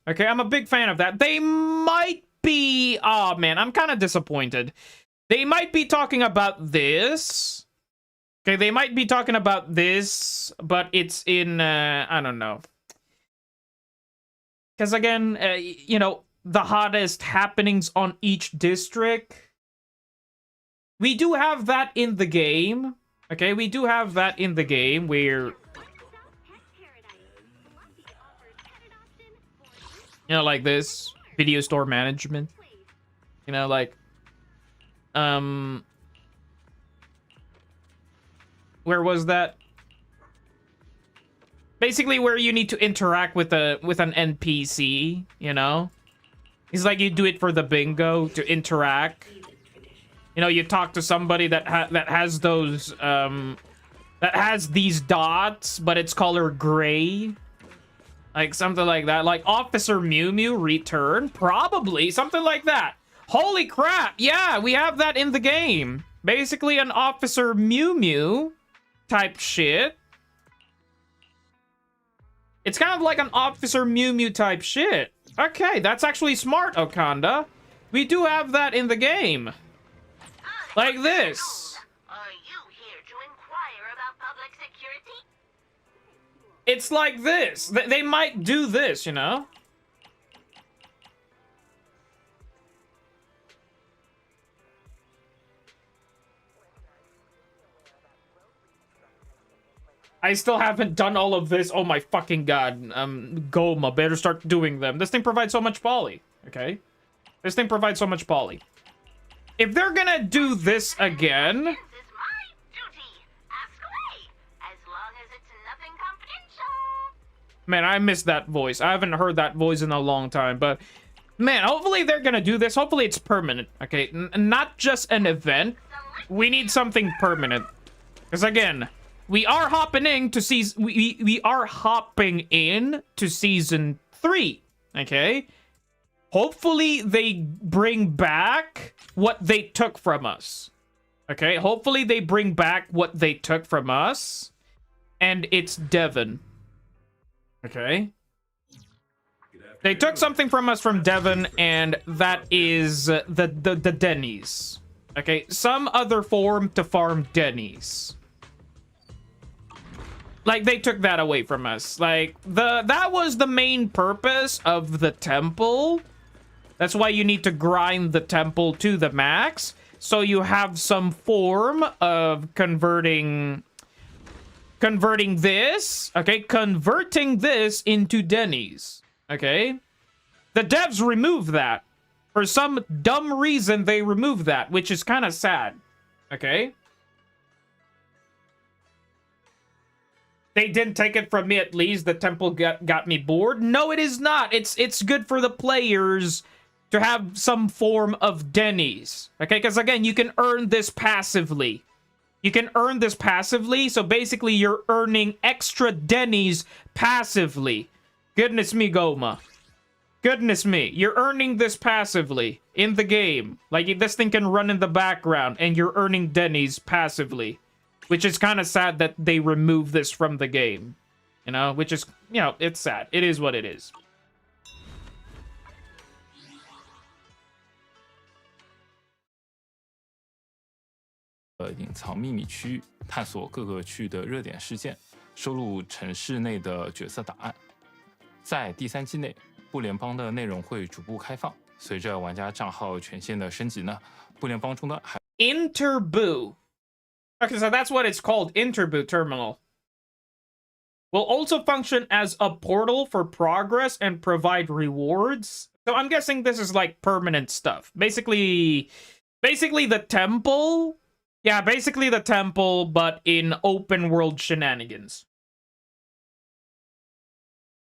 Okay, I'm a big fan of that. They might be, oh man, I'm kind of disappointed. They might be talking about this. Okay, they might be talking about this, but it's in, I don't know. Because again, you know, the hottest happenings on each district. We do have that in the game. Okay, we do have that in the game where, you know, like this video store management. You know, like, where was that? Basically, where you need to interact with an NPC, you know? It's like you do it for the bingo to interact. You know, you talk to somebody that has those that has these dots, but it's color gray, like something like that. Like Officer Mew Mew return, probably something like that. Holy crap! Yeah, we have that in the game. Basically, an Officer Mew Mew type shit. It's kind of like an Officer Mew Mew type shit. Okay, that's actually smart, Okanda. We do have that in the game. Like this. Are you here to inquire about public security? It's like this. They might do this, you know? I still haven't done all of this. Oh my fucking god. Goma, better start doing them. This thing provides so much poly. Okay? This thing provides so much poly. If they're gonna do this again... This is my duty. Ask away. As long as it's nothing confidential. Man, I miss that voice. I haven't heard that voice in a long time, but... Man, hopefully they're gonna do this. Hopefully it's permanent, okay? Not just an event. We need something permanent. Because again, we are hopping in to season. We are hopping in to season 3. Okay. Hopefully they bring back what they took from us. Okay. Hopefully they bring back what they took from us, and it's Devon. Okay. They took something from us from Devon, and that is the Denny's. Okay, some other form to farm Denny's. Like, they took that away from us. Like, that was the main purpose of the temple. That's why you need to grind the temple to the max, so you have some form of converting this, okay? Converting this into Denny's, okay? The devs removed that. For some dumb reason, they removed that, which is kind of sad, okay? They didn't take it from me, at least. The temple got me bored. No, it is not. It's good for the players to have some form of Denny's, okay? Because, again, you can earn this passively. You can earn this passively, so basically you're earning extra Denny's passively. Goodness me, Goma. Goodness me, you're earning this passively in the game. Like, this thing can run in the background, and you're earning Denny's passively. Which is kind of sad that they remove this from the game. You know, which is, you know, it's sad. It is what it is.隐藏秘密区，探索各个区域的热点事件，收录城市内的角色档案。在第3季内，不联邦的内容会逐步开放。随着玩家账号权限的升级呢，不联邦中的还 Interboo. Okay, so that's what it's called, Interboo Terminal. Will also function as a portal for progress and provide rewards. So I'm guessing this is like permanent stuff. Basically the temple. Yeah, basically the temple, but in open world shenanigans.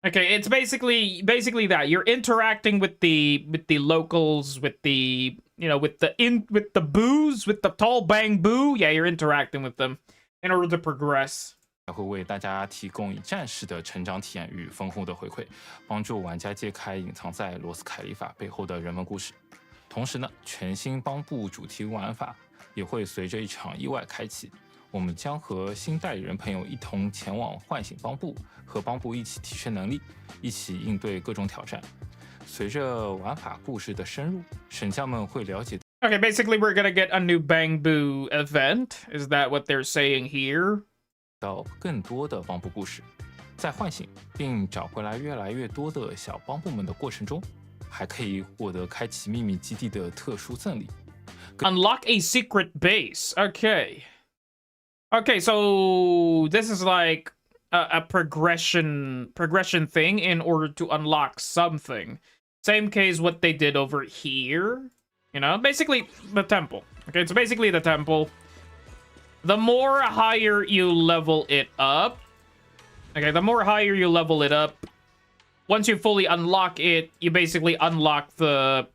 Okay, it's basically that you're interacting with the locals, with the, you know, with the boos, with the tall bang boo. Yeah, you're interacting with them in order to progress. 会为大家提供一站式的成长体验与丰厚的回馈，帮助玩家揭开隐藏在罗斯凯利法背后的人文故事。同时呢，全新帮部主题玩法也会随着一场意外开启。我们将和新代理人朋友一同前往唤醒帮部，和帮部一起提升能力，一起应对各种挑战。随着玩法故事的深入，神将们会了解。Okay, basically we're gonna get a new Bang Boo event. Is that what they're saying here? 到更多的帮部故事，在唤醒并找回来越来越多的小帮部们的过程中，还可以获得开启秘密基地的特殊赠礼。Unlock a secret base. Okay. Okay, so this is like a progression thing in order to unlock something. Same case what they did over here. You know, basically the temple. Okay, so basically the temple. The more higher you level it up. Okay, the more higher you level it up. Once you fully unlock it, you basically unlock the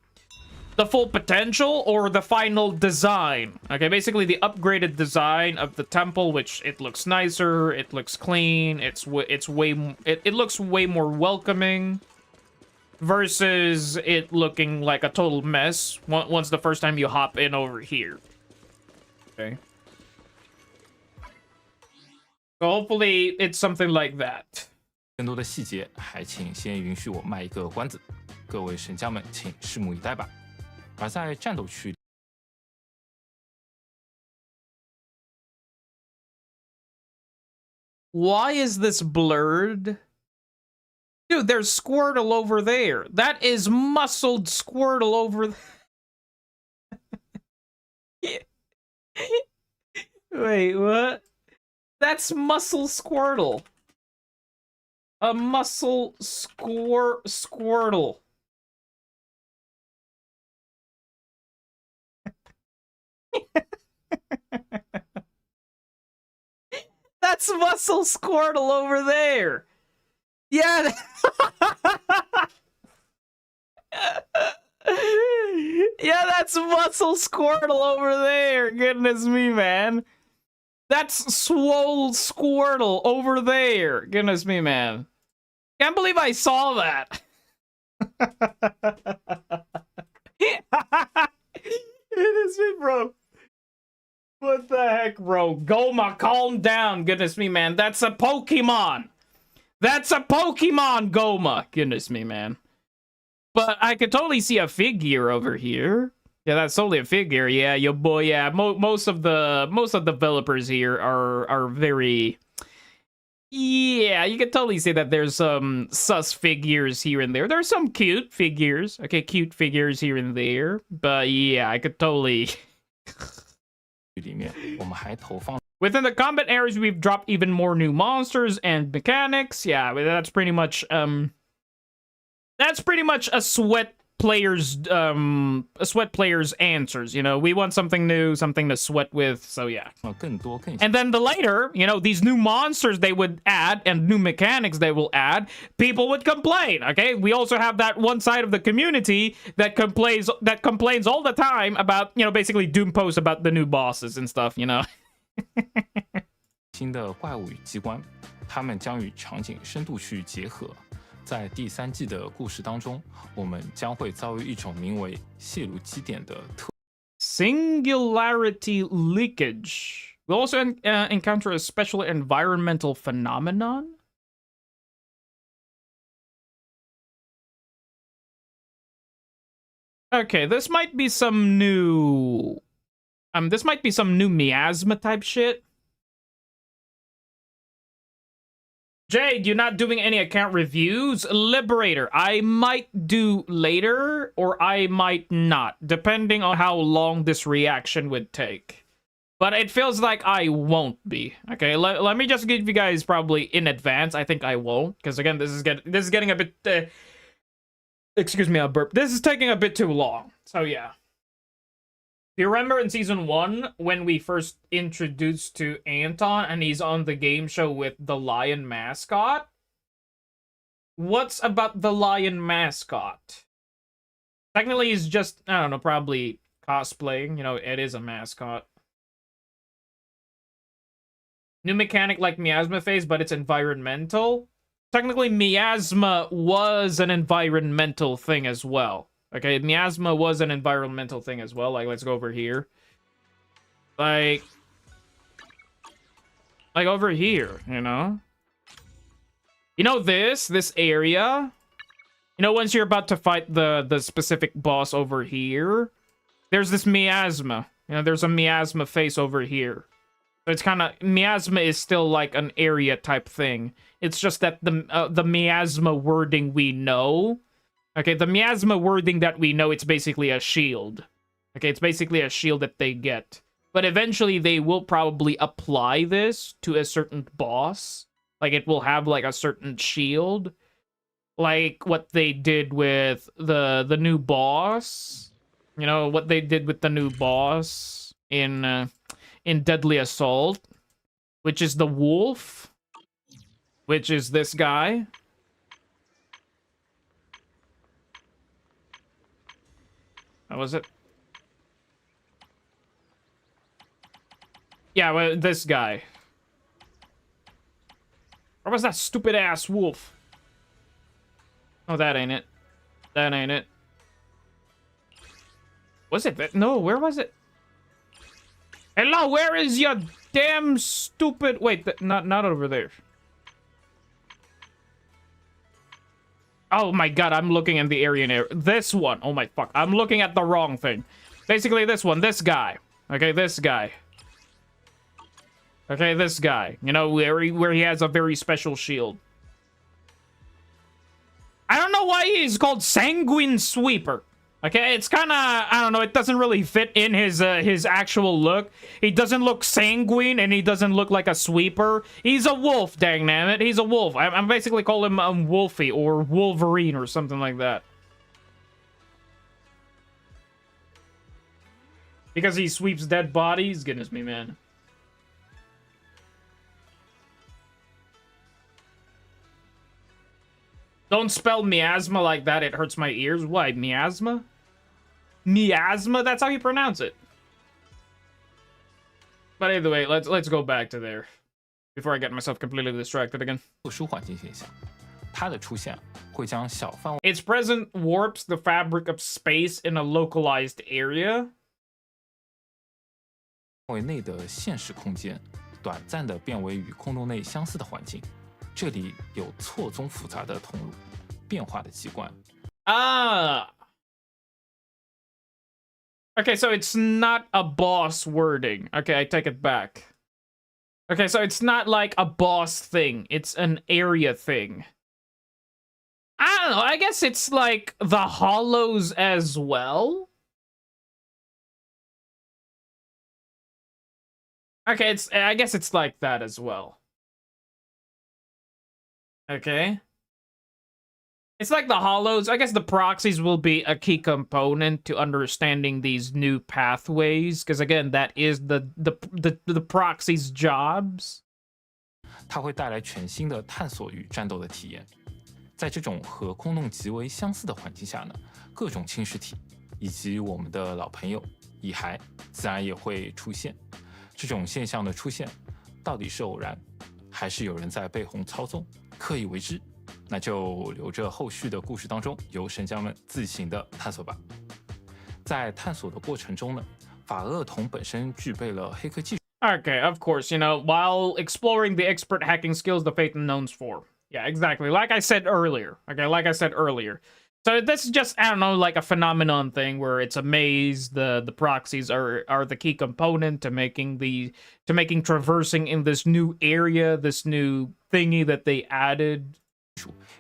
full potential or the final design. Okay, basically the upgraded design of the temple, which it looks nicer, it looks clean, it looks way more welcoming versus it looking like a total mess once the first time you hop in over here. Okay. So hopefully it's something like that. 更多的细节，还请先允许我卖一个关子，各位神将们，请拭目以待吧。而在战斗区 Why is this blurred? Dude, there's Squirtle over there. That is muscled Squirtle over there. Wait, what? That's muscle Squirtle. A muscle Squirtle. That's muscle Squirtle over there. Yeah. Yeah, that's muscle Squirtle over there. Goodness me, man. That's Swole Squirtle over there. Goodness me, man. Can't believe I saw that. Goodness me, bro. What the heck, bro? Goma, calm down. Goodness me, man. That's a Pokemon. That's a Pokemon, Goma. Goodness me, man. But I could totally see a figure over here. Yeah, that's totally a figure. Yeah, yo boy. Yeah, most of the developers here are very. Yeah, you can totally see that there's some sus figures here and there. There's some cute figures. Okay, cute figures here and there. But yeah, I could totally. 里面，我们还投放 Within the combat areas, we've dropped even more new monsters and mechanics. Yeah, that's pretty much a sweat player's answers. You know, we want something new, something to sweat with. So yeah. 更多更 And then the later, you know, these new monsters they would add and new mechanics they will add, people would complain. Okay, we also have that one side of the community that complains all the time about, you know, basically doom posts about the new bosses and stuff. You know. 新的怪物与机关，它们将与场景深度去结合。在第3季的故事当中，我们将会遭遇一种名为泄露基点的特 Singularity leakage. We also encounter a special environmental phenomenon. Okay, this might be some new miasma type shit. Jade, you're not doing any account reviews? Liberator, I might do later, or I might not, depending on how long this reaction would take. But it feels like I won't be. Okay, let me just give you guys probably in advance. I think I won't, because again, this is getting a bit... excuse me, a burp. This is taking a bit too long, so yeah. Do you remember in Season 1 when we first introduced to Anton and he's on the game show with the lion mascot? What's about the lion mascot? Technically, he's just, I don't know, probably cosplaying. You know, it is a mascot. New mechanic like Miasma Phase, but it's environmental. Technically, Miasma was an environmental thing as well. Okay, Miasma was an environmental thing as well. Like, let's go over here. Like over here, you know? You know this area? You know, once you're about to fight the specific boss over here, there's this miasma. You know, there's a miasma face over here. So it's kind of... Miasma is still like an area type thing. It's just that the miasma wording we know... Okay, the miasma wording that we know, it's basically a shield. Okay, it's basically a shield that they get. But eventually they will probably apply this to a certain boss. Like, it will have, like, a certain shield. Like what they did with the new boss. You know, what they did with the new boss in Deadly Assault. Which is the wolf. Which is this guy. How was it? Yeah, well, this guy. Or was that stupid ass wolf? Oh, that ain't it. That ain't it. Was it that? No, where was it? Hello, where is your damn stupid... Wait, not over there. Oh my god, I'm looking in the area near this one. Oh my fuck, I'm looking at the wrong thing. Basically this one, this guy. Okay, this guy. Okay, this guy. You know, where he has a very special shield. I don't know why he's called Sanguine Sweeper. Okay, it's kind of, I don't know, it doesn't really fit in his actual look. He doesn't look sanguine, and he doesn't look like a sweeper. He's a wolf, dang nabbit. He's a wolf. I'm basically calling him Wolfie, or Wolverine, or something like that. Because he sweeps dead bodies? Goodness me, man. Don't spell miasma like that, it hurts my ears. Why, miasma? Miasma? That's how you pronounce it. But either way, let's go back to there before I get myself completely distracted again. 特殊环境现象，它的出现会将小范围 Its presence warps the fabric of space in a localized area. 内的现实空间短暂的变为与空洞内相似的环境。这里有错综复杂的通路、变化的机关。Ah. Okay, so it's not a boss wording. Okay, I take it back. Okay, so it's not like a boss thing. It's an area thing. I don't know. I guess it's like the hollows as well. Okay, I guess it's like that as well. Okay. It's like the hollows. I guess the proxies will be a key component to understanding these new pathways, because again, that is the proxies' jobs. 它会带来全新的探索与战斗的体验。在这种和空洞极为相似的环境下呢，各种侵蚀体以及我们的老朋友蚁骸自然也会出现。这种现象的出现，到底是偶然，还是有人在背后操纵，刻意为之？那就留着后续的故事当中，由神将们自行的探索吧。在探索的过程中呢，法厄童本身具备了黑科技术。Okay, of course, you know, while exploring the expert hacking skills the Phaeton knows for. Yeah, exactly. Like I said earlier. Okay, like I said earlier. So this is just, I don't know, like a phenomenon thing where it's a maze. The proxies are the key component to making traversing in this new area, this new thingy that they added.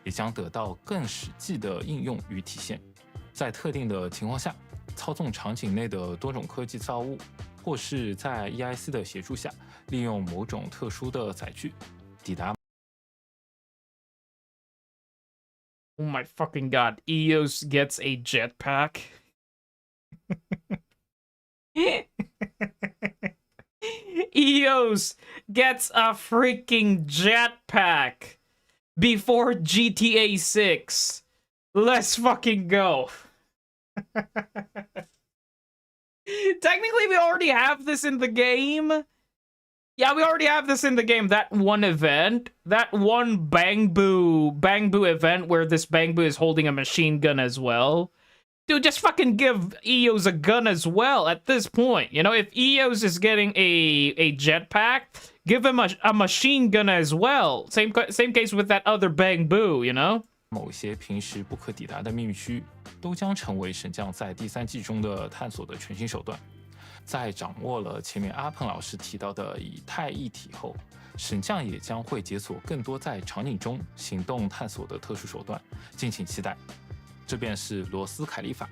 也将得到更实际的应用与体现。在特定的情况下，操纵场景内的多种科技造物，或是在 EIC 的协助下，利用某种特殊的载具抵达。Oh my fucking god! Eos gets a jetpack. Eos gets a freaking jetpack before GTA 6. Let's fucking go. Technically, we already have this in the game. Yeah, we already have this in the game. That one event, that one Bang Boo event where this Bang Boo is holding a machine gun as well. Dude, just fucking give Eos a gun as well at this point. You know, if Eos is getting a jetpack, give him a machine gun as well. Same case with that other Bang Boo, you know? 某些平时不可抵达的秘密区，都将成为神将在第3季中的探索的全新手段。在掌握了前面阿鹏老师提到的以太一体后，神将也将会解锁更多在场景中行动探索的特殊手段，敬请期待。这便是罗斯凯利法，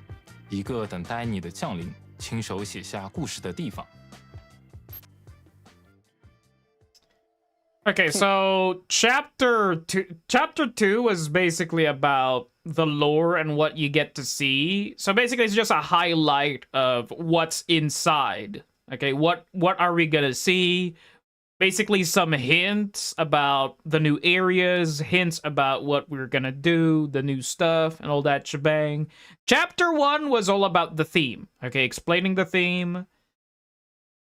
一个等待你的降临，亲手写下故事的地方。Okay, so chapter 2 was basically about the lore and what you get to see. So basically it's just a highlight of what's inside. Okay, what are we gonna see? Basically some hints about the new areas, hints about what we're gonna do, the new stuff, and all that shebang. Chapter 1 was all about the theme. Okay, explaining the theme.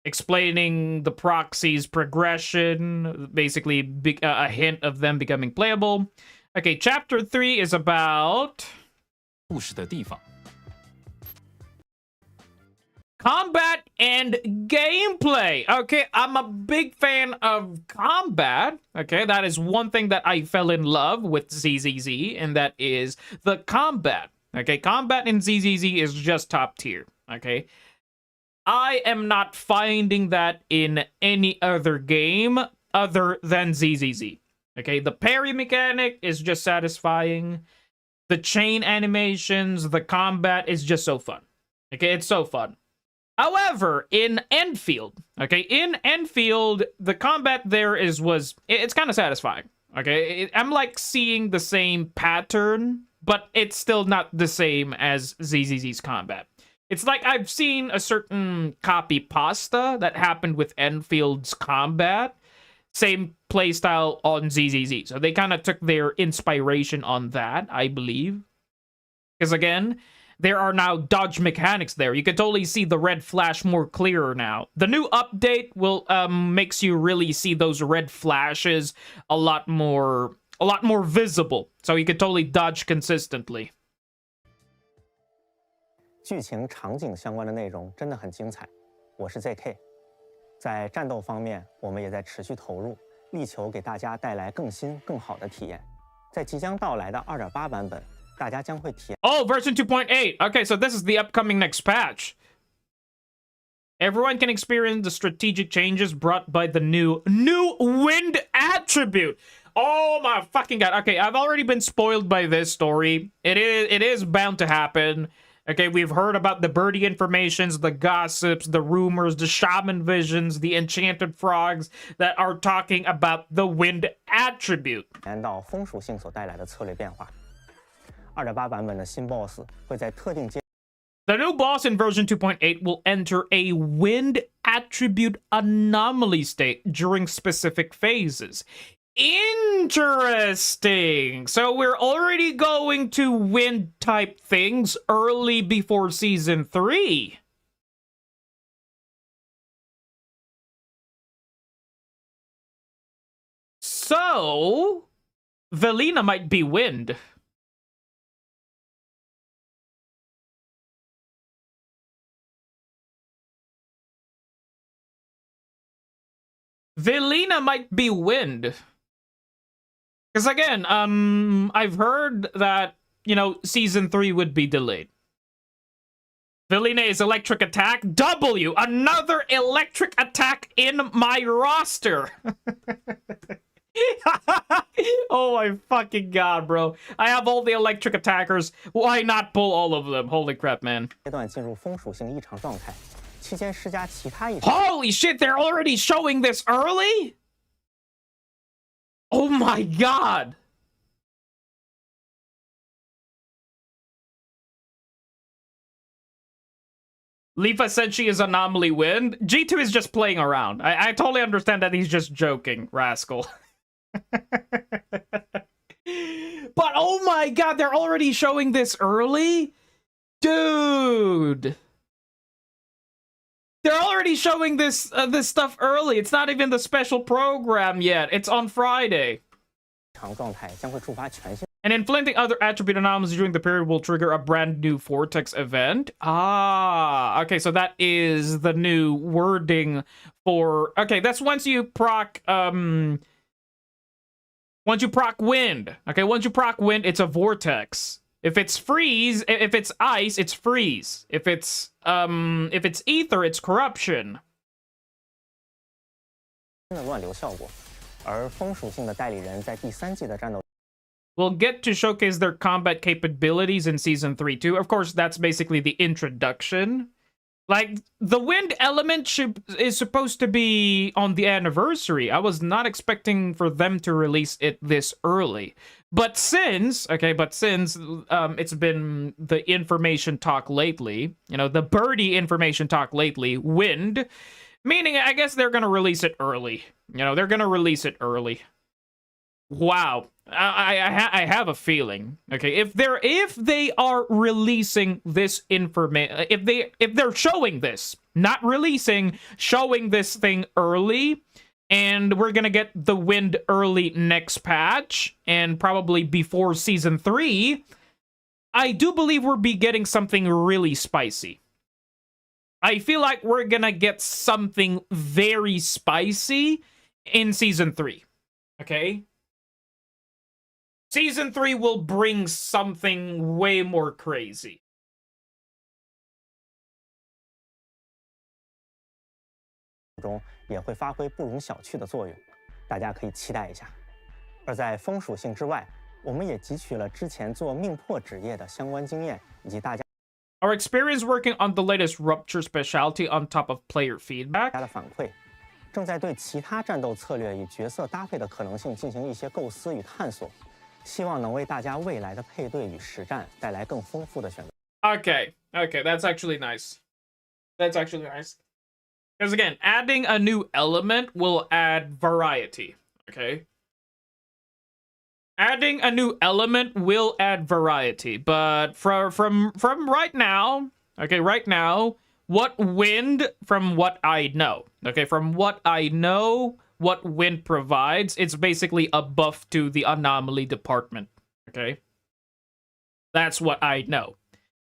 Explaining the proxy's progression, basically a hint of them becoming playable. Okay, chapter 3 is about 故事的地方。 combat and gameplay. Okay, I'm a big fan of combat. Okay, that is one thing that I fell in love with ZZZ, and that is the combat. Okay, combat in ZZZ is just top tier. Okay. I am not finding that in any other game other than ZZZ. Okay, the parry mechanic is just satisfying. The chain animations, the combat is just so fun. Okay, it's so fun. However, in Enfield, the combat there it's kind of satisfying. Okay, I'm like seeing the same pattern, but it's still not the same as ZZZ's combat. It's like I've seen a certain copy pasta that happened with Enfield's combat. Same playstyle on ZZZ. So they kind of took their inspiration on that, I believe. Because again, there are now dodge mechanics there. You can totally see the red flash more clearer now. The new update will makes you really see those red flashes a lot more visible. So you can totally dodge consistently. 剧情场景相关的内容真的很精彩。我是 ZK， 在战斗方面，我们也在持续投入，力求给大家带来更新、更好的体验。在即将到来的 2.8 版本，大家将会体验。Oh, version 2.8. Okay, so this is the upcoming next patch. Everyone can experience the strategic changes brought by the new wind attribute. Oh my fucking god. Okay, I've already been spoiled by this story. It is bound to happen. Okay, we've heard about the birdie informations, the gossips, the rumors, the shaman visions, the enchanted frogs that are talking about the wind attribute. 到风属性所带来的策略变化。2.8 版本的新 BOSS 会在特定阶。 The new boss in version 2.8 will enter a wind attribute anomaly state during specific phases. Interesting. So we're already going to wind type things early before season 3. So Velina might be wind. Velina might be wind. Because again, I've heard that, you know, season 3 would be delayed. Velina is electric attack. W! Another electric attack in my roster! Oh my fucking god, bro. I have all the electric attackers. Why not pull all of them? Holy crap, man. 阶段进入风属性异常状态，期间施加其他异常。 Holy shit, they're already showing this early? Oh my god! Leafa said she is anomaly wind. G2 is just playing around. I totally understand that he's just joking, rascal. But oh my god, they're already showing this early? Dude! They're already showing this this stuff early. It's not even the special program yet. It's on Friday. 状态将会触发全新。 And inflicting other attribute anomalies during the period will trigger a brand new Vortex event. Ah, okay, so that is the new wording for... Okay, that's once you proc... once you proc wind. Okay, once you proc wind, it's a Vortex. If it's freeze, if it's ice, it's freeze. If it's ether, it's corruption. 的乱流效果，而风属性的代理人在第3季的战斗。 We'll get to showcase their combat capabilities in Season 3 too. Of course, that's basically the introduction. Like, the wind element is supposed to be on the anniversary. I was not expecting for them to release it this early. But since it's been the information talk lately, you know, the birdie information talk lately, wind, meaning I guess they're going to release it early. You know, they're going to release it early. Wow. I have a feeling. Okay, if they are releasing this information, if they're showing this, not releasing, showing this thing early, and we're gonna get the wind early next patch, and probably before Season 3, I do believe we'll be getting something really spicy. I feel like we're gonna get something very spicy in Season 3. Okay? Season 3 will bring something way more crazy. 中也会发挥不容小觑的作用，大家可以期待一下。而在风属性之外，我们也汲取了之前做命破职业的相关经验，以及大家 Our experience working on the latest Rupture specialty on top of player feedback. 的反馈，正在对其他战斗策略与角色搭配的可能性进行一些构思与探索。 希望能为大家未来的配对与实战带来更丰富的选择。Okay, that's actually nice. That's actually nice. Because again, adding a new element will add variety. Okay. Adding a new element will add variety, but from right now, okay, right now, what wind, from what I know, okay, from what I know, what wind provides, it's basically a buff to the anomaly department, okay? That's what I know.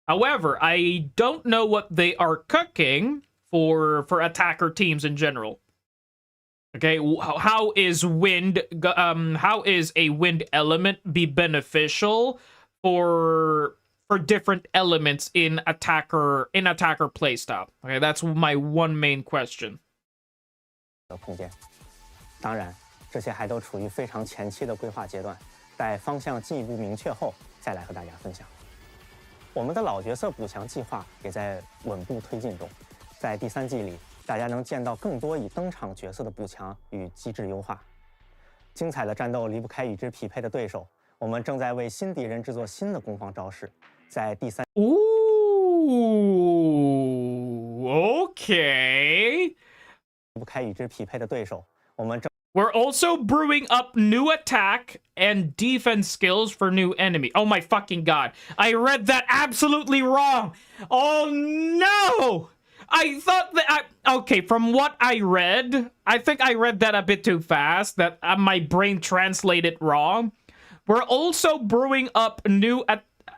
However, I don't know what they are cooking for attacker teams in general. Okay, how is wind? How is a wind element be beneficial for different elements in attacker playstyle? Okay, that's my one main question. 的空间。当然，这些还都处于非常前期的规划阶段，待方向进一步明确后再来和大家分享。我们的老角色补强计划也在稳步推进中，在第3季里。 大家能见到更多已登场角色的补强与机制优化，精彩的战斗离不开与之匹配的对手。我们正在为新敌人制作新的攻防招式，在第3。Okay。离不开与之匹配的对手，我们正。We're also brewing up new attack and defense skills for new enemy. Oh my fucking god! I read that absolutely wrong. Oh no! I thought that okay, from what I read, I think I read that a bit too fast, that my brain translated wrong. We're also brewing up new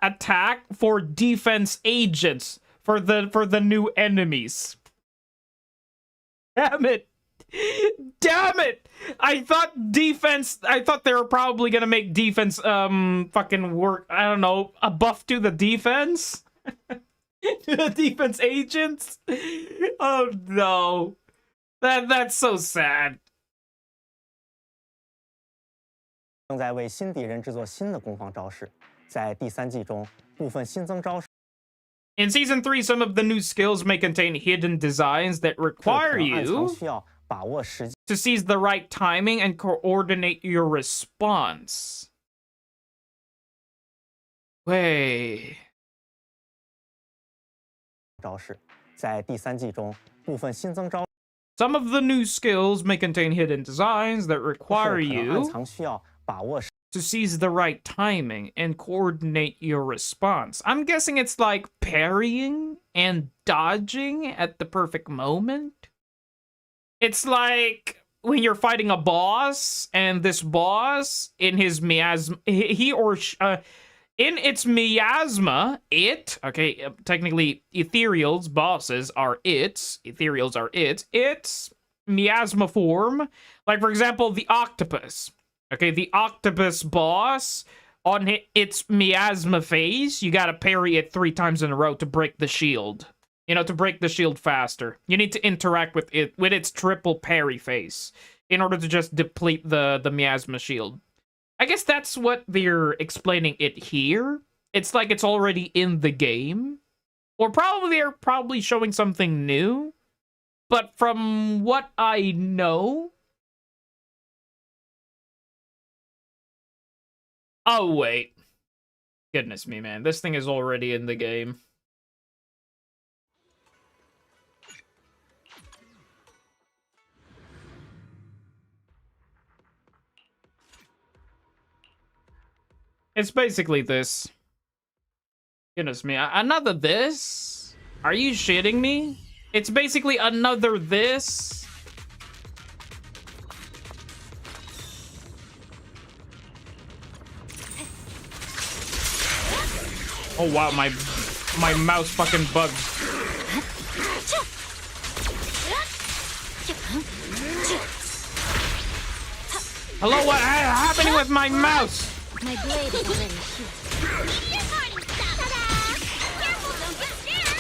attack for defense agents for the new enemies. Damn it. Damn it. I thought they were probably going to make defense fucking work. I don't know, a buff to the defense? The defense agents? Oh no. That's so sad. 正在为新敌人制作新的攻防招式，在第3季中，部分新增招式。In Season 3, some of the new skills may contain hidden designs that require you to seize the right timing and coordinate your response. Wait. 招式，在第3季中，部分新增招。Some of the new skills may contain hidden designs that require you to seize the right timing and coordinate your response. I'm guessing it's like parrying and dodging at the perfect moment. It's like when you're fighting a boss, and this boss, in his miasma, in its miasma, okay, technically ethereals, bosses are its miasma form. Like, for example, the octopus. Okay, the octopus boss, on its miasma phase, you gotta parry it 3 times in a row to break the shield. You know, to break the shield faster. You need to interact with it, with its triple parry phase, in order to just deplete the miasma shield. I guess that's what they're explaining it here. It's like it's already in the game. Or probably they're showing something new. But from what I know... Oh, wait. Goodness me, man. This thing is already in the game. It's basically this. Goodness me, another this? Are you shitting me? It's basically another this. Oh wow, my mouse fucking bugged. Hello, what happening with my mouse? My blade is already healed. Careful, don't get scared!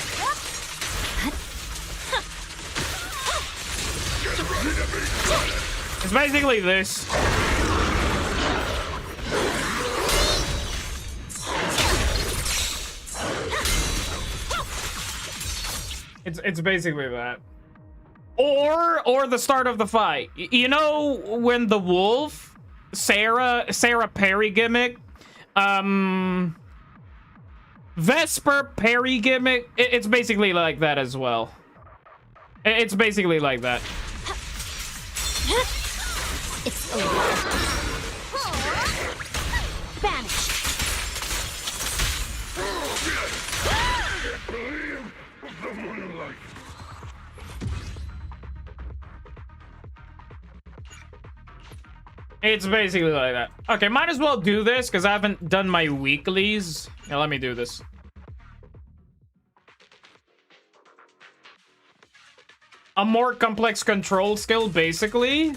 It's basically this. It's basically that. Or the start of the fight. You know when the wolf, Sarah parry gimmick, Vesper parry gimmick, it's basically like that as well. It's basically like that. It's over. Banished. It's basically like that. Okay, might as well do this because I haven't done my weeklies. Yeah, let me do this. A more complex control skill, basically.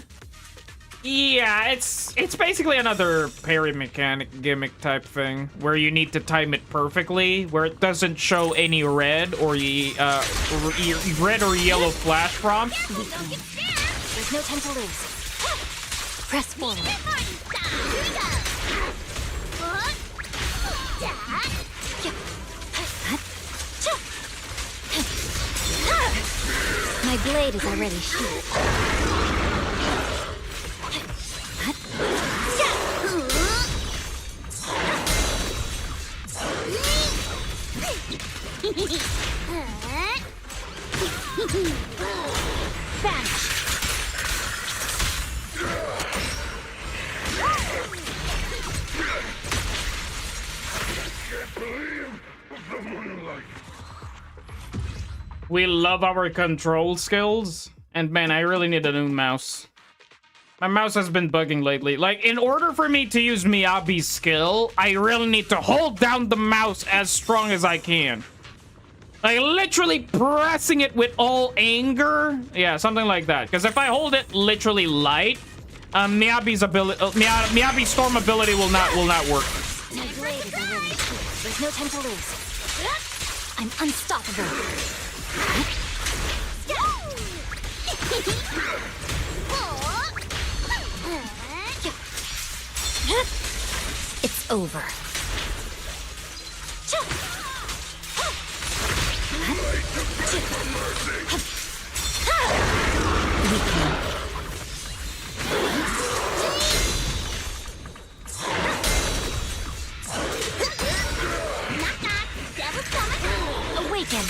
Yeah, it's basically another parry mechanic gimmick type thing where you need to time it perfectly, where it doesn't show any red or red or yellow flash prompts. There's no time to lose. Press forward. My blade is already sheathed. Vanish. We love our control skills, and man, I really need a new mouse. My mouse has been bugging lately. Like, in order for me to use Miyabi's skill, I really need to hold down the mouse as strong as I can. Like, literally pressing it with all anger. Yeah, something like that. Because if I hold it literally light, Miyabi's ability, Miyabi's storm ability will not work. My blade is already sheathed. There's no time to lose. I'm unstoppable. It's over. Awaken.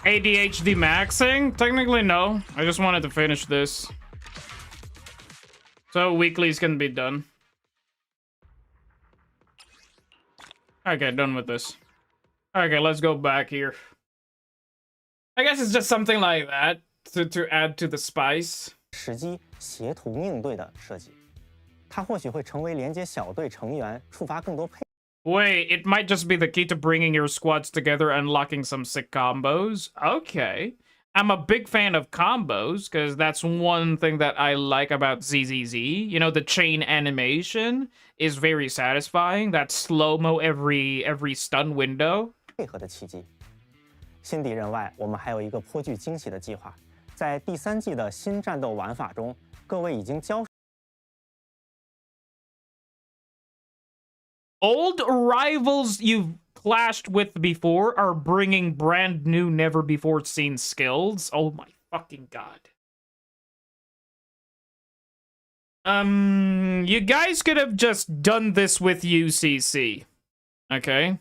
ADHD maxing? Technically, no. I just wanted to finish this. So weeklies can be done. Okay, done with this. Okay, let's go back here. I guess it's just something like that to add to the spice. 时机协同应对的设计，它或许会成为连接小队成员、触发更多配。 Wait, it might just be the key to bringing your squads together and unlocking some sick combos. Okay. I'm a big fan of combos, because that's one thing that I like about ZZZ. You know, the chain animation is very satisfying. That slow-mo every stun window. 配合的契机。新敌人外，我们还有一个颇具惊喜的计划。在第3季的新战斗玩法中，各位已经交。 Old rivals you've clashed with before are bringing brand new, never-before-seen skills. Oh my fucking god. You guys could have just done this with UCC. Okay?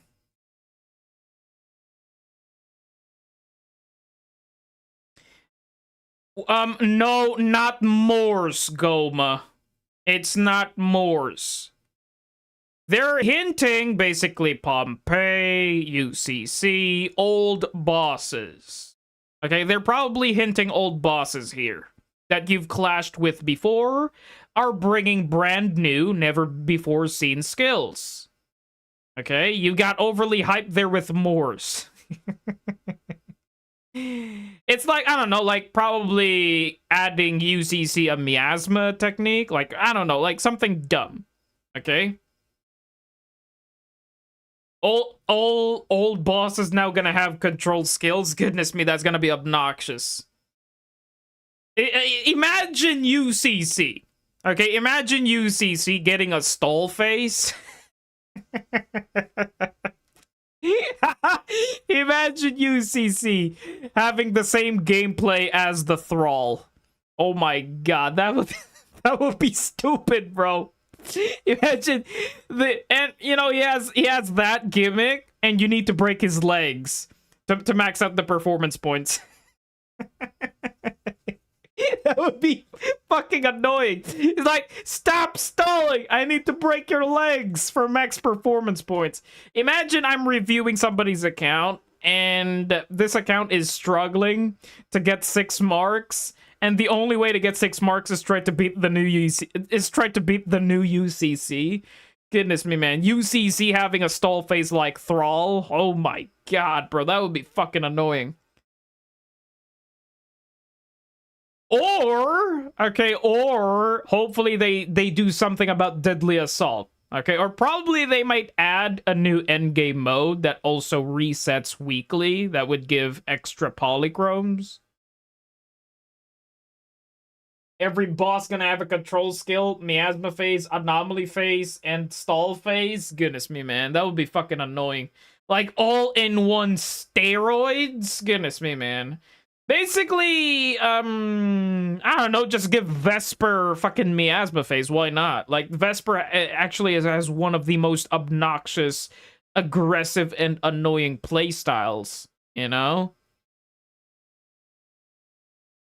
No, not Morse, Goma. It's not Morse. They're hinting, basically, Pompeii, UCC, old bosses. Okay, they're probably hinting old bosses here that you've clashed with before are bringing brand new, never-before-seen skills. Okay, you got overly hyped there with Morse. It's like, I don't know, like, probably adding UCC a miasma technique. Like, I don't know, like, something dumb. Okay? Old boss is now gonna have control skills. Goodness me, that's gonna be obnoxious. Imagine UCC. Okay, imagine UCC getting a stall face. Imagine UCC having the same gameplay as the Thrall. Oh my god, that would be stupid, bro. Imagine and you know he has that gimmick, and you need to break his legs to max out the performance points. That would be fucking annoying. It's like, stop stalling. I need to break your legs for max performance points. Imagine I'm reviewing somebody's account and this account is struggling to get 6 marks. And the only way to get 6 marks is try to beat the new UCC. Goodness me, man. UCC having a stall face like Thrall. Oh my god, bro. That would be fucking annoying. Or hopefully they do something about Deadly Assault. Okay, or probably they might add a new endgame mode that also resets weekly. That would give extra polychromes. Every boss gonna have a control skill, miasma phase, anomaly phase, and stall phase. Goodness me, man. That would be fucking annoying. Like, all in one steroids? Goodness me, man. Basically, I don't know, just give Vesper fucking miasma phase. Why not? Like, Vesper actually has one of the most obnoxious, aggressive, and annoying playstyles, you know?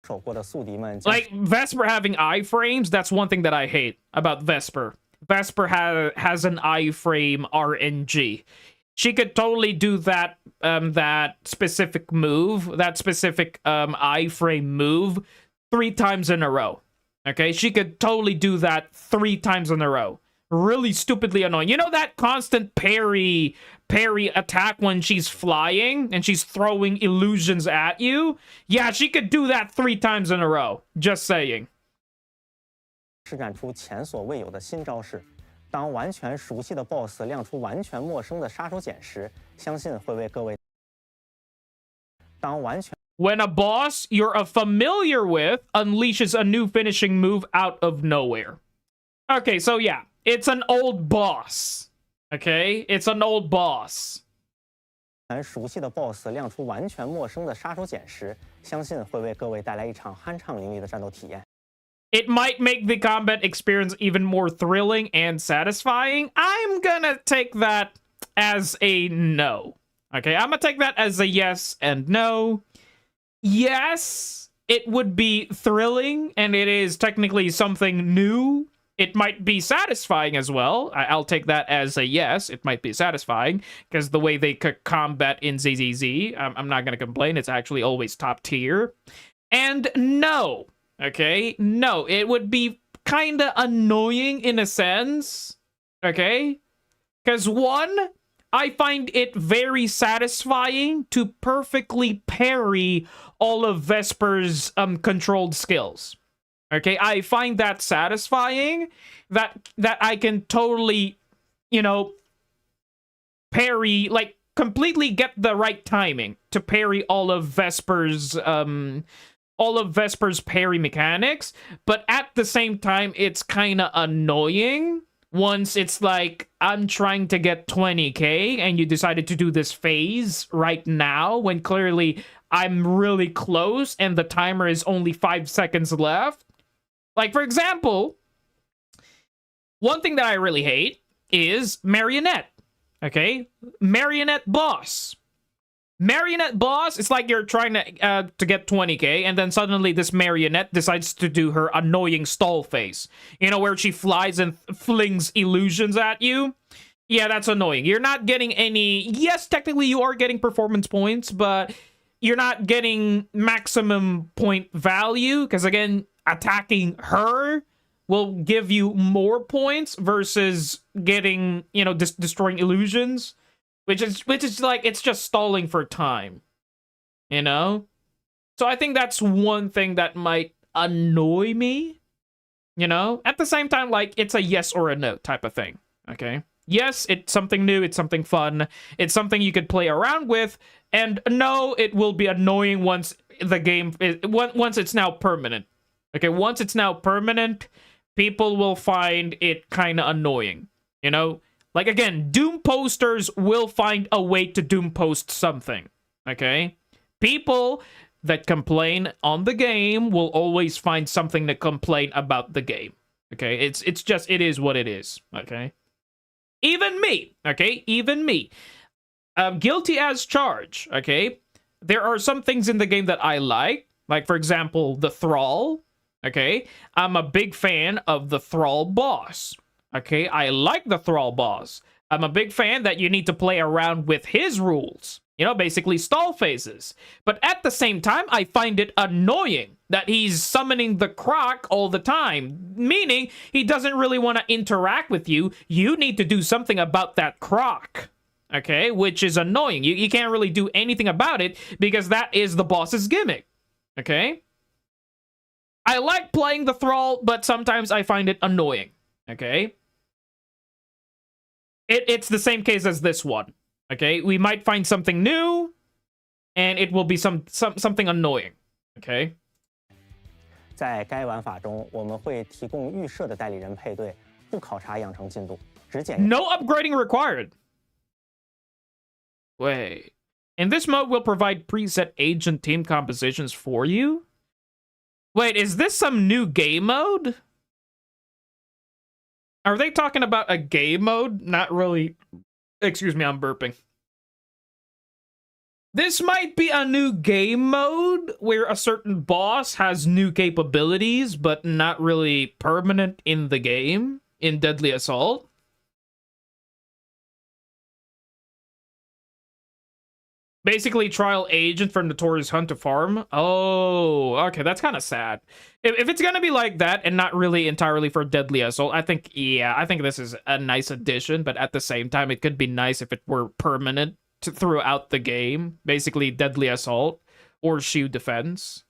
Like, Vesper having iframes, that's one thing that I hate about Vesper. Vesper has an iframe RNG. She could totally do that that specific move, that specific iframe move 3 times in a row. Okay? She could totally do that 3 times in a row. Really stupidly annoying. You know that constant parry attack when she's flying and she's throwing illusions at you? Yeah, she could do that 3 times in a row. Just saying. 施展出前所未有的新招式。当完全熟悉的 BOSS 亮出完全陌生的杀手锏时，相信会为各位。当完全 When a boss you're familiar with unleashes a new finishing move out of nowhere. Okay, so yeah, it's an old boss. Okay, it's an old boss. 全熟悉的 BOSS 亮出完全陌生的杀手锏时，相信会为各位带来一场酣畅淋漓的战斗体验。 It might make the combat experience even more thrilling and satisfying. I'm gonna take that as a no. Okay, I'm gonna take that as a yes and no. Yes, it would be thrilling, and it is technically something new. It might be satisfying as well. I'll take that as a yes. It might be satisfying, because the way they combat in ZZZ, I'm not gonna complain. It's actually always top tier. And no. Okay, no, it would be kind of annoying in a sense, okay? Because one, I find it very satisfying to perfectly parry all of Vesper's controlled skills. Okay, I find that satisfying, that I can totally, you know, parry, like, completely get the right timing to parry all of Vesper's parry mechanics, but at the same time, it's kind of annoying once it's like, I'm trying to get 20k, and you decided to do this phase right now, when clearly I'm really close, and the timer is only 5 seconds left. Like, for example, one thing that I really hate is Marionette, okay? Marionette boss. Marionette boss, it's like you're trying to get 20k, and then suddenly this Marionette decides to do her annoying stall face. You know, where she flies and flings illusions at you? Yeah, that's annoying. You're not getting any... Yes, technically you are getting performance points, but you're not getting maximum point value, because again, attacking her will give you more points versus getting, you know, destroying illusions. Which is like, it's just stalling for time, you know? So I think that's one thing that might annoy me, you know? At the same time, like, it's a yes or a no type of thing, okay? Yes, it's something new, it's something fun, it's something you could play around with, and no, it will be annoying once the game, once it's now permanent. Okay, once it's now permanent, people will find it kind of annoying, you know? Like, again, Doom posters will find a way to Doom post something, okay? People that complain on the game will always find something to complain about the game, okay? It's just, it is what it is, okay? Even me, okay? Even me. Guilty as charged, okay? There are some things in the game that I like, for example, the Thrall, Okay, I'm a big fan of the Thrall boss. Okay, I like the Thrall boss. I'm a big fan that you need to play around with his rules. You know, basically stall phases. But at the same time, I find it annoying that he's summoning the croc all the time. Meaning, he doesn't really want to interact with you. You need to do something about that croc. Okay, which is annoying. You can't really do anything about it because that is the boss's gimmick. Okay? I like playing the Thrall, but sometimes I find it annoying. Okay? It's the same case as this one. Okay, we might find something new, and it will be something annoying. Okay. 在该玩法中，我们会提供预设的代理人配对，不考察养成进度，只检。No upgrading required. Wait. In this mode, we'll provide preset agent team compositions for you. Wait, is this some new game mode? Are they talking about a game mode? Not really. Excuse me, I'm burping. This might be a new game mode where a certain boss has new capabilities, but not really permanent in the game, in Deadly Assault. Basically, trial agent for Notorious Hunt to farm. Oh, okay, that's kind of sad. If it's gonna be like that and not really entirely for Deadly Assault, I think this is a nice addition, but at the same time, it could be nice if it were permanent throughout the game. Basically, Deadly Assault or Shield Defense.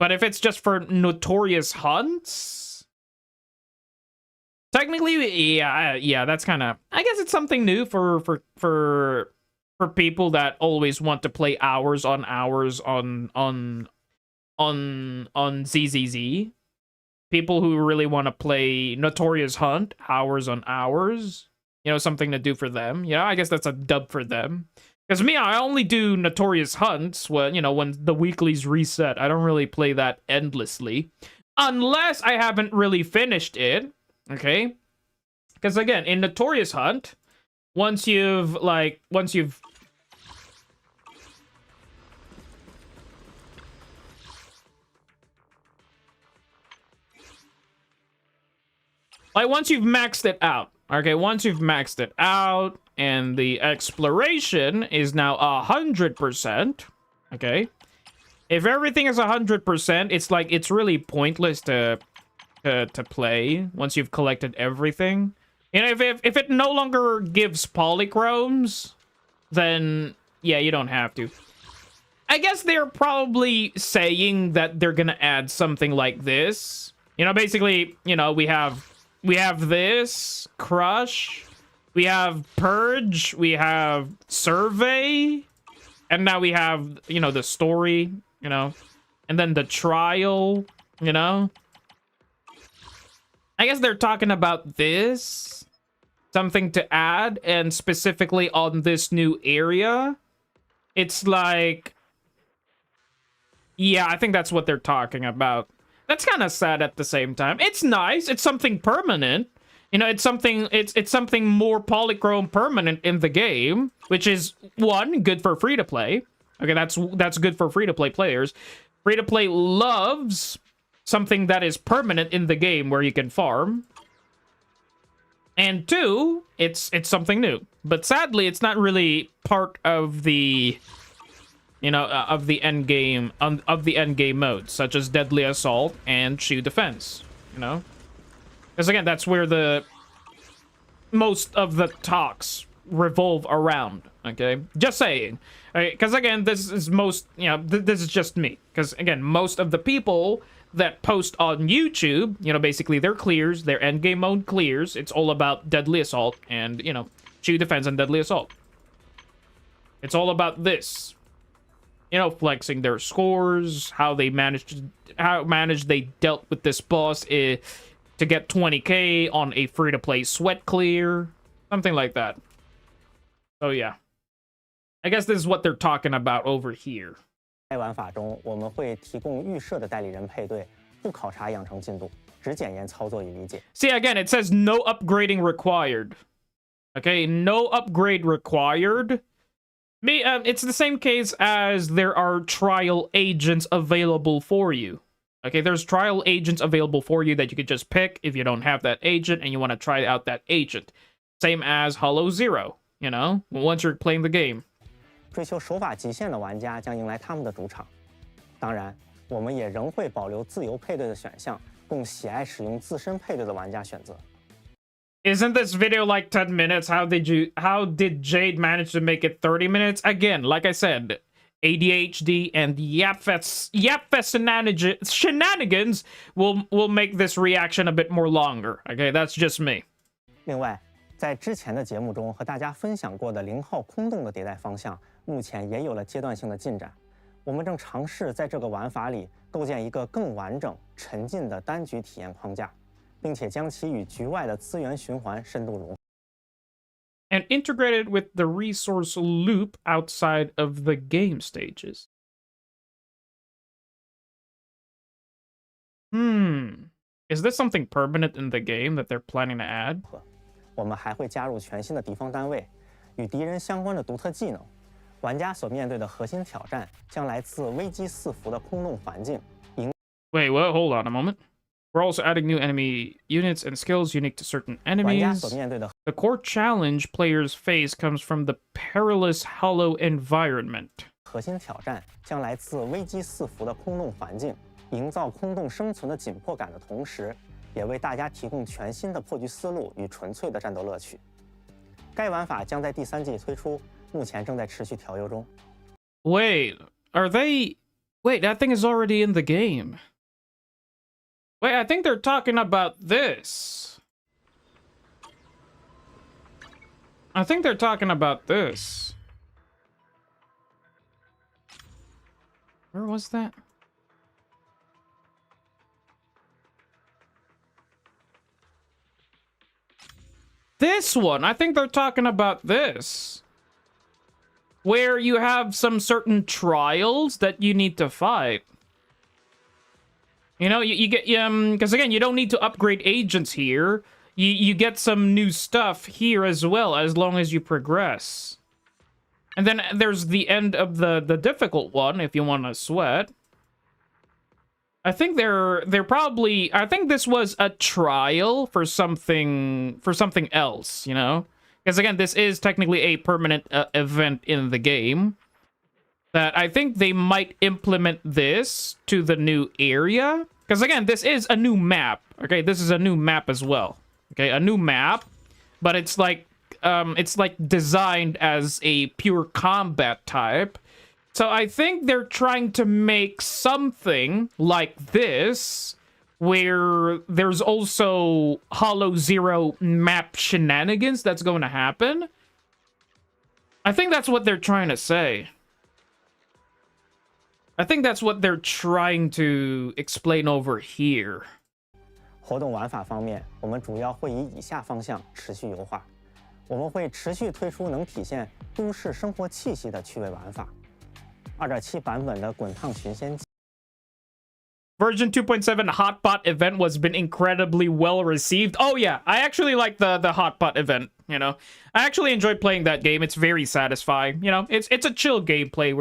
But if it's just for Notorious Hunts, technically, yeah, that's kind of. I guess it's something new for people that always want to play hours on ZZZ. People who really want to play Notorious Hunt hours on hours. You know, something to do for them. You know, I guess that's a dub for them. Because me, I only do Notorious Hunts when, you know, when the weeklies reset. I don't really play that endlessly. Unless I haven't really finished it. Okay? Because again, in Notorious Hunt, once you've maxed it out, okay, once you've maxed it out and the exploration is now 100%, okay, if everything is 100%, it's like, it's really pointless to play once you've collected everything. You know, if it no longer gives polychromes, then yeah, you don't have to. I guess they're probably saying that they're gonna add something like this. You know, basically, you know, we have this Crush, we have Purge, we have Survey, and now we have, you know, the story, you know, and then the trial, you know. I guess they're talking about this, something to add, and specifically on this new area. It's like, yeah, I think that's what they're talking about. That's kind of sad at the same time. It's nice. It's something permanent. You know, it's something more polychrome permanent in the game, which is, one, good for free-to-play. Okay, that's good for free-to-play players. Free-to-play loves something that is permanent in the game where you can farm. And two, it's something new. But sadly, it's not really part of the, you know, of the end game modes, such as Deadly Assault and Shield Defense, you know? Because again, that's where the most of the talks revolve around, okay? Just saying. Because again, this is most, you know, this is just me. Because again, most of the people that post on YouTube, you know, basically their clears, their end game mode clears, it's all about Deadly Assault and, you know, Shield Defense and Deadly Assault. It's all about this. You know, flexing their scores, how they they dealt with this boss to get 20k on a free-to-play sweat clear, something like that. So yeah, I guess this is what they're talking about over here. 该玩法中，我们会提供预设的代理人配对，不考察养成进度，只检验操作与理解。See, again, it says no upgrading required. Okay, no upgrade required. It's the same case as there are trial agents available for you. Okay, there's trial agents available for you that you could just pick if you don't have that agent and you want to try out that agent. Same as Hollow Zero, you know, once you're playing the game. 追求手法极限的玩家将迎来他们的主场。当然，我们也仍会保留自由配对的选项，供喜爱使用自身配对的玩家选择。 Isn't this video like 10 minutes? How did Jade manage to make it 30 minutes? Again, like I said, ADHD and Yapfest shenanigans will make this reaction a bit more longer. Okay, that's just me. 另外，在之前的节目中和大家分享过的0号空洞的迭代方向，目前也有了阶段性的进展。我们正尝试在这个玩法里构建一个更完整、沉浸的单局体验框架。 并且将其与局外的资源循环深度融合。 And integrated with the resource loop outside of the game stages. Is this something permanent in the game that they're planning to add? 我们还会加入全新的敌方单位，与敌人相关的独特技能。玩家所面对的核心挑战将来自危机四伏的空洞环境。Wait, well, hold on a moment. We're also adding new enemy units and skills unique to certain enemies. The core challenge players face comes from the perilous hollow environment. 核心挑战将来自危机四伏的空洞环境，营造空洞生存的紧迫感的同时，也为大家提供全新的破局思路与纯粹的战斗乐趣。该玩法将在第3季推出，目前正在持续调优中。Wait, are they? Wait, that thing is already in the game. Wait, I think they're talking about this. I think they're talking about this. Where was that? This one. I think they're talking about this. Where you have some certain trials that you need to fight. You know, you get, because again, you don't need to upgrade agents here. You get some new stuff here as well, as long as you progress. And then there's the end of the difficult one, if you want to sweat. I think they're probably, I think this was a trial for something else, you know? Because again, this is technically a permanent event in the game. That I think they might implement this to the new area. Because again, this is a new map. Okay, this is a new map as well. Okay, a new map, but it's like designed as a pure combat type. So I think they're trying to make something like this, where there's also Hollow Zero map shenanigans that's going to happen. I think that's what they're trying to say. I think that's what they're trying to explain over here. 活动玩法方面，我们主要会以下方向持续优化。我们会持续推出能体现都市生活气息的趣味玩法。2.7 版本的滚烫寻仙记。 Version 2.7 Hotpot event was been incredibly well received. Oh yeah, I actually like the Hotpot event, you know. I actually enjoyed playing that game. It's very satisfying. You know, it's a chill gameplay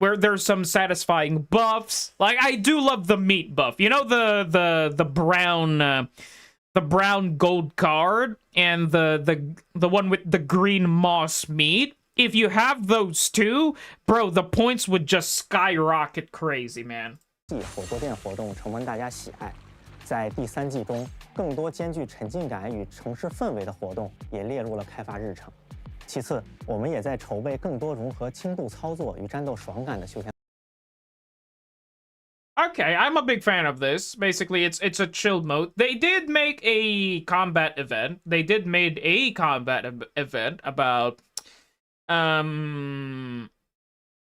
where there's some satisfying buffs. Like I do love the meat buff. You know, the brown gold card and the one with the green moss meat. If you have those two, bro, the points would just skyrocket crazy, man. 火锅店活动承蒙大家喜爱，在第3季中，更多兼具沉浸感与城市氛围的活动也列入了开发日程。其次，我们也在筹备更多融合轻度操作与战斗爽感的休闲。Okay, I'm a big fan of this. Basically, it's a chill mode. They did make a combat event. They did made a combat event about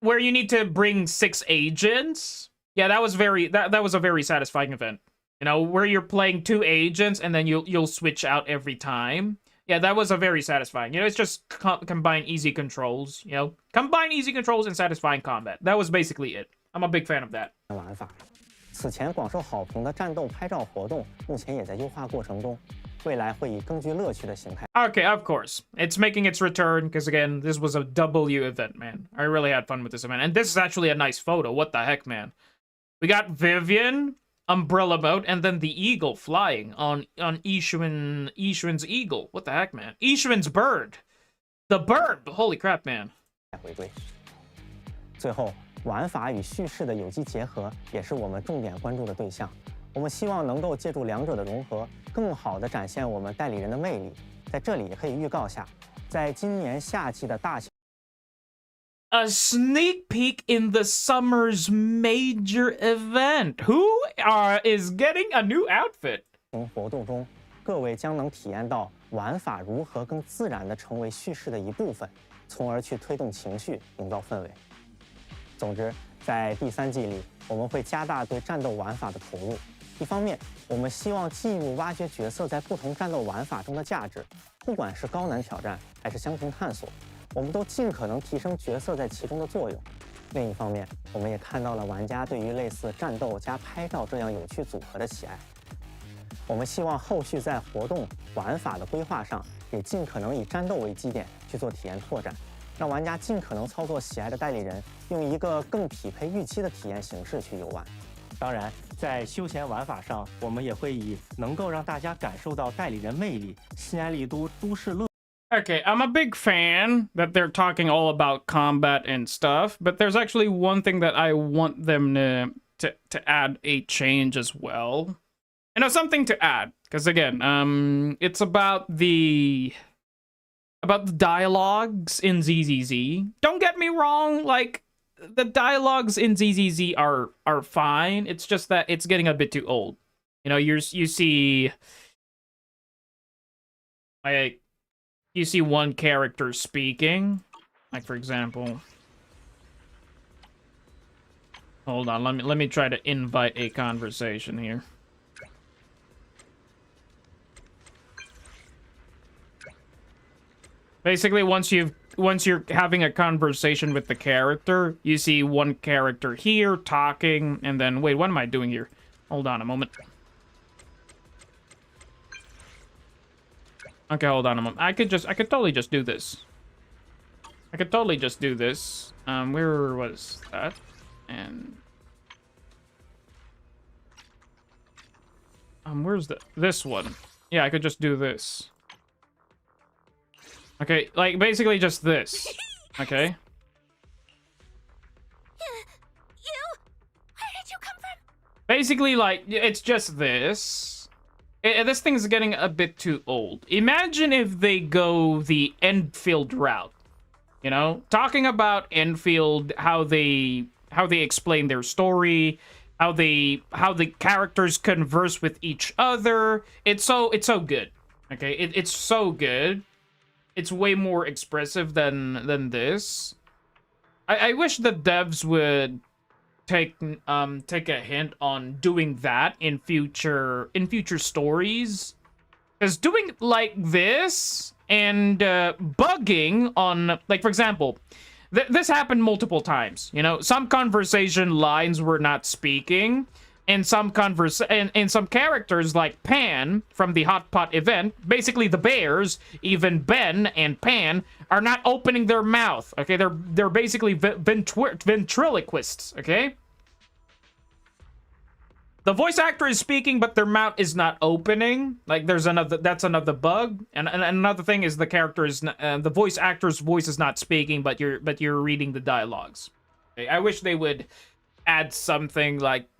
where you need to bring 6 agents. Yeah, that was a very satisfying event. You know, where you're playing 2 agents and then you'll switch out every time. Yeah, that was a very satisfying. You know, it's just combine easy controls. You know, combine easy controls and satisfying combat. That was basically it. I'm a big fan of that. 玩法，此前广受好评的战斗拍照活动，目前也在优化过程中，未来会以更具乐趣的形态。Okay, of course. It's making its return because again, this was a W event, man. I really had fun with this event, and this is actually a nice photo. What the heck, man? We got Vivian, umbrella mode, and then the eagle flying on Yishuan's eagle. What the heck, man? Yishuan's bird. The bird. Holy crap, man. 回归。最后，玩法与叙事的有机结合也是我们重点关注的对象。我们希望能够借助两者的融合，更好地展现我们代理人的魅力。在这里也可以预告下，在今年夏季的大型 A sneak peek in the summer's major event. Who is getting a new outfit? 活动中，各位将能体验到玩法如何更自然地成为叙事的一部分，从而去推动情绪，营造氛围。总之，在第3季里，我们会加大对战斗玩法的投入。一方面，我们希望进一步挖掘角色在不同战斗玩法中的价值，不管是高难挑战还是相同探索。 我们都尽可能提升角色在其中的作用。另一方面，我们也看到了玩家对于类似战斗加拍照这样有趣组合的喜爱。我们希望后续在活动玩法的规划上，也尽可能以战斗为基点去做体验拓展，让玩家尽可能操作喜爱的代理人，用一个更匹配预期的体验形式去游玩。当然，在休闲玩法上，我们也会以能够让大家感受到代理人魅力、心安理都市乐。 Okay, I'm a big fan that they're talking all about combat and stuff, but there's actually one thing that I want them to add a change as well. You know, something to add, because again, it's about the dialogues in ZZZ. Don't get me wrong, like the dialogues in ZZZ are fine. It's just that it's getting a bit too old. You know, you see like. You see one character speaking, like for example. Hold on, let me try to invite a conversation here. Basically, once you're having a conversation with the character, you see one character here talking, and then wait, what am I doing here? Hold on a moment. Okay, hold on a moment. I could totally just do this. I could totally just do this. Where was that? And where's this one? Yeah, I could just do this. Okay, like basically just this. Okay. You? Where did you come from? Basically, like it's just this. This thing's getting a bit too old. Imagine if they go the Enfield route. You know, talking about Enfield, how they explain their story, how the characters converse with each other. It's so good. Okay, it's so good. It's way more expressive than this. I wish the devs would take a hint on doing that in future stories, because doing like this and bugging on, like for example, this happened multiple times. You know, some conversation lines were not speaking, and some characters like Pan from the Hot Pot event, basically the bears, even Ben and Pan, are not opening their mouth. Okay, they're basically ventriloquists. Okay, the voice actor is speaking, but their mouth is not opening. Like that's another bug. And another thing is the character is the voice actor's voice is not speaking, but you're reading the dialogues. Okay? I wish they would add something like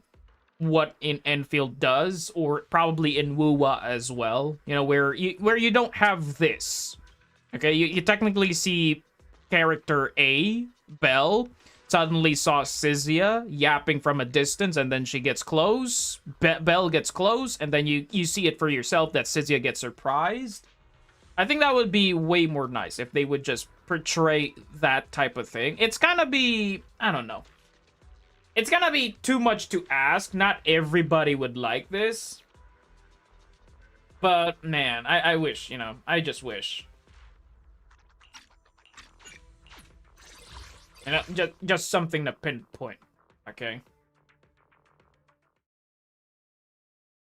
what in Enfield does, or probably in Wuwa as well. You know, where you don't have this. Okay, you technically see character A, Belle, suddenly saw Sizia yapping from a distance, and then she gets close. Belle gets close, and then you see it for yourself that Sizia gets surprised. I think that would be way more nice if they would just portray that type of thing. It's gonna be, I don't know. It's gonna be too much to ask. Not everybody would like this. But, man, I wish, you know, I just wish. You know, just something to pinpoint, okay?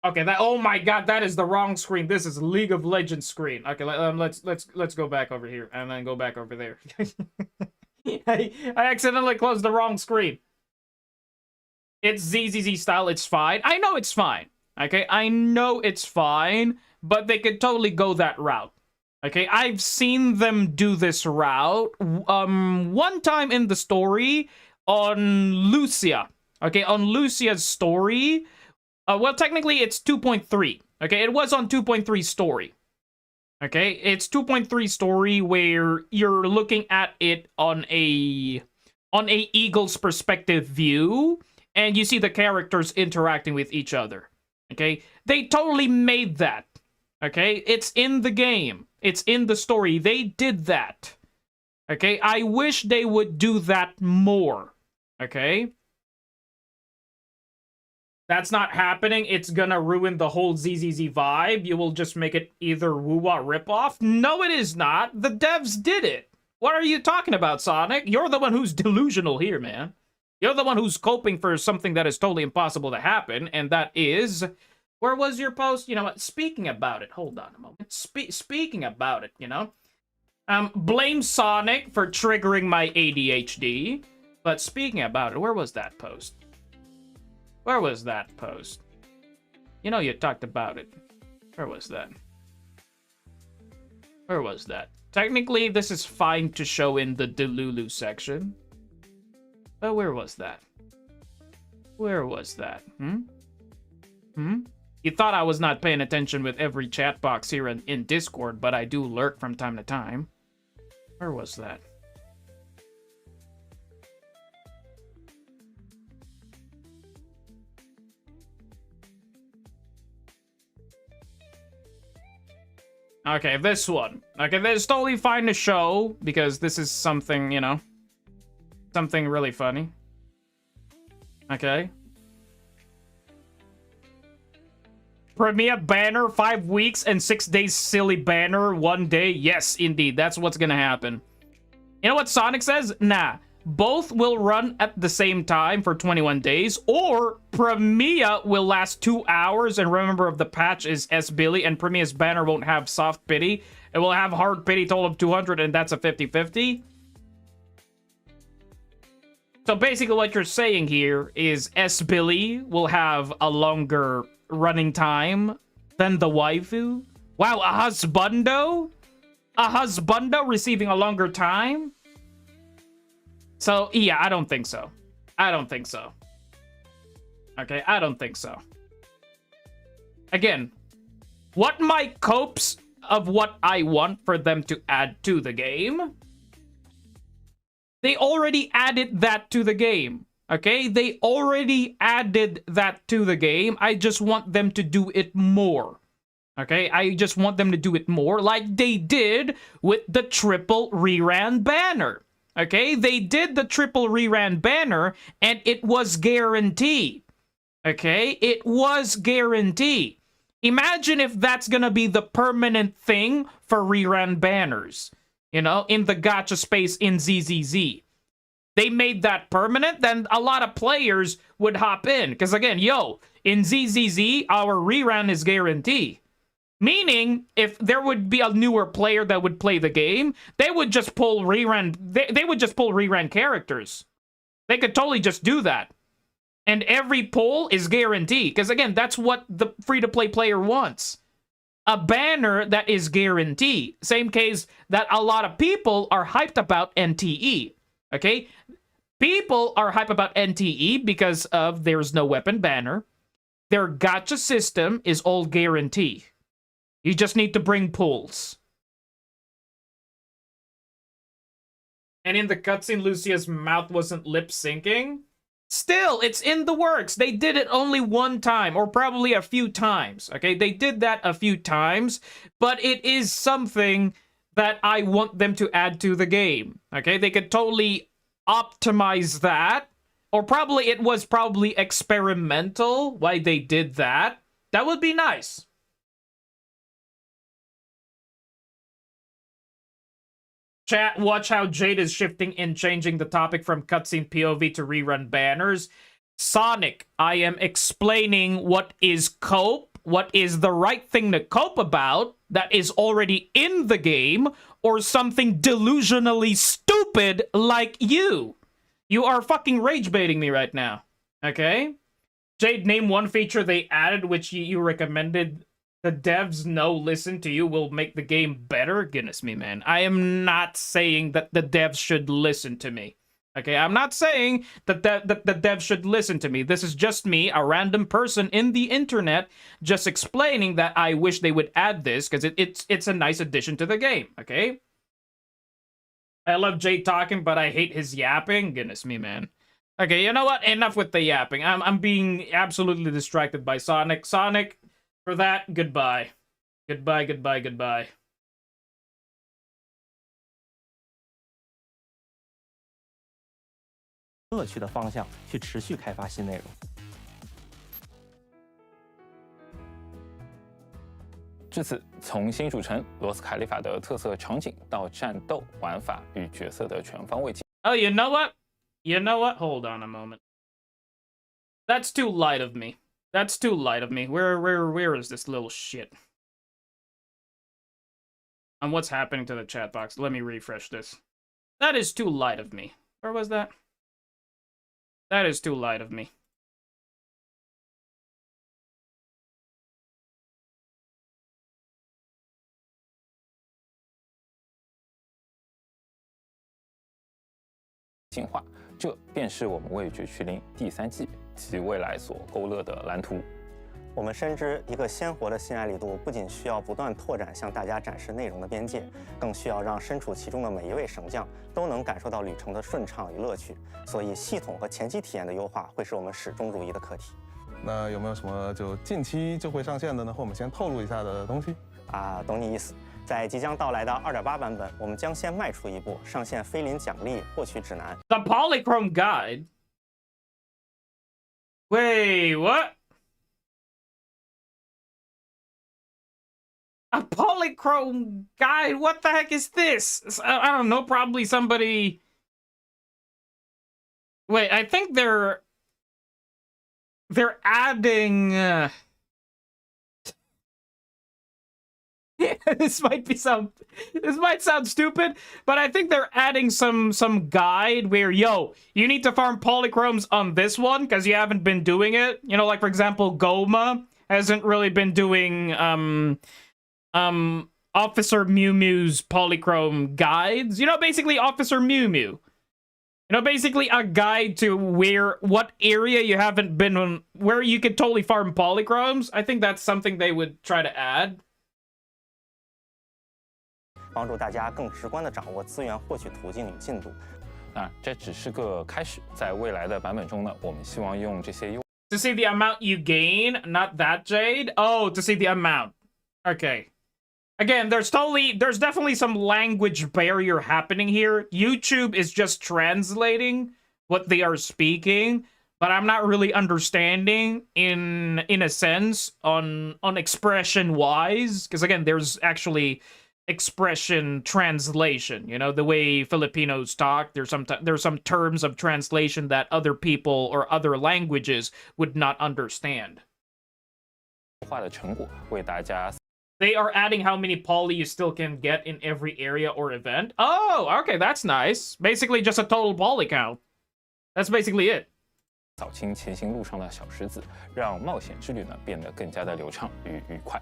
Okay, oh my god, that is the wrong screen. This is League of Legends screen. Okay, let's go back over here and then go back over there. I accidentally closed the wrong screen. It's ZZZ style, it's fine. I know it's fine. Okay, I know it's fine, but they could totally go that route. Okay, I've seen them do this route one time in the story on Lucia. Okay, on Lucia's story. Well, technically it's 2.3. Okay, it was on 2.3 story. Okay, it's 2.3 story where you're looking at it on a eagle's perspective view, and you see the characters interacting with each other. Okay, they totally made that. Okay, it's in the game. It's in the story. They did that. Okay, I wish they would do that more. Okay? That's not happening. It's gonna ruin the whole ZZZ vibe. You will just make it either woo-wah ripoff. No, it is not. The devs did it. What are you talking about, Sonic? You're the one who's delusional here, man. You're the one who's coping for something that is totally impossible to happen, and that is... Where was your post? You know what? Speaking about it. Hold on a moment. Speaking about it, you know? Blame Sonic for triggering my ADHD. But speaking about it, where was that post? Where was that post? You know you talked about it. Where was that? Where was that? Technically, this is fine to show in the Delulu section. But where was that? Where was that? You thought I was not paying attention with every chat box here in Discord, but I do lurk from time to time. Where was that? Okay, this one. Okay, this is totally fine to show, because this is something, you know, something really funny. Okay. Premiere banner, 5 weeks and 6 days silly banner, 1 day. Yes, indeed, that's what's gonna happen. You know what Sonic says? Nah, both will run at the same time for 21 days, or Premiere will last 2 hours, and remember if the patch is S-Billy, and Premiere's banner won't have soft pity, it will have hard pity total of 200, and that's a 50-50. So basically what you're saying here is S-Billy will have a longer running time than the waifu? Wow, a husbando? A husbando receiving a longer time? So, yeah, I don't think so. I don't think so. Okay, I don't think so. Again, what my copes of what I want for them to add to the game? They already added that to the game. Okay, they already added that to the game. I just want them to do it more. Okay, I just want them to do it more like they did with the triple reran banner. Okay, they did the triple reran banner and it was guaranteed. Okay, it was guaranteed. Imagine if that's gonna be the permanent thing for reran banners. You know, in the gacha space in ZZZ. They made that permanent, then a lot of players would hop in. Because again, yo, in ZZZ, our rerun is guaranteed. Meaning, if there would be a newer player that would play the game, they would just pull rerun. They would just pull rerun characters. They could totally just do that. And every pull is guaranteed. Because again, that's what the free-to-play player wants. A banner that is guaranteed. Same case that a lot of people are hyped about NTE. Okay? People are hyped about NTE because of there's no weapon banner. Their gacha system is all guarantee. You just need to bring pulls. And in the cutscene, Lucia's mouth wasn't lip syncing. Still, it's in the works. They did it only one time, or probably a few times. Okay, they did that a few times, but it is something that I want them to add to the game. Okay, they could totally optimize that, or probably it was probably experimental why they did that. That would be nice. Chat, watch how Jade is shifting and changing the topic from cutscene POV to rerun banners. Sonic, I am explaining what is cope, what is the right thing to cope about that is already in the game, or something delusionally stupid like you. You are fucking rage baiting me right now. Okay? Jade, name one feature they added which you recommended the devs know listen to you will make the game better. Goodness me, man. I am not saying that the devs should listen to me. Okay, I'm not saying that the devs should listen to me. This is just me, a random person in the internet, just explaining that I wish they would add this because it's a nice addition to the game. Okay. I love Jade talking, but I hate his yapping. Goodness me, man. Okay, you know what? Enough with the yapping. I'm being absolutely distracted by Sonic. Sonic, for that, goodbye. Goodbye, goodbye, goodbye. 乐趣的方向去持续开发新内容。至此，从新主城罗斯卡利法的特色场景到战斗玩法与角色的全方位。Oh, you know what? You know what? Hold on a moment. That's too light of me. That's too light of me. Where is this little shit? And what's happening to the chat box? Let me refresh this. That is too light of me. Where was that? That is too light of me. "进化，这便是我们为绝区零第3季及未来所勾勒的蓝图。我们深知，一个鲜活的新爱丽度不仅需要不断拓展向大家展示内容的边界，更需要让身处其中的每一位神将都能感受到旅程的顺畅与乐趣。所以，系统和前期体验的优化会是我们始终如一的课题。那有没有什么就近期就会上线的呢？和我们先透露一下的东西？懂你意思。在即将到来的2.8版本，我们将先迈出一步，上线菲林奖励获取指南。The Polychrome Guide? Wait, what? A Polychrome Guide? What the heck is this? I don't know, probably somebody... Wait, I think they're adding... this might sound stupid, but I think they're adding some guide where, yo, you need to farm polychromes on this one because you haven't been doing it. You know, like for example, Goma hasn't really been doing Officer Mew Mew's polychrome guides. You know, basically Officer Mew Mew. You know, basically a guide to what area you haven't been on, where you could totally farm polychromes. I think that's something they would try to add. 帮助大家更直观地掌握资源获取途径与进度。当然，这只是个开始，在未来的版本中呢，我们希望用这些优。To see the amount you gain, not that Jade. Oh, to see the amount. Okay. Again, there's definitely some language barrier happening here. YouTube is just translating what they are speaking, but I'm not really understanding in a sense on expression wise, because again, there's actually expression translation, you know, the way Filipinos talk. There's some terms of translation that other people or other languages would not understand. 化的成果为大家。 They are adding how many poly you still can get in every area or event. Oh, okay, that's nice. Basically just a total poly count. That's basically it. 扫清前行路上的小石子，让冒险之旅呢变得更加的流畅与愉快。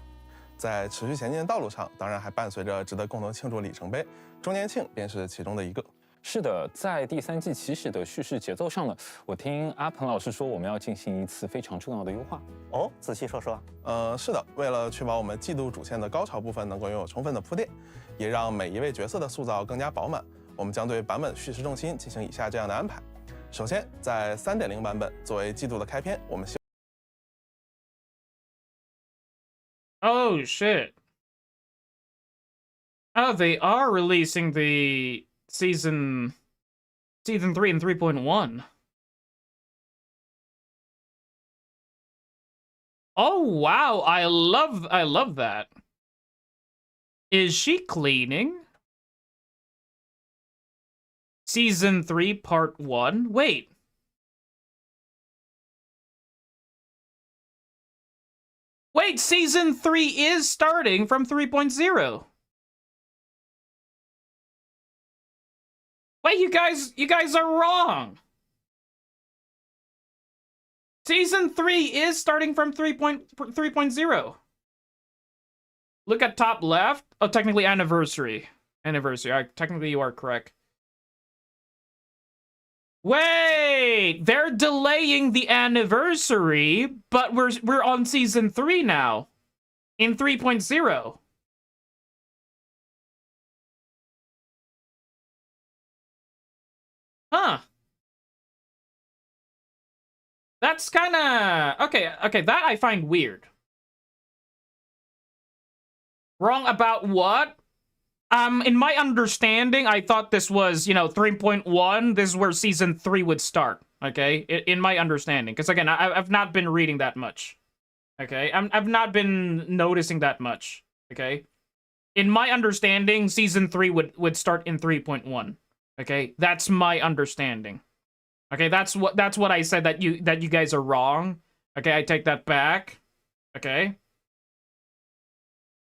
在持续前进的道路上，当然还伴随着值得共同庆祝里程碑，周年庆便是其中的一个。是的，在第3季起始的叙事节奏上呢，我听阿鹏老师说，我们要进行一次非常重要的优化。哦，仔细说说。是的，为了确保我们季度主线的高潮部分能够拥有充分的铺垫，也让每一位角色的塑造更加饱满，我们将对版本叙事重心进行以下这样的安排。首先，在3.0版本作为季度的开篇，我们希 Oh shit. Oh, they are releasing the season 3 and 3.1. Oh wow, I love that. Is she cleaning? Season 3 part 1. Wait. Wait, season 3 is starting from 3.0. Wait, you guys are wrong. Season 3 is starting from 3.0. Look at top left. Oh, technically anniversary. Technically you are correct. Wait, they're delaying the anniversary, but we're on season 3 now. In 3.0. Huh. That's kind of... Okay, that I find weird. Wrong about what? In my understanding, I thought this was, 3.1. This is where season 3 would start, okay? In my understanding. Because, again, I've not been reading that much. Okay? I've not been noticing that much, okay? In my understanding, season 3 would start in 3.1. Okay? That's my understanding. Okay, that's what I said, that you guys are wrong. Okay, I take that back. Okay.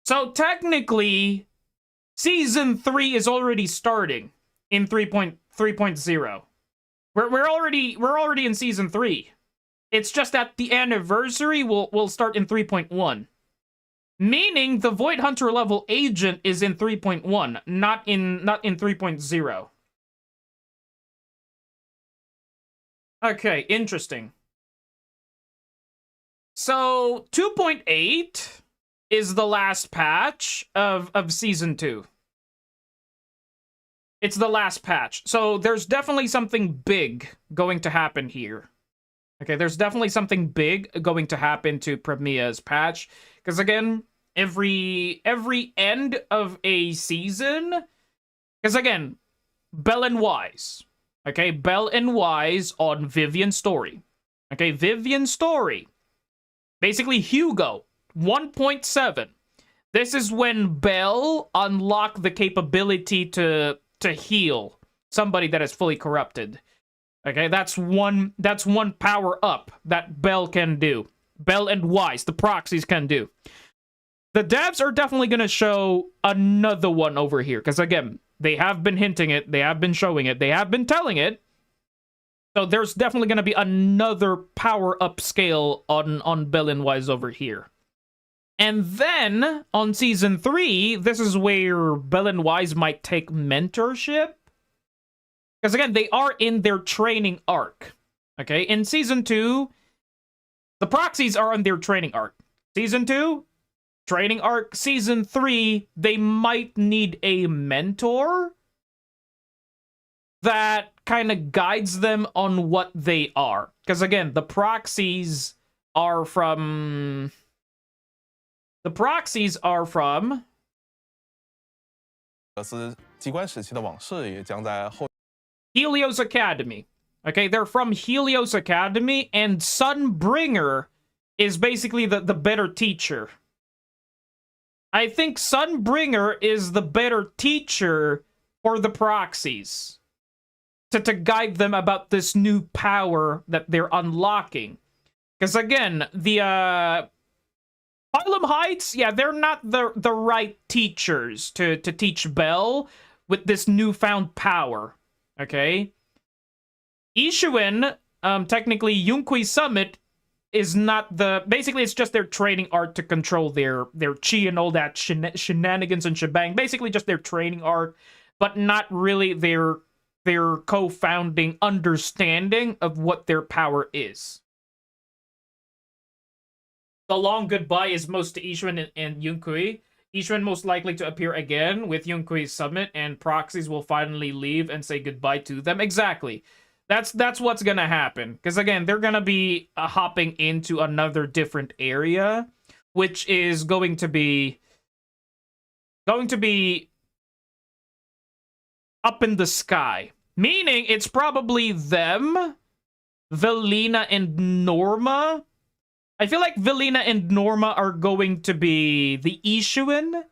So technically, season 3 is already starting in 3.0. We're already in season 3. It's just that the anniversary will start in 3.1. Meaning the Void Hunter level agent is in 3.1, not in 3.0. Okay, interesting. So 2.8 is the last patch of season 2. It's the last patch. So there's definitely something big going to happen here. Okay, there's definitely something big going to happen to Premia's patch. Because again, every end of a season... Because again, Bell and Wise. Okay, Bell and Wise on Vivian's story. Okay, Vivian's story. Basically, Hugo, 1.7. This is when Bell unlocked the capability to heal somebody that is fully corrupted. Okay, that's one power up that Bell can do. Bell and Wise, the proxies, can do. The devs are definitely going to show another one over here. Because again, they have been hinting it. They have been showing it. They have been telling it. So there's definitely going to be another power-up scale on Bell and Wise over here. And then, on Season 3, this is where Bell and Wise might take mentorship. Because again, they are in their training arc. Okay, in Season 2, the proxies are on their training arc. Season 2, training arc. Season 3, they might need a mentor that kind of guides them on what they are. Because again, the proxies are from... Helios Academy. Okay, they're from Helios Academy, and Sunbringer is basically the better teacher. I think Sunbringer is the better teacher for the proxies. To guide them about this new power that they're unlocking. Because again, the Harlem Heights, yeah, they're not the right teachers to teach Bell with this newfound power. Okay? Ishuin, technically Yunqui Summit is not the... Basically, it's just their training art to control their chi and all that shenanigans and shebang. Basically, just their training art, but not really their co-founding understanding of what their power is. The long goodbye is most to Ishuin and Yunqui. Ishuin most likely to appear again with Yunqui's summit, and proxies will finally leave and say goodbye to them. Exactly. That's what's gonna happen. Because again, they're gonna be hopping into another different area, which is going to be up in the sky. Meaning, it's probably them, Velina, and Norma. I feel like Velina and Norma are going to be the Ishuin.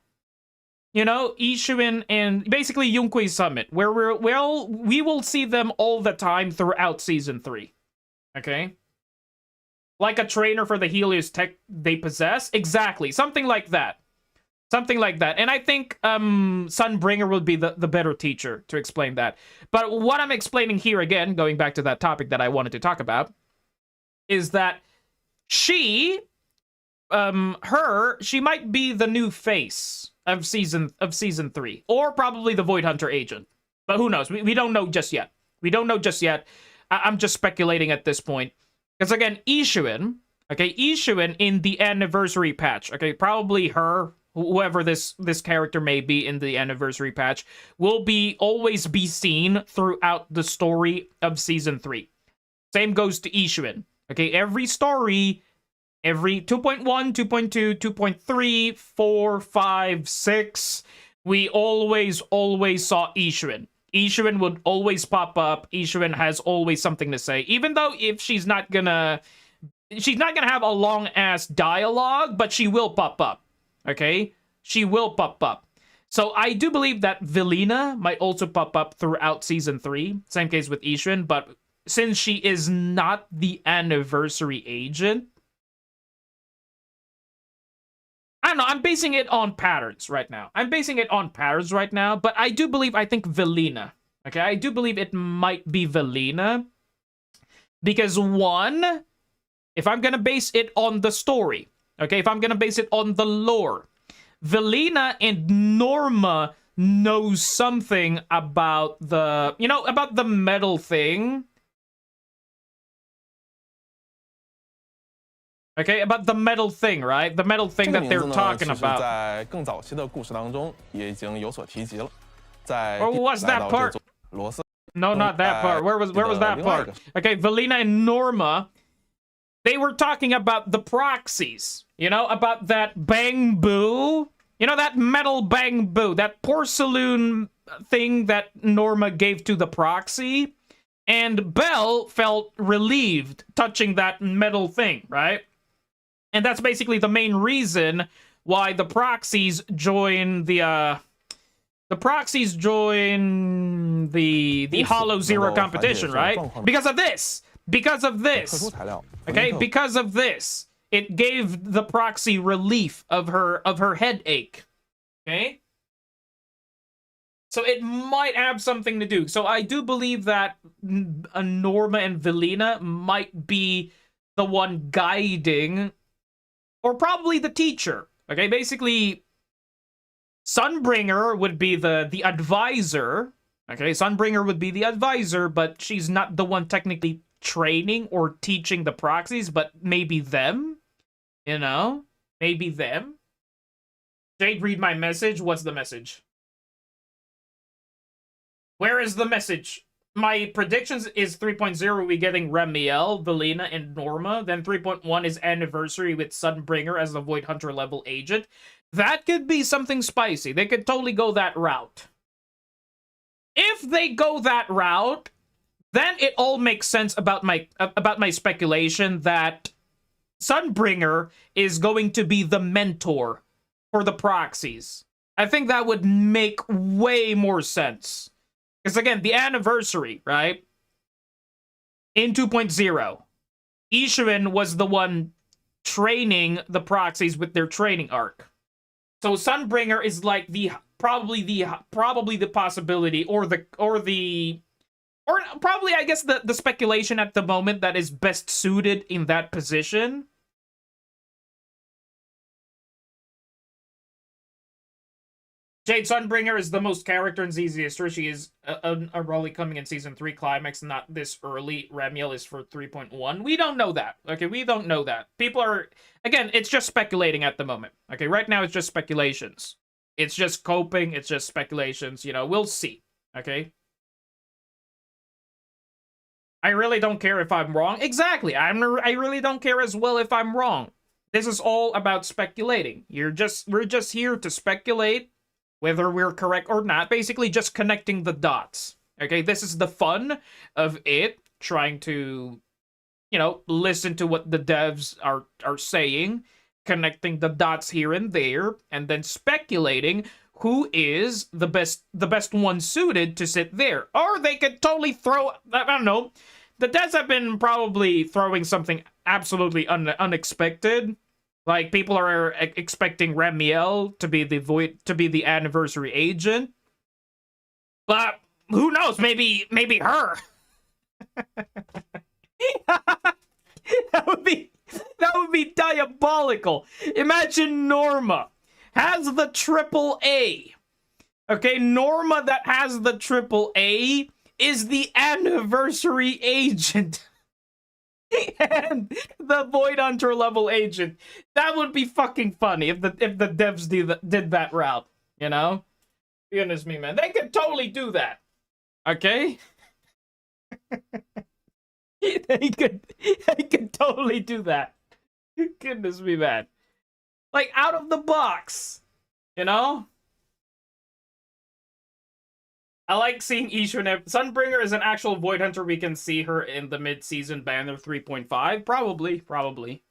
You know, Ishuin and basically Yunqui Summit, where we will see them all the time throughout Season 3. Okay? Like a trainer for the Helios tech they possess. Exactly. Something like that. Something like that. And I think Sunbringer will be the better teacher to explain that. But what I'm explaining here, again, going back to that topic that I wanted to talk about, is that she might be the new face of season 3, or probably the Void Hunter agent. But who knows? We don't know just yet. We don't know just yet. I'm just speculating at this point. Because again, Ishuin, okay, Ishuin in the anniversary patch, okay, probably her, whoever this character may be in the anniversary patch, will always be seen throughout the story of season 3. Same goes to Ishuin. Okay, every story, every 2.1, 2.2, 2.3, 4, 5, 6, we always saw Ishuin. Ishuin would always pop up. Ishuin has always something to say, even though if she's not gonna have a long ass dialogue, but she will pop up. Okay, she will pop up. So I do believe that Velina might also pop up throughout season 3. Same case with Ishuin, but since she is not the anniversary agent, I don't know, I'm basing it on patterns right now. But I think Velina. Okay, I do believe it might be Velina. Because one, if I'm gonna base it on the story, okay, if I'm gonna base it on the lore, Velina and Norma know something about about the metal thing. Okay, about the metal thing, right? The metal thing that they're talking about. 在更早期的故事当中也已经有所提及了。在 Oh, what's that part? 罗斯 No, not that part. Where was that part? Okay, Velina and Norma, they were talking about the proxies. About that bamboo. That metal bamboo, that porcelain thing that Norma gave to the proxy. And Belle felt relieved touching that metal thing, right? And that's basically the main reason why the proxies join the Hollow Zero competition, right? Because of this. Okay, because of this. It gave the proxy relief of her headache. Okay? So it might have something to do. So I do believe that Norma and Velina might be the one guiding, or probably the teacher. Okay, basically, Sunbringer would be the advisor. Okay, Sunbringer would be the advisor, but she's not the one technically training or teaching the proxies, but maybe them. Maybe them. Jade, read my message. What's the message? Where is the message? My predictions is 3.0, we getting Remiel, Velina, and Norma. Then 3.1 is Anniversary with Sunbringer as the Void Hunter level agent. That could be something spicy. They could totally go that route. If they go that route, then it all makes sense about my speculation that Sunbringer is going to be the mentor for the proxies. I think that would make way more sense. Because again, the anniversary, right? In 2.0, Ishuin was the one training the proxies with their training arc. So Sunbringer is like probably the possibility or probably I guess the speculation at the moment that is best suited in that position. Jade Sunbringer is the most character in ZZZ history. She is a role coming in Season 3 climax, not this early. Remiel is for 3.1. We don't know that. Okay, we don't know that. People are... Again, it's just speculating at the moment. Okay, right now it's just speculations. It's just coping. It's just speculations. We'll see. Okay? I really don't care if I'm wrong. Exactly. I really don't care as well if I'm wrong. This is all about speculating. We're just here to speculate whether we're correct or not, basically just connecting the dots. Okay, this is the fun of it, trying to, listen to what the devs are saying, connecting the dots here and there, and then speculating who is the best one suited to sit there. Or they could totally throw, I don't know, the devs have been probably throwing something absolutely unexpected. Like, people are expecting Remiel to be the anniversary agent. But who knows? Maybe her. That would be diabolical. Imagine Norma has the triple A. Okay, Norma that has the triple A is the anniversary agent. And the Void Hunter level agent. That would be fucking funny if the devs did that route, you know? Goodness me, man. They could totally do that. Okay? They could totally do that. Goodness me, man. Like, out of the box. You know? I like seeing Ishun. Sunbringer is an actual Void Hunter. We can see her in the mid-season banner 3.5. Probably.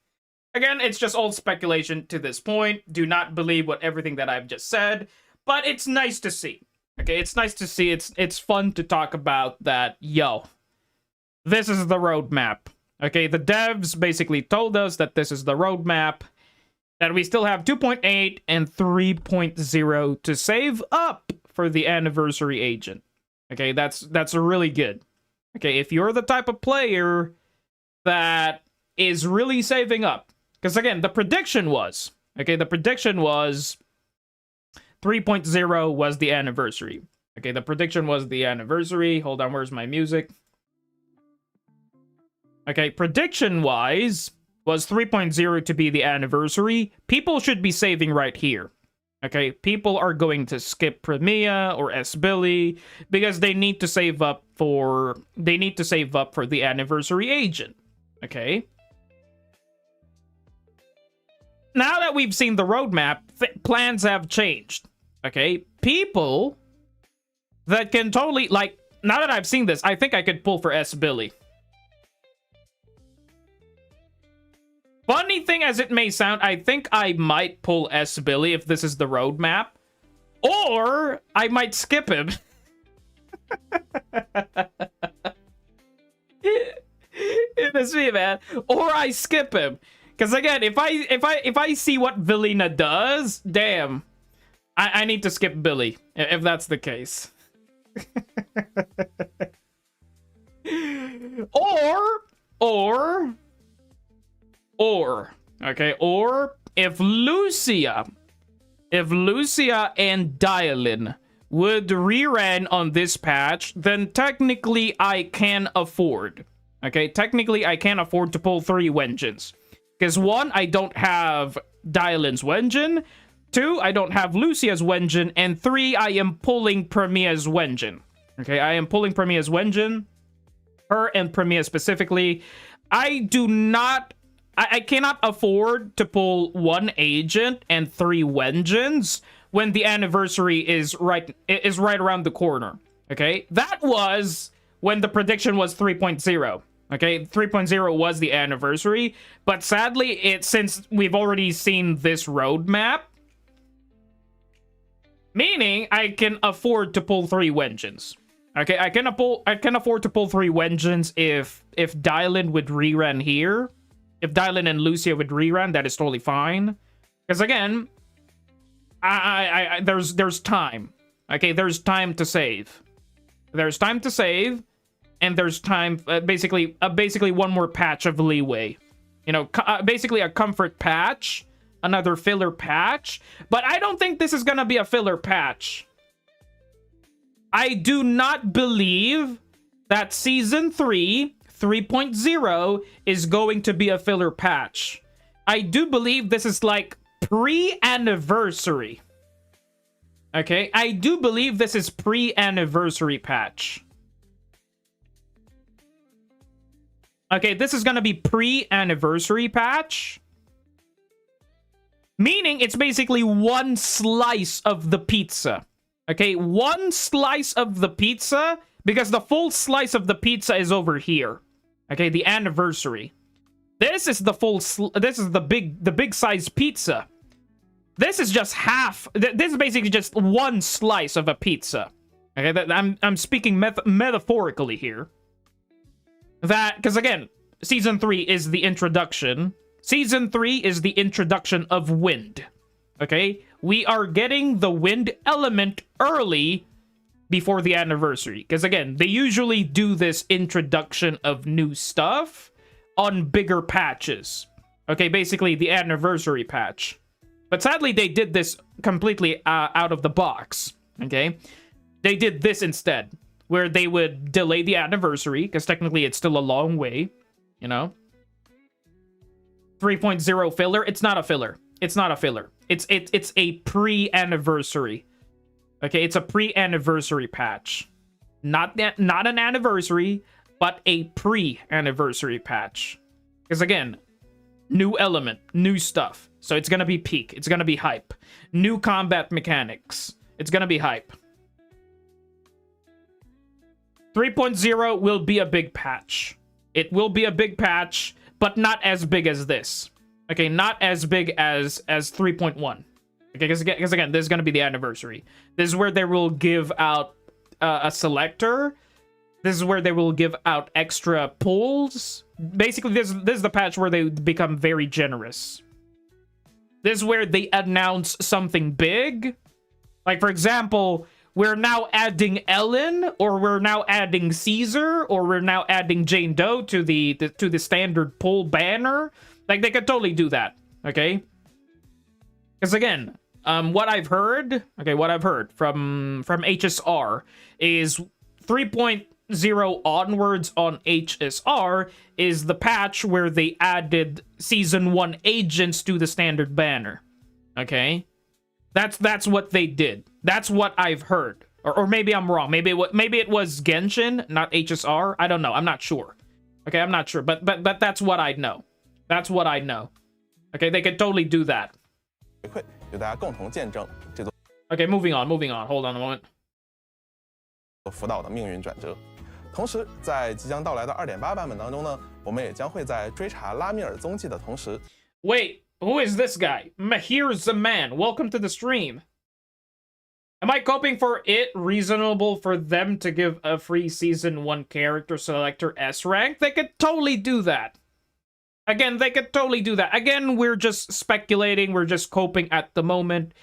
Again, it's just old speculation to this point. Do not believe everything that I've just said. But it's nice to see. Okay, it's nice to see. It's fun to talk about that. Yo, this is the roadmap. Okay, the devs basically told us that this is the roadmap. That we still have 2.8 and 3.0 to save up for the anniversary agent. Okay, that's really good. Okay, if you're the type of player that is really saving up, because again, the prediction was 3.0 was the anniversary. Okay, the prediction was the anniversary. Hold on, where's my music? Okay, prediction-wise was 3.0 to be the anniversary. People should be saving right here. Okay, people are going to skip Premia or S-Billy because they need to save up for the anniversary agent. Okay. Now that we've seen the roadmap, plans have changed. Okay, people that can totally, like, now that I've seen this, I think I could pull for S-Billy. Funny thing as it may sound, I think I might pull S-Billy if this is the roadmap. Or I might skip him. It's me, man. Or I skip him. Because again, if I see what Vilina does, damn. I need to skip Billy, if that's the case. Or if Lucia and Dialin would rerun on this patch, then technically I can afford. Okay, technically I can afford to pull 3 Wenjins. Because 1, I don't have Dialin's Wenjin. 2, I don't have Lucia's Wenjin. And 3, I am pulling Premia's Wenjin. Okay, I am pulling Premia's Wenjin. Her and Premia specifically. I cannot afford to pull 1 agent and 3 Wenjins when the anniversary is right around the corner. Okay, that was when the prediction was 3.0. Okay, 3.0 was the anniversary, but sadly, since we've already seen this roadmap, meaning I can afford to pull 3 Wenjins. Okay, I can afford to pull 3 Wenjins if Dylan would rerun here. If Dylan and Lucia would rerun, that is totally fine. Because again, there's time. Okay, there's time to save. There's time to save, and there's time, basically one more patch of leeway. You know, basically a comfort patch, another filler patch. But I don't think this is gonna be a filler patch. I do not believe that Season 3, 3.0, is going to be a filler patch. I do believe this is like pre-anniversary. Okay, I do believe this is pre-anniversary patch. Okay, this is gonna be pre-anniversary patch. Meaning it's basically 1 slice of the pizza. Okay, 1 slice of the pizza, because the full slice of the pizza is over here. Okay, the anniversary. This is the this is the big size pizza. This is just half. This is basically just 1 slice of a pizza. Okay, I'm speaking metaphorically here. That, because again, Season 3 is the introduction. Season 3 is the introduction of wind. Okay? We are getting the wind element early before the anniversary. Because again, they usually do this introduction of new stuff on bigger patches. Okay, basically the anniversary patch. But sadly, they did this completely out of the box. Okay, they did this instead, where they would delay the anniversary, because technically it's still a long way, you know? 3.0 filler? It's not a filler. It's not a filler. It's a pre-anniversary. Okay, it's a pre-anniversary patch. Not an anniversary, but a pre-anniversary patch. Because again, new element, new stuff. So it's gonna be peak. It's gonna be hype. New combat mechanics. It's gonna be hype. 3.0 will be a big patch. It will be a big patch, but not as big as this. Okay, not as big as 3.1. Okay, because again, this is gonna be the anniversary. This is where they will give out a selector. This is where they will give out extra pulls. Basically, this is the patch where they become very generous. This is where they announce something big. Like, for example, we're now adding Ellen, or we're now adding Caesar, or we're now adding Jane Doe to the standard pull banner. Like, they could totally do that, okay? Because again, what I've heard from HSR is 3.0 onwards on HSR is the patch where they added Season 1 agents to the standard banner. Okay? That's what they did. That's what I've heard. Or maybe I'm wrong. Maybe it was Genshin, not HSR. I don't know. I'm not sure. Okay, I'm not sure. But that's what I know. That's what I know. Okay, they could totally do that. 由大家共同见证这座 Okay, moving on. Hold on a moment. 福岛的命运转折。同时，在即将到来的2.8版本当中呢，我们也将会在追查拉米尔踪迹的同时 Wait, who is this guy? Mahir Zaman, welcome to the stream. Am I coping for it reasonable for them to give a free Season 1 character selector S rank? They could totally do that. Again, they could totally do that. Again, we're just speculating. We're just coping at the moment.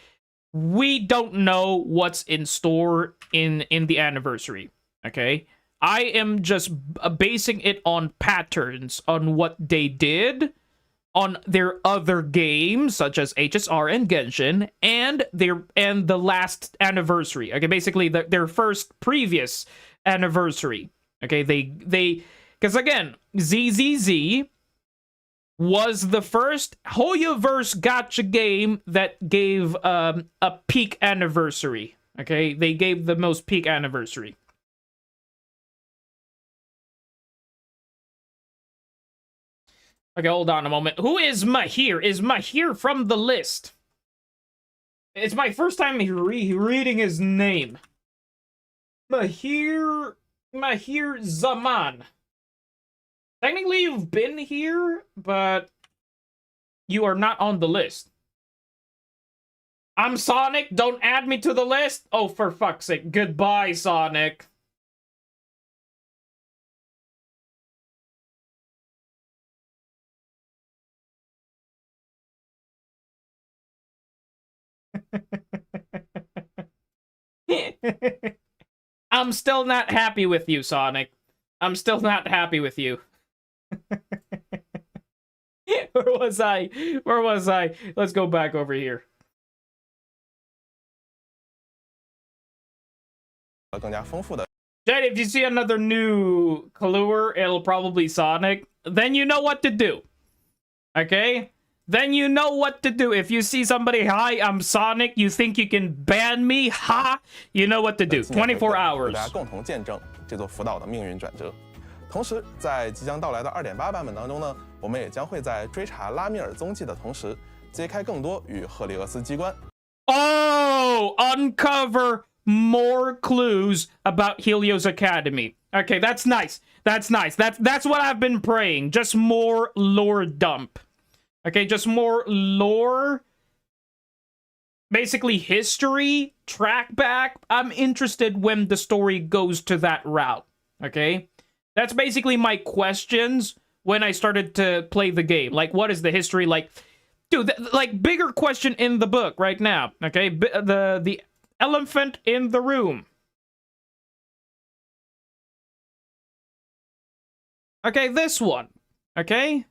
We don't know what's in store in the anniversary, okay? I am just basing it on patterns, on what they did on their other games, such as HSR and Genshin, and the last anniversary. Okay, basically their first previous anniversary. Okay, they because again, ZZZ was the first Hoyoverse gacha game that gave a peak anniversary. Okay, they gave the most peak anniversary. Okay, hold on a moment. Who is Mahir? Is Mahir from the list? It's my first time reading his name. Mahir Zaman. Technically, you've been here, but you are not on the list. I'm Sonic. Don't add me to the list. Oh, for fuck's sake. Goodbye, Sonic. I'm still not happy with you, Sonic. I'm still not happy with you. Where was I? Let's go back over here. 更加丰富的 Jed, if you see another new Kahlua, it'll probably be Sonic. Then you know what to do. Okay? Then you know what to do. If you see somebody, hi, I'm Sonic, you think you can ban me? Ha! You know what to do. 24 hours. 大家共同见证这座福岛的命运转折。同时，在即将到来的2.8版本当中呢，我们也将会在追查拉米尔踪迹的同时，揭开更多与赫利俄斯机关。Oh, uncover more clues about Helios Academy. Okay, that's nice. That's nice. That's what I've been praying. Just more lore dump. Okay, just more lore. Basically history, track back. I'm interested when the story goes to that route. Okay? That's basically my questions when I started to play the game. Like, what is the history? Like, dude, like, bigger question in the book right now. Okay? The elephant in the room. Okay, this one. Okay?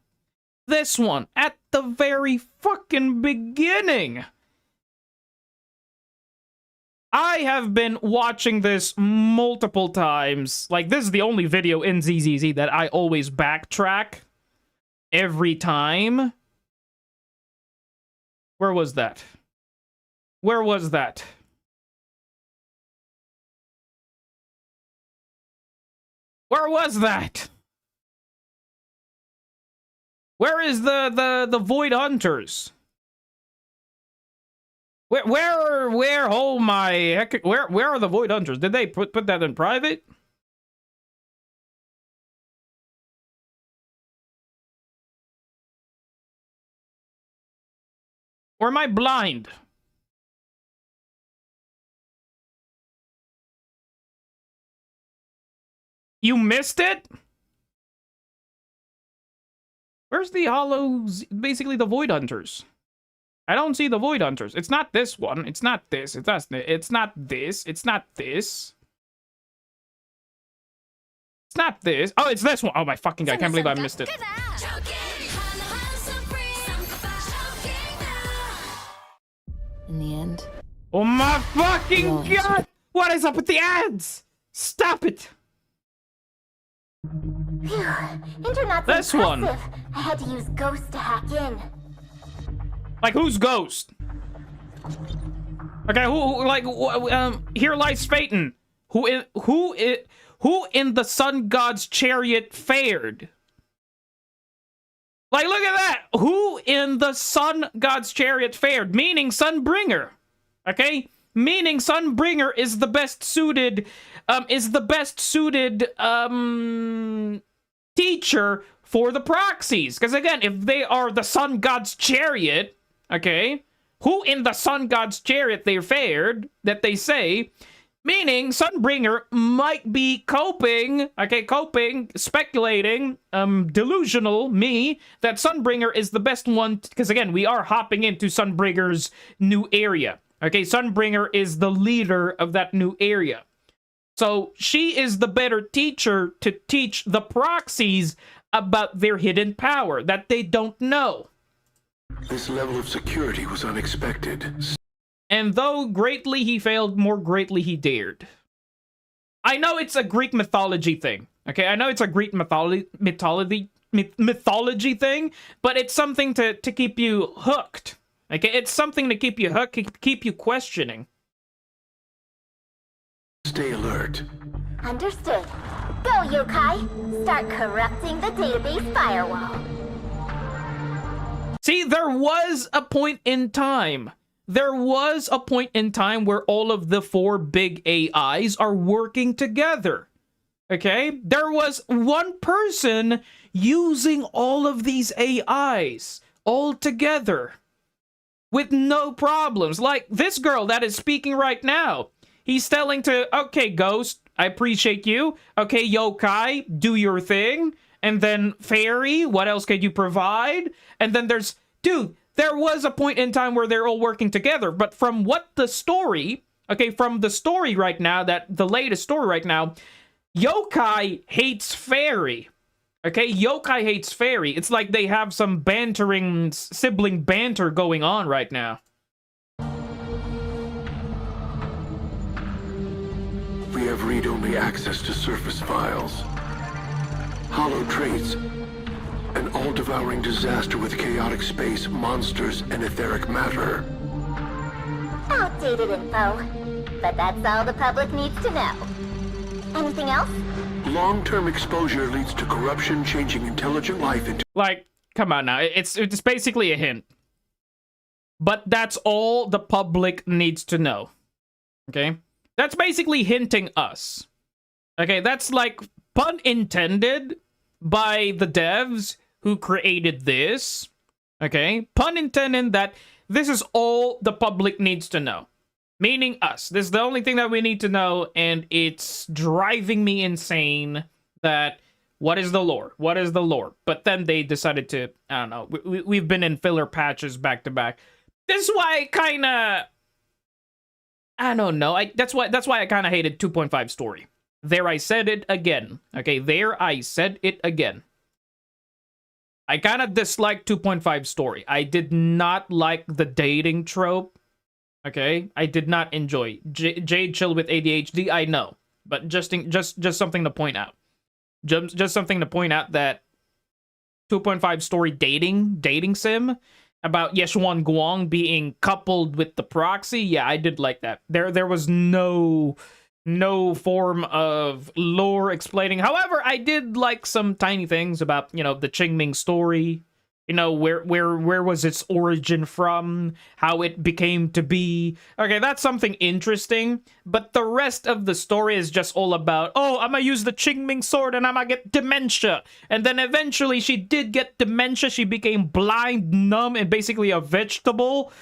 This one, at the very fucking beginning. I have been watching this multiple times. Like, this is the only video in ZZZ that I always backtrack every time. Where was that? Where was that? Where was that? Where is the Void Hunters? Where, oh my heck, where are the Void Hunters? Did they put that in private? Or am I blind? You missed it? Where's the hollows? Basically the Void Hunters. I don't see the Void Hunters. It's not this one. It's not this. It's not this. It's not this. It's not this. Oh, it's this one. Oh my fucking god. I can't believe I missed it. In the end, Oh my fucking god! What is up with the ads? Stop it! Phew, internet's This impressive. one. I had to use Ghost to hack in. Like, who's Ghost? Okay, here lies Phaeton. Who in the Sun God's chariot fared? Like, look at that. Who in the Sun God's chariot fared? Meaning Sunbringer. Okay? Meaning Sunbringer is the best suited, teacher for the proxies. Because again, if they are the Sun God's chariot, okay, who in the Sun God's chariot they fared, that they say, meaning Sunbringer might be coping, speculating, delusional, that Sunbringer is the best one, because again, we are hopping into Sunbringer's new area. Okay, Sunbringer is the leader of that new area. So she is the better teacher to teach the proxies about their hidden power that they don't know. This level of security was unexpected. And though greatly he failed, more greatly he dared. I know it's a Greek mythology thing. Okay, I know it's a Greek mythology thing, but it's something to keep you hooked. Okay, it's something to keep you hooked, keep you questioning. Stay alert. Understood. Go, yokai. Start corrupting the database firewall. See, there was a point in time. There was a point in time where all of the 4 big AIs are working together. Okay? There was one person using all of these AIs all together with no problems. Like this girl that is speaking right now. He's telling to, okay, Ghost, I appreciate you. Okay, Yokai, do your thing. And then Fairy, what else could you provide? And then there's, dude, there was a point in time where they're all working together. But from what the story, okay, from the story right now, the latest story right now, Yokai hates Fairy. Okay, Yokai hates Fairy. It's like they have some bantering, sibling banter going on right now. We have read-only access to surface files. Hollow traits. An all-devouring disaster with chaotic space, monsters, and etheric matter. Outdated info. But that's all the public needs to know. Anything else? Long-term exposure leads to corruption, changing intelligent life into... Like, come on now. It's basically a hint. But that's all the public needs to know. Okay? That's basically hinting us. Okay, that's like pun intended by the devs who created this. Okay? Pun intended that this is all the public needs to know. Meaning us. This is the only thing that we need to know, and it's driving me insane that what is the lore? What is the lore? But then they decided to, I don't know, we've been in filler patches back to back. This is why I kinda, I don't know. That's why I kinda hated 2.5 story. There I said it again. Okay, there I said it again. I kind of disliked 2.5 story. I did not like the dating trope. Okay, I did not enjoy Jade chill with ADHD. I know, but just something to point out. Just something to point out that 2.5 story dating sim about Yeshuan Guang being coupled with the proxy. Yeah, I did like that. There was no form of lore explaining. However, I did like some tiny things about, you know, the Qingming story. You know, where was its origin from, how it became to be. Okay, that's something interesting, but the rest of the story is just all about, oh, I'm gonna use the Qingming sword and I'm gonna get dementia. And then eventually she did get dementia, she became blind, numb, and basically a vegetable.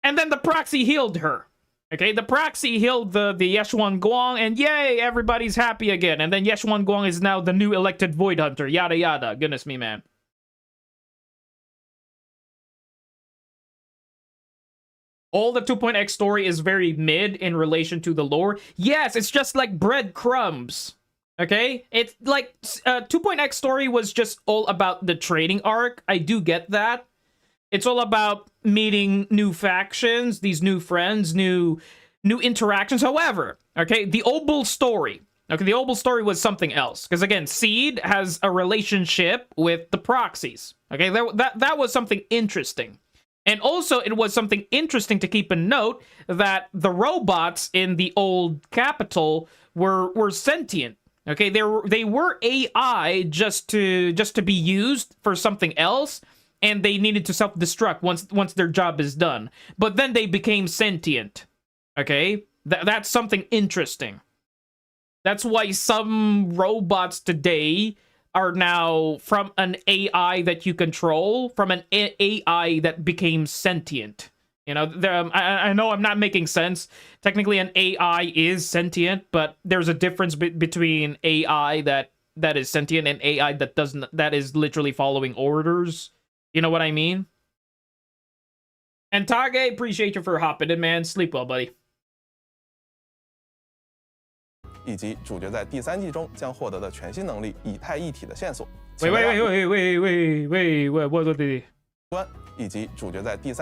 And then the proxy healed her. Okay, the proxy healed the Yeshuan Guang, and yay, everybody's happy again. And then Yeshuan Guang is now the new elected Void Hunter, yada yada. Goodness me, man. All the 2.x story is very mid in relation to the lore. Yes, it's just like breadcrumbs. Okay? It's like 2.x story was just all about the trading arc. I do get that. It's all about meeting new factions, these new friends, new interactions. However, okay, the Obel story. Okay, the Obel story was something else. Because again, Seed has a relationship with the proxies. Okay, that was something interesting. And also, it was something interesting to keep in note that the robots in the old capital were sentient. Okay, they were AI just to be used for something else, and they needed to self-destruct once their job is done. But then they became sentient. Okay, that's something interesting. That's why some robots today are now from an AI that you control, from an AI that became sentient. You know, I know I'm not making sense. Technically, an AI is sentient, but there's a difference between AI that is sentient and AI that is literally following orders. You know what I mean? And Tage, appreciate you for hopping in, man. Sleep well, buddy. 以及主角在第3季中将获得的全新能力以太一体的线索。喂，我以及主角在第3。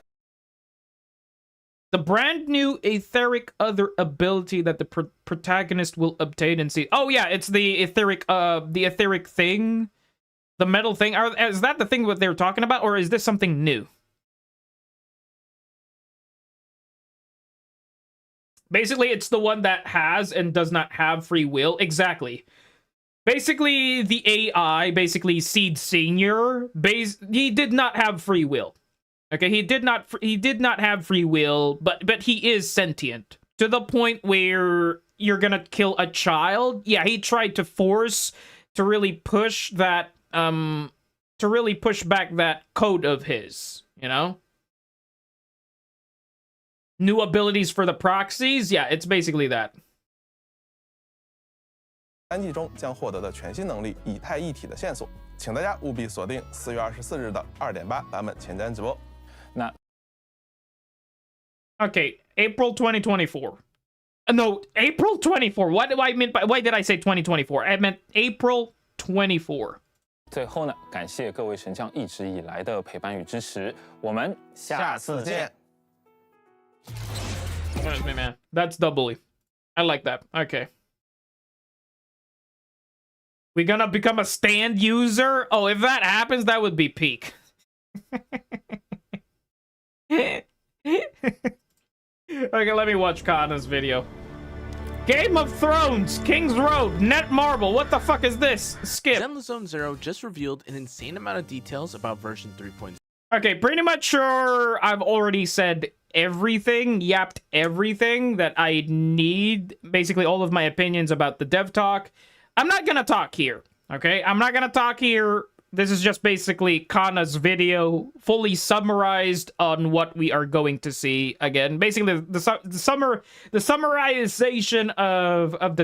The brand new etheric other ability that the protagonist will obtain and see. Oh yeah, it's the etheric thing, the metal thing. Is that the thing what they're talking about, or is this something new? Basically, it's the one that has and does not have free will. Exactly. Basically, the AI, basically Seed Senior, he did not have free will. Okay, he did not have free will, but he is sentient to the point where you're gonna kill a child. Yeah, he tried to force to really push that back that code of his, you know? New abilities for the proxies? Yeah, it's basically that. 3季中将获得的全新能力以太一体的线索，请大家务必锁定4月24日的2.8版本前瞻直播。那 Okay, April 2024. No, April 24. What do I mean by? Why did I say 2024? I meant April 24. 最后呢，感谢各位神将一直以来的陪伴与支持，我们下次见。 Man, that's doubly. I like that. Okay. We gonna become a stand user? Oh, if that happens, that would be peak. Okay, let me watch Kana's video. Game of Thrones, King's Road, Netmarble. What the fuck is this? Skip. Zenless Zone Zero just revealed an insane amount of details about version 3.0. Okay, pretty much sure I've already said everything, yapped everything that I need. Basically, all of my opinions about the dev talk. I'm not gonna talk here, okay? I'm not gonna talk here. This is just basically Kana's video, fully summarized on what we are going to see again. Basically, the summarization of the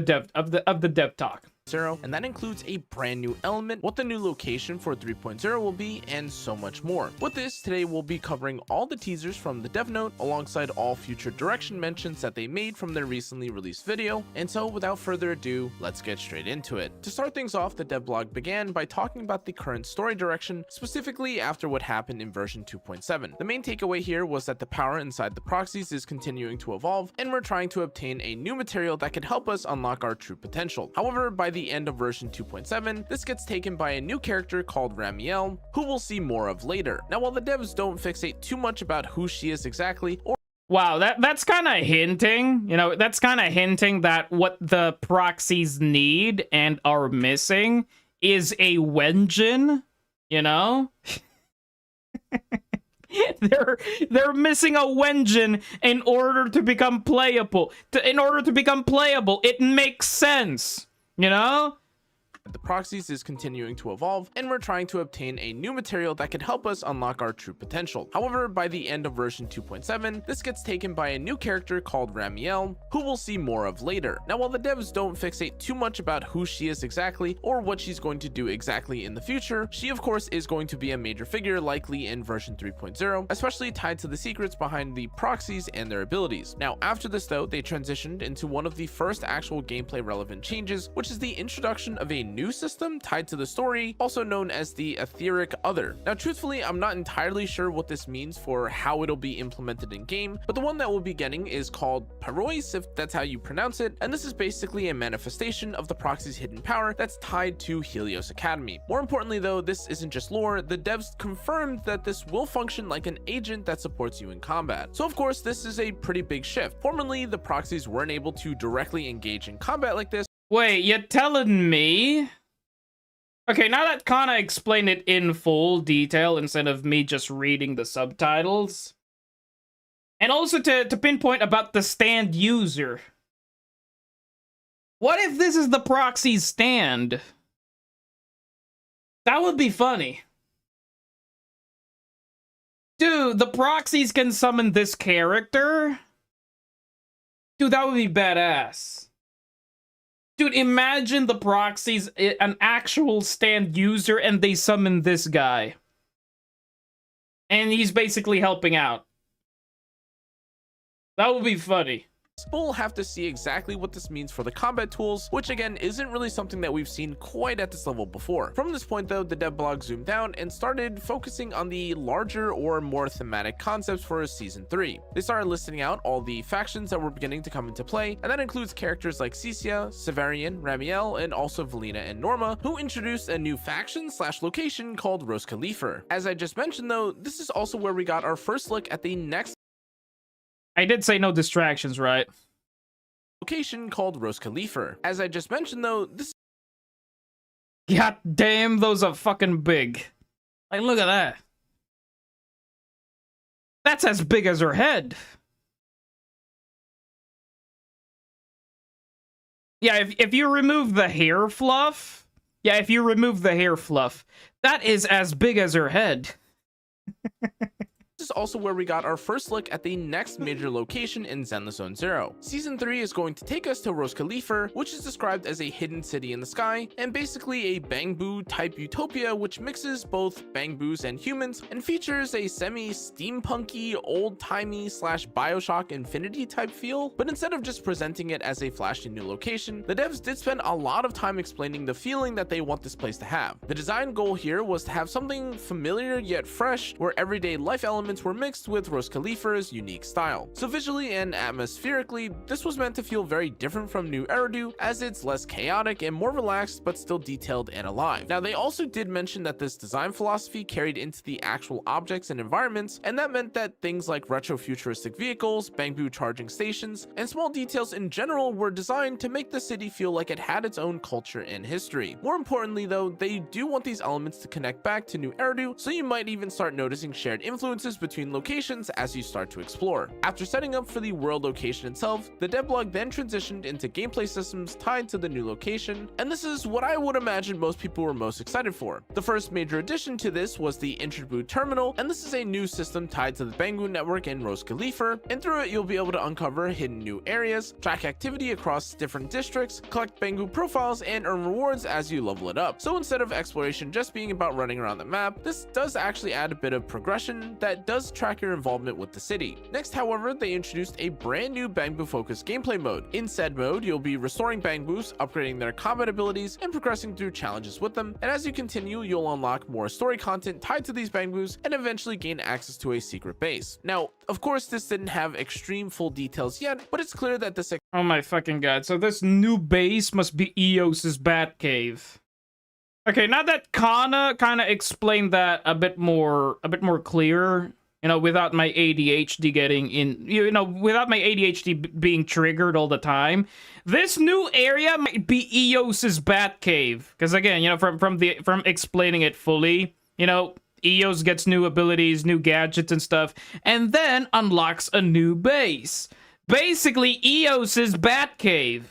dev talk. and that includes a brand new element, what the new location for 3.0 will be, and so much more. With this, today we'll be covering all the teasers from the dev note alongside all future direction mentions that they made from their recently released video. And so without further ado, let's get straight into it. To start things off, the dev blog began by talking about the current story direction, specifically after what happened in version 2.7. The main takeaway here was that the power inside the proxies is continuing to evolve, and we're trying to obtain a new material that could help us unlock our true potential. However, by the end of version 2.7, this gets taken by a new character called Ramiel, who we'll see more of later. Now, while the devs don't fixate too much about who she is exactly, or Wow, that's kind of hinting, that's kind of hinting that what the proxies need and are missing is a Wenjin, They're missing a Wenjin in order to become playable. In order to become playable, it makes sense, the proxies is continuing to evolve, and we're trying to obtain a new material that could help us unlock our true potential. However, by the end of version 2.7, this gets taken by a new character called Ramiel, who we'll see more of later. Now, while the devs don't fixate too much about who she is exactly or what she's going to do exactly in the future, she of course is going to be a major figure likely in version 3.0, especially tied to the secrets behind the proxies and their abilities. Now, after this though, they transitioned into one of the first actual gameplay relevant changes, which is the introduction of a new system tied to the story, also known as the etheric other. Now, truthfully, I'm not entirely sure what this means for how it'll be implemented in game, but the one that we'll be getting is called Parois, if that's how you pronounce it, and this is basically a manifestation of the proxy's hidden power that's tied to Helios Academy. More importantly though, this isn't just lore, the devs confirmed that this will function like an agent that supports you in combat. So of course, this is a pretty big shift. Formerly, the proxies weren't able to directly engage in combat like this. Wait, you're telling me? Okay, now that Kana explained it in full detail instead of me just reading the subtitles. And also to pinpoint about the stand user. What if this is the proxy's stand? That would be funny. Dude, the proxies can summon this character? Dude, that would be badass. Dude, imagine the proxies, an actual stand user, and they summon this guy. And he's basically helping out. That would be funny. We'll have to see exactly what this means for the combat tools, which again isn't really something that we've seen quite at this level before. From this point though, the dev blog zoomed down and started focusing on the larger or more thematic concepts for season 3. They started listing out all the factions that were beginning to come into play, and that includes characters like Cisia, Severian, Ramiel, and also Valina and Norma, who introduced a new faction / location called Rose Khalifa. As I just mentioned though, this is also where we got our first look at the next I did say no distractions, right? Location called Rose Khalifa. As I just mentioned though, this God damn, those are fucking big. Like, look at that. That's as big as her head. Yeah, if you remove the hair fluff, that is as big as her head. is also where we got our first look at the next major location in Zenless Zone Zero. Season 3 is going to take us to Rose Khalifa, which is described as a hidden city in the sky, and basically a Bangbu type utopia which mixes both Bangbus and humans, and features a semi-steampunky, old-timey / Bioshock Infinity type feel. But instead of just presenting it as a flashy new location, the devs did spend a lot of time explaining the feeling that they want this place to have. The design goal here was to have something familiar yet fresh, where everyday life elements were mixed with Rose Khalifa's unique style. So visually and atmospherically, this was meant to feel very different from New Eridu, as it's less chaotic and more relaxed, but still detailed and alive. Now, they also did mention that this design philosophy carried into the actual objects and environments, and that meant that things like retro-futuristic vehicles, Bangbu charging stations, and small details in general were designed to make the city feel like it had its own culture and history. More importantly though, they do want these elements to connect back to New Eridu, so you might even start noticing shared influences switches between locations as you start to explore. After setting up for the world location itself, the devlog then transitioned into gameplay systems tied to the new location, and this is what I would imagine most people were most excited for. The first major addition to this was the Intribu Terminal, and this is a new system tied to the Bangu network in Rose Khalifa, and through it you'll be able to uncover hidden new areas, track activity across different districts, collect Bangu profiles, and earn rewards as you level it up. So instead of exploration just being about running around the map, this does actually add a bit of progression that does track your involvement with the city. Next, however, they introduced a brand new Bangu focused gameplay mode. In said mode, you'll be restoring Bangus, upgrading their combat abilities, and progressing through challenges with them, and as you continue, you'll unlock more story content tied to these Bangus and eventually gain access to a secret base. Now, of course, this didn't have extreme full details yet, but it's clear that this— Oh my fucking god. So this new base must be Eos's Batcave. Okay, now that kinda explained that a bit more clear, you know, without my ADHD getting in, you know, without my ADHD being triggered all the time. This new area might be Eos's Batcave, because again, you know, from explaining it fully, you know, Eos gets new abilities, new gadgets and stuff, and then unlocks a new base. Basically, Eos's Batcave.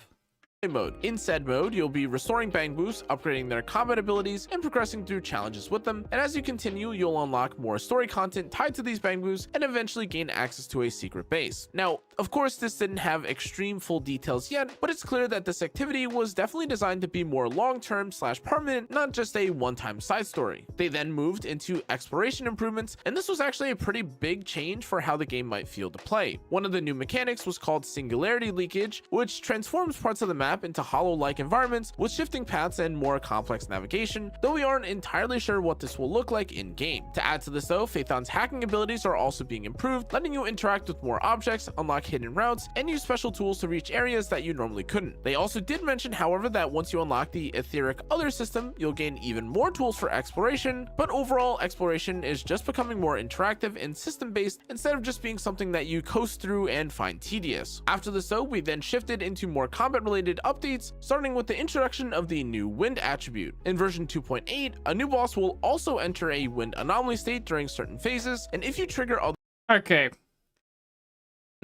mode. In said mode, you'll be restoring Bangus, upgrading their combat abilities, and progressing through challenges with them, and as you continue, you'll unlock more story content tied to these Bangus and eventually gain access to a secret base. Now, of course, this didn't have extreme full details yet, but it's clear that this activity was definitely designed to be more long-term / permanent, not just a one-time side story. They then moved into exploration improvements, and this was actually a pretty big change for how the game might feel to play. One of the new mechanics was called singularity leakage, which transforms parts of the map into hollow-like environments with shifting paths and more complex navigation, though we aren't entirely sure what this will look like in-game. To add to this though, Phaethon's hacking abilities are also being improved, letting you interact with more objects, unlock hidden routes, and use special tools to reach areas that you normally couldn't. They also did mention, however, that once you unlock the etheric other system, you'll gain even more tools for exploration, but overall, exploration is just becoming more interactive and system-based instead of just being something that you coast through and find tedious. After this though, we then shifted into more combat-related updates, starting with the introduction of the new wind attribute. In version 2.8, a new boss will also enter a wind anomaly state during certain phases, and if you trigger other— Okay.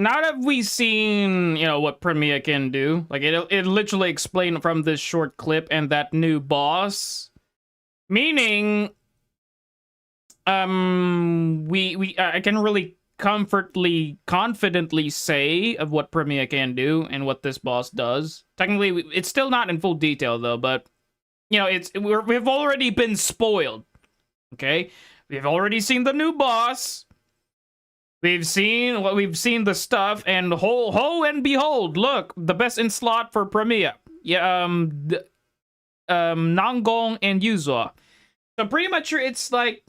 Now that we've seen, you know, what Premier can do, like it literally explained from this short clip and that new boss, meaning, I can really confidently say of what Premier can do and what this boss does. Technically, it's still not in full detail though, but you know, we've already been spoiled. Okay, we've already seen the new boss. We've seen the stuff, and ho and behold, look, the best in slot for Premier. Yeah, Nangong and Yuzua. So pretty much it's like,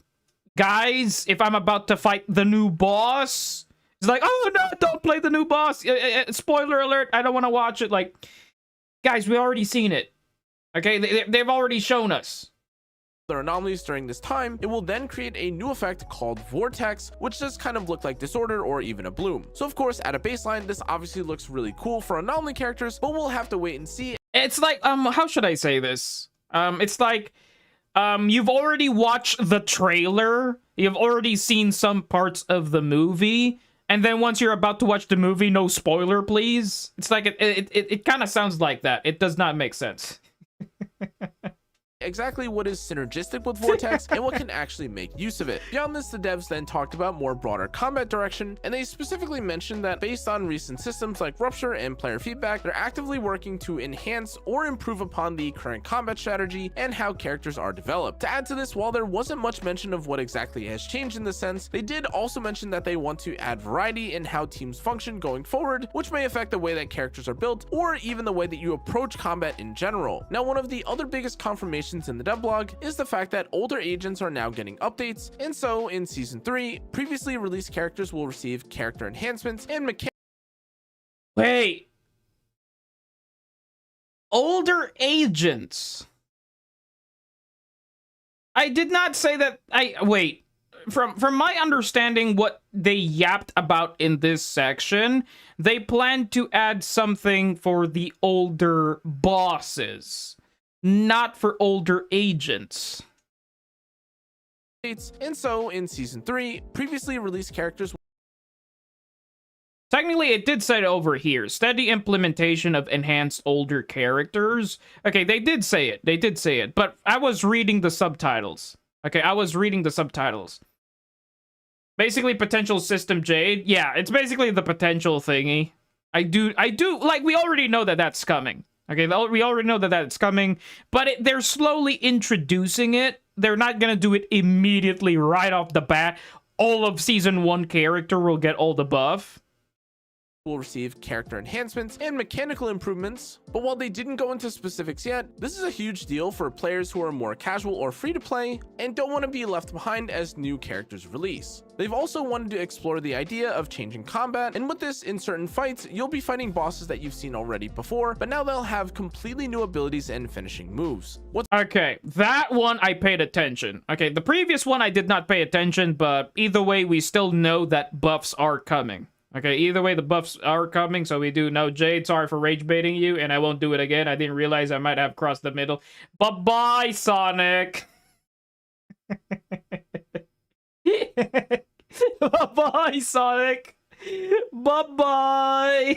guys, if I'm about to fight the new boss, it's like, oh no, don't play the new boss. Spoiler alert, I don't want to watch it. Like, guys, we already seen it. Okay, they've already shown us anomalies during this time. It will then create a new effect called Vortex, which does kind of look like disorder or even a bloom. So of course, at a baseline, this obviously looks really cool for anomaly characters, but we'll have to wait and see. It's like, how should I say this? It's like, you've already watched the trailer, you've already seen some parts of the movie, and then once you're about to watch the movie, no spoiler, please. It's like, it kind of sounds like that. It does not make sense. Exactly what is synergistic with Vortex and what can actually make use of it. Beyond this, the devs then talked about more broader combat direction, and they specifically mentioned that based on recent systems like Rupture and player feedback, they're actively working to enhance or improve upon the current combat strategy and how characters are developed. To add to this, while there wasn't much mention of what exactly has changed in this sense, they did also mention that they want to add variety in how teams function going forward, which may affect the way that characters are built or even the way that you approach combat in general. Now, one of the other biggest confirmations in the devlog is the fact that older agents are now getting updates, and so in season 3, previously released characters will receive character enhancements and mechanics. Wait, older agents? I did not say that. Wait, from my understanding, what they yapped about in this section, they plan to add something for the older bosses, not for older agents. and so in Season 3, previously released characters Technically, it did say it over here. Steady implementation of enhanced older characters. Okay, they did say it. They did say it. But I was reading the subtitles. Okay, I was reading the subtitles. Basically, potential system Jade. Yeah, it's basically the potential thingy. I do, like, we already know that that's coming. Okay, we already know that that's coming. But they're slowly introducing it. They're not gonna do it immediately right off the bat. All of Season 1 character will get all the buff. will receive character enhancements and mechanical improvements, but while they didn't go into specifics yet, this is a huge deal for players who are more casual or free to play and don't want to be left behind as new characters release. They've also wanted to explore the idea of changing combat, and with this, in certain fights, you'll be fighting bosses that you've seen already before, but now they'll have completely new abilities and finishing moves. Okay, that one I paid attention. Okay, the previous one I did not pay attention, but either way, we still know that buffs are coming. Okay, either way, the buffs are coming, so we do know. Jade, sorry for rage baiting you, and I won't do it again. I didn't realize I might have crossed the middle. Bye-bye, Sonic! Bye-bye, Sonic! Bye-bye!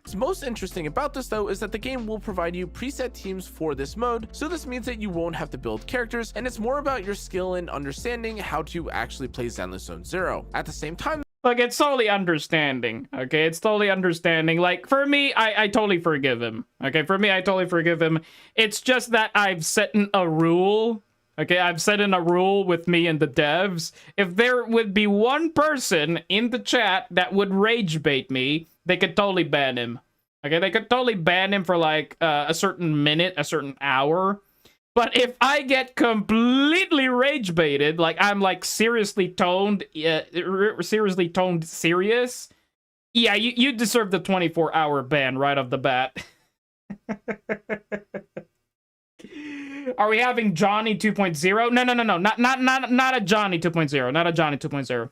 What's most interesting about this though is that the game will provide you preset teams for this mode, so this means that you won't have to build characters, and it's more about your skill and understanding how to actually play Zenless Zone Zero. At the same time, like, it's totally understanding, okay? It's totally understanding. Like, for me, I totally forgive him, okay? For me, I totally forgive him. It's just that I've set in a rule, okay? I've set in a rule with me and the devs. If there would be one person in the chat that would rage bait me, they could totally ban him. Okay, they could totally ban him for like a certain minute, a certain hour. But if I get completely rage baited, like I'm like seriously toned serious, yeah, you deserve the 24-hour ban right off the bat. Are we having Johnny 2.0? No, not a Johnny 2.0, not a Johnny 2.0.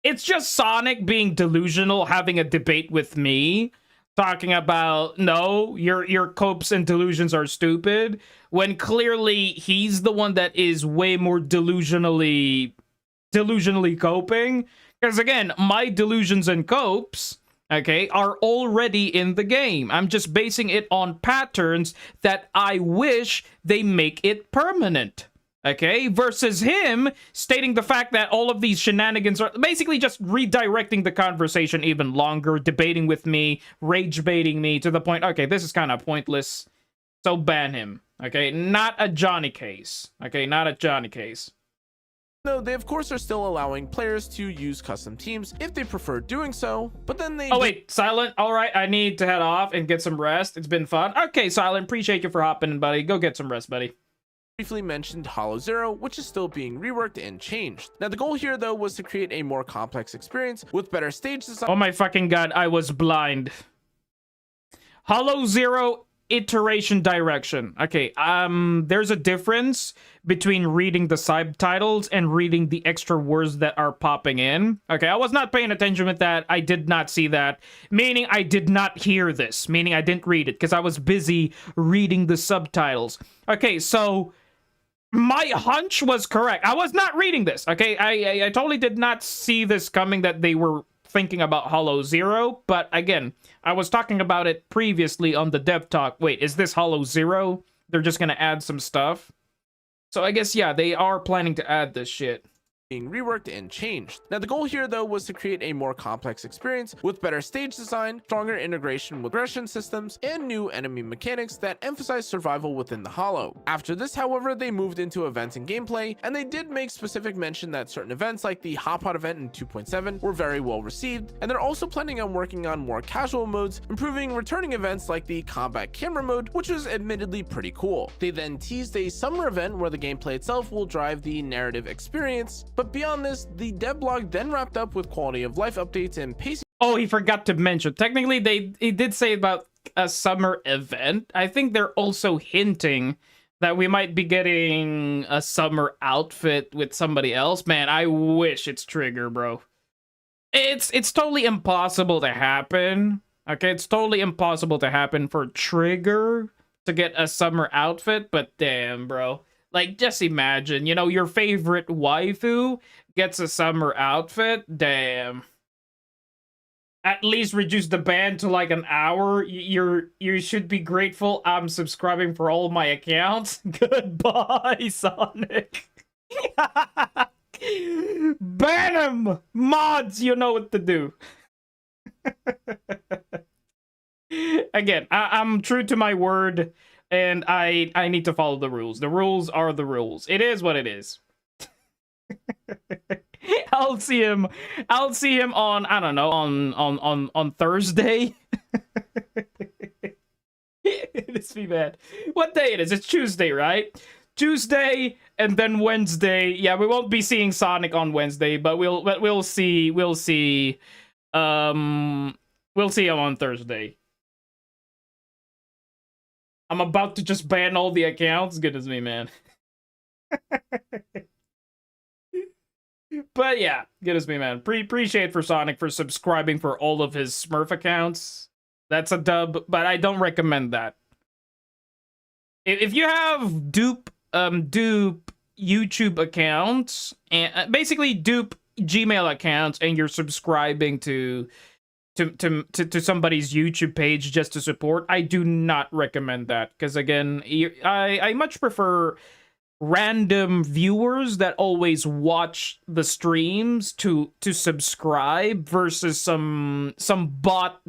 It's just Sonic being delusional, having a debate with me, talking about, no, your copes and delusions are stupid, when clearly he's the one that is way more delusionally coping. Because again, my delusions and copes, okay, are already in the game. I'm just basing it on patterns that I wish they make it permanent. Okay, versus him stating the fact that all of these shenanigans are basically just redirecting the conversation even longer, debating with me, rage baiting me to the point, okay, this is kind of pointless, so ban him. Okay, not a Johnny case. Okay, not a Johnny case. no, they of course are still allowing players to use custom teams if they prefer doing so, but then they... Oh wait, Silent, all right, I need to head off and get some rest. It's been fun. Okay, Silent, appreciate you for hopping in, buddy. Go get some rest, buddy. Briefly mentioned Hollow Zero, which is still being reworked and changed. Now the goal here though was to create a more complex experience with better stage design. Oh my fucking god, I was blind. Hollow Zero iteration direction. Okay, there's a difference between reading the subtitles and reading the extra words that are popping in. Okay, I was not paying attention with that. I did not see that, meaning I did not hear this, meaning I didn't read it because I was busy reading the subtitles. Okay, so my hunch was correct. I was not reading this, okay? I totally did not see this coming, that they were thinking about Hollow Zero, but again, I was talking about it previously on the Dev Talk. Wait, is this Hollow Zero? They're just gonna add some stuff? So I guess, yeah, they are planning to add this shit. Being reworked and changed. Now the goal here though was to create a more complex experience with better stage design, stronger integration with progression systems, and new enemy mechanics that emphasize survival within the Hollow. After this, however, they moved into events and gameplay, and they did make specific mention that certain events like the Hot Pot event in 2.7 were very well received, and they're also planning on working on more casual modes, improving returning events like the combat camera mode, which was admittedly pretty cool. They then teased a summer event where the gameplay itself will drive the narrative experience, but beyond this, the dev blog then wrapped up with quality of life updates and pacing. Oh, he forgot to mention. Technically, he did say about a summer event. I think they're also hinting that we might be getting a summer outfit with somebody else. Man, I wish it's Trigger, bro. It's totally impossible to happen. Okay, it's totally impossible to happen for Trigger to get a summer outfit, but damn, bro. Like, just imagine, you know, your favorite waifu gets a summer outfit. Damn. At least reduce the ban to like an hour. You should be grateful I'm subscribing for all my accounts. Goodbye, Sonic. Ban him! Mods, you know what to do. Again, I'm true to my word, and I need to follow the rules. The rules are the rules. It is what it is. I'll see him on, I don't know, on Thursday. It's me, man. What day it is? It's Tuesday, right? Tuesday and then Wednesday. Yeah, we won't be seeing Sonic on Wednesday, but we'll see him on Thursday. I'm about to just ban all the accounts. Goodness me, man. But yeah, goodness me, man. Appreciate for Sonic for subscribing for all of his Smurf accounts. That's a dub, but I don't recommend that. If you have dupe YouTube accounts and basically dupe Gmail accounts, and you're subscribing to somebody's YouTube page just to support, I do not recommend that, because again, I much prefer random viewers that always watch the streams to subscribe versus some bot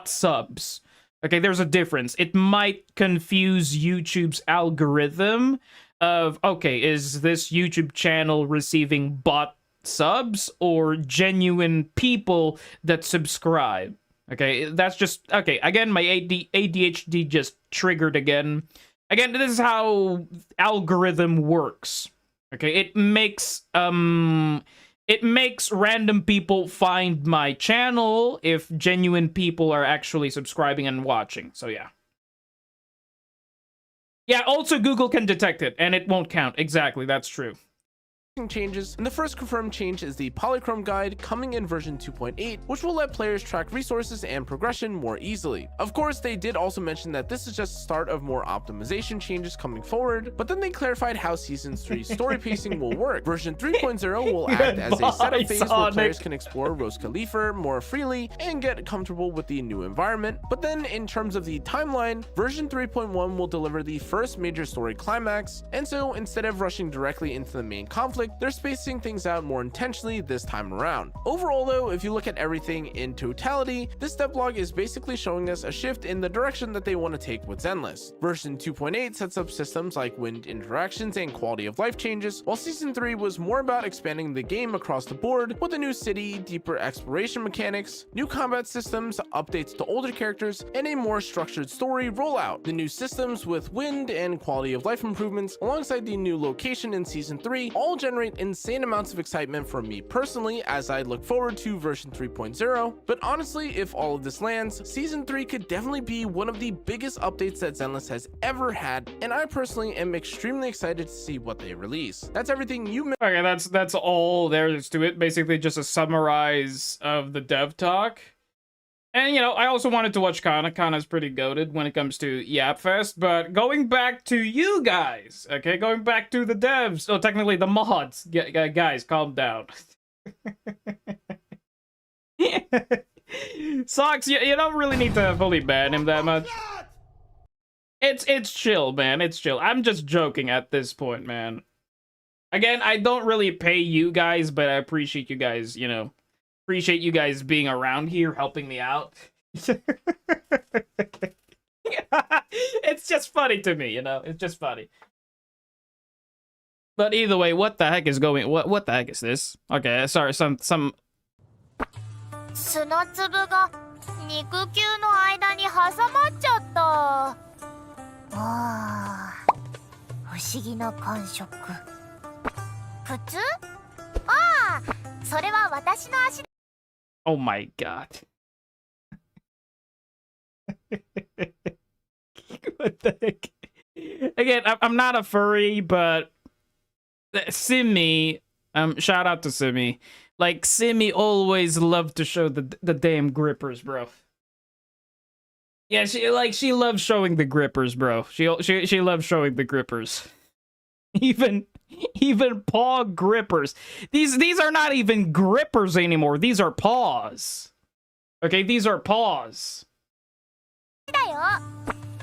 subs. Okay, there's a difference. It might confuse YouTube's algorithm of, okay, is this YouTube channel receiving bot subs or genuine people that subscribe? Okay, that's just, okay, again, my ADHD just triggered again. Again, this is how algorithm works. Okay, it makes random people find my channel if genuine people are actually subscribing and watching. So yeah. Yeah, also Google can detect it and it won't count. Exactly, that's true. Changes, and the first confirmed change is the polychrome guide coming in version 2.8, which will let players track resources and progression more easily. Of course, they did also mention that this is just the start of more optimization changes coming forward, but then they clarified how Season 3's story pacing will work. Version 3.0 will act as a setup phase where players can explore Rose Khalifa more freely and get comfortable with the new environment. But then in terms of the timeline, version 3.1 will deliver the first major story climax, and so instead of rushing directly into the main conflict, they're spacing things out more intentionally this time around. Overall though, if you look at everything in totality, this devlog is basically showing us a shift in the direction that they want to take with Zenless. Version 2.8 sets up systems like wind interactions and quality of life changes, while Season 3 was more about expanding the game across the board with a new city, deeper exploration mechanics, new combat systems, updates to older characters, and a more structured story rollout. The new systems with wind and quality of life improvements alongside the new location in Season 3 all generate insane amounts of excitement for me personally as I look forward to version 3.0. But honestly, if all of this lands, Season 3 could definitely be one of the biggest updates that Zenless has ever had, and I personally am extremely excited to see what they release. That's everything you Okay, that's all there is to it. Basically just a summarize of the dev talk. And, you know, I also wanted to watch Kana. Kana's pretty goated when it comes to YapFest. But going back to you guys, okay? Going back to the devs. Oh, technically the mods. Guys, calm down. Socks, you don't really need to fully ban him that much. It's chill, man. It's chill. I'm just joking at this point, man. Again, I don't really pay you guys, but I appreciate you guys, you know. Appreciate you guys being around here, helping me out. It's just funny to me, you know? It's just funny. But either way, what the heck is going... What the heck is this? Okay, sorry, some... 砂粒が肉球の間に挟まっちゃった。ああ、不思議な感触。靴？ああ、それは私の足。 Oh my god. What the heck? Again, I'm not a furry, but Simi, shout out to Simi. Like, Simi always loved to show the damn grippers, bro. Yeah, she loves showing the grippers, bro. She loves showing the grippers. Even paw grippers. These are not even grippers anymore. These are paws. Okay, these are paws. だよ。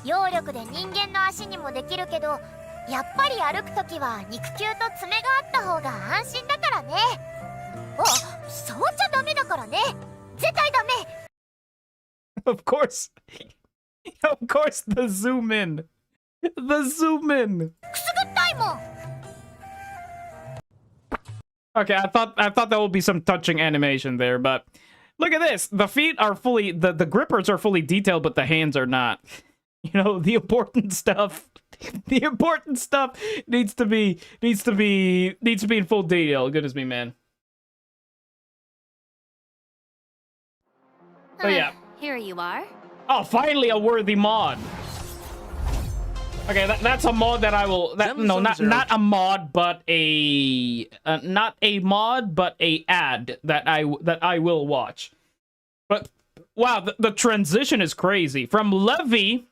揚力で人間の足にもできるけど、やっぱり歩くときは肉球と爪があった方が安心だからね。あ、そうじゃダメだからね。絶対ダメ。Of course. Of course, the zoom in. The zoom in. くすぐったいもん。 Okay, I thought that would be some touching animation there, but look at this. The feet are fully the grippers are fully detailed, but the hands are not. You know, the important stuff. The important stuff needs to be in full detail. Goodness me, man. Oh yeah. Here you are. Oh, finally a worthy mod. Okay, that's a mod that I will. Not a mod, but a not a mod, but a ad that I will watch. But wow, the transition is crazy from Levy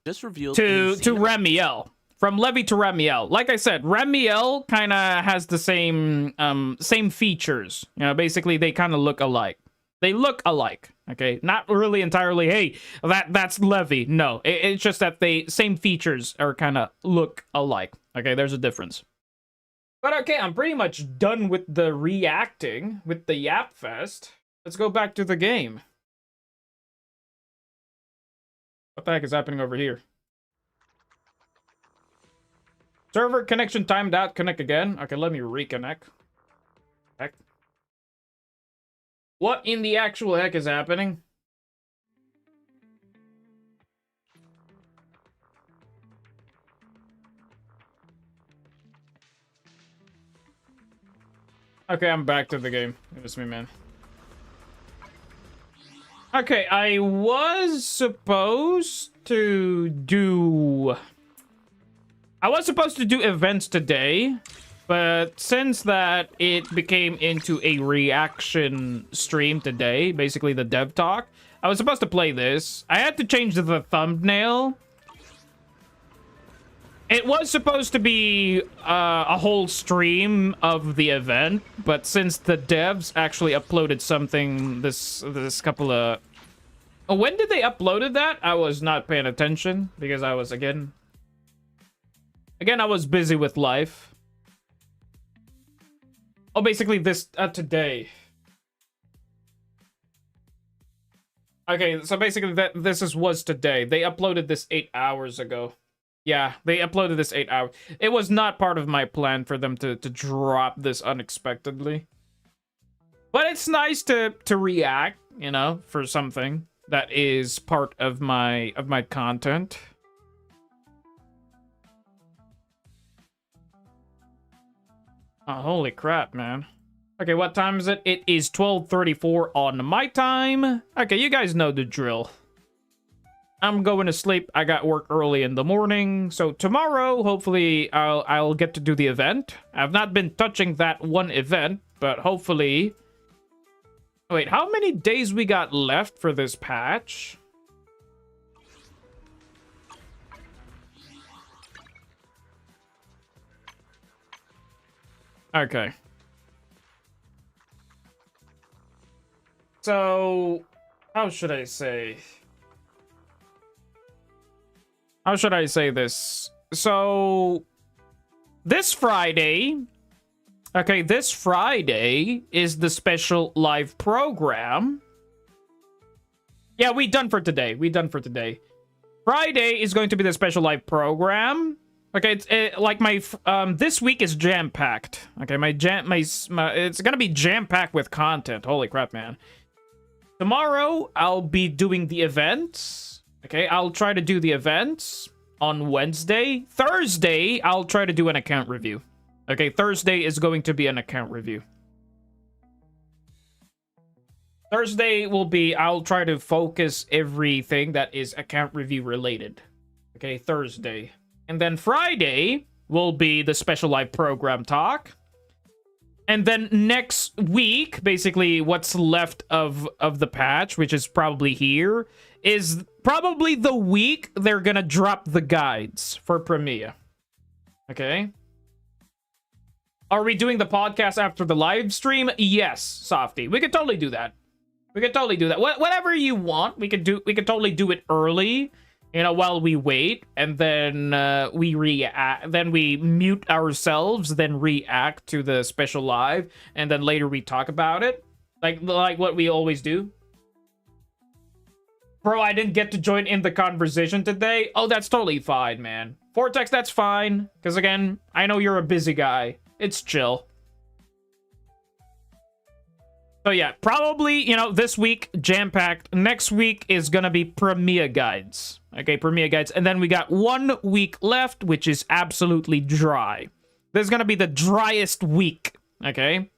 Just revealed to Ramiel. From Levy to Ramiel. Like I said, Ramiel kind of has the same features. You know, basically they kind of look alike. They look alike. Okay, not really entirely. Hey, that's Levy. No, it's just that they same features are kind of look alike. Okay, there's a difference. But okay, I'm pretty much done with the reacting with the Yap Fest. Let's go back to the game. What the heck is happening over here? Server connection timed out. Connect again. Okay, let me reconnect. Heck. What in the actual heck is happening? Okay, I'm back to the game. It was me, man. Okay, I was supposed to do events today, but since that it became into a reaction stream today, basically the dev talk, I was supposed to play this. I had to change the thumbnail. It was supposed to be a whole stream of the event, but since the devs actually uploaded something this couple of... Oh, when did they uploaded that? I was not paying attention because I was, again, I was busy with life. Oh, basically this, today. Okay, so basically this was today. They uploaded this 8 hours ago. Yeah, they uploaded this 8 hours. It was not part of my plan for them to drop this unexpectedly. But it's nice to react, you know, for something that is part of my content. Oh, holy crap, man. Okay, what time is it? It is 12:34 on my time. Okay, you guys know the drill. I'm going to sleep. I got work early in the morning. So tomorrow, hopefully, I'll get to do the event. I've not been touching that one event, but hopefully... Wait, how many days we got left for this patch? Okay. So, how should I say? How should I say this? So, this Friday... Okay, this Friday is the special live program. Yeah, we done for today. Friday is going to be the special live program. Okay, it's like my this week is jam-packed. Okay, it's gonna be jam-packed with content. Holy crap, man! Tomorrow I'll be doing the events. Okay, I'll try to do the events on Wednesday. Thursday I'll try to do an account review. Okay, Thursday is going to be an account review. Thursday will be, I'll try to focus everything that is account review related. Okay, Thursday. And then Friday will be the special live program talk. And then next week, basically what's left of the patch, which is probably here, is probably the week they're gonna drop the guides for Premiere. Okay. Are we doing the podcast after the live stream? Yes, Softy. We could totally do that. We could totally do that. Whatever you want, we could totally do it early, you know, while we wait, and then we react. Then we mute ourselves, then react to the special live, and then later we talk about it, like what we always do. Bro, I didn't get to join in the conversation today. Oh, that's totally fine, man. Vortex, that's fine. Because again, I know you're a busy guy. It's chill. So yeah, probably, you know, this week, jam-packed. Next week is gonna be Premiere guides. Okay, Premiere guides. And then we got 1 week left, which is absolutely dry. This is gonna be the driest week, okay?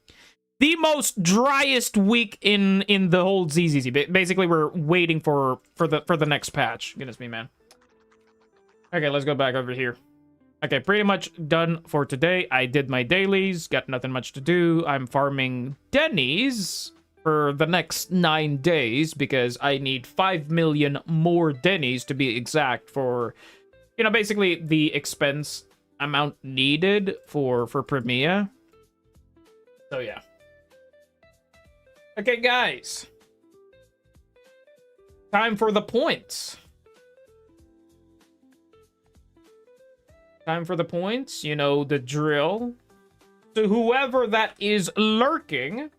The most driest week in the whole ZZZ. Basically, we're waiting for the next patch. Goodness me, man. Okay, let's go back over here. Okay, pretty much done for today. I did my dailies, got nothing much to do. I'm farming Denny's for the next 9 days because I need 5 million more Denny's to be exact for, you know, basically the expense amount needed for Premiere. So yeah. Okay, guys. Time for the points. Time for the points. You know the drill. So whoever that is lurking,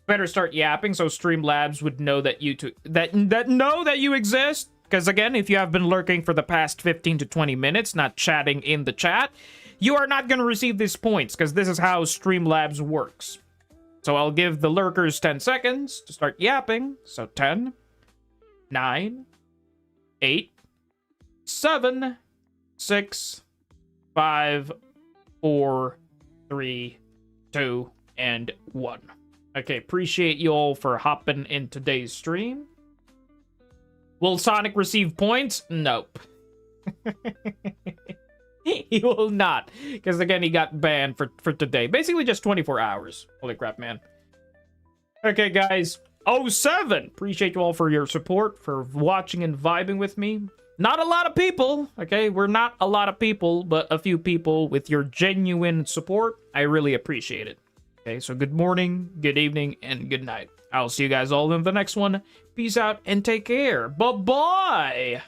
better start yapping so Streamlabs would know that you know that you exist. Because again, if you have been lurking for the past 15 to 20 minutes, not chatting in the chat, you are not going to receive these points because this is how Streamlabs works. So I'll give the lurkers 10 seconds to start yapping. So 10, 9, 8, 7, 6, 5, 4, 3, 2, and 1. Okay, appreciate you all for hopping in today's stream. Will Sonic receive points? Nope. He will not. Because again, he got banned for today. Basically just 24 hours. Holy crap, man. Okay, guys. 07. Appreciate you all for your support, for watching and vibing with me. Not a lot of people, okay? We're not a lot of people, but a few people with your genuine support. I really appreciate it. Okay, so good morning, good evening, and good night. I'll see you guys all in the next one. Peace out and take care. Bye-bye!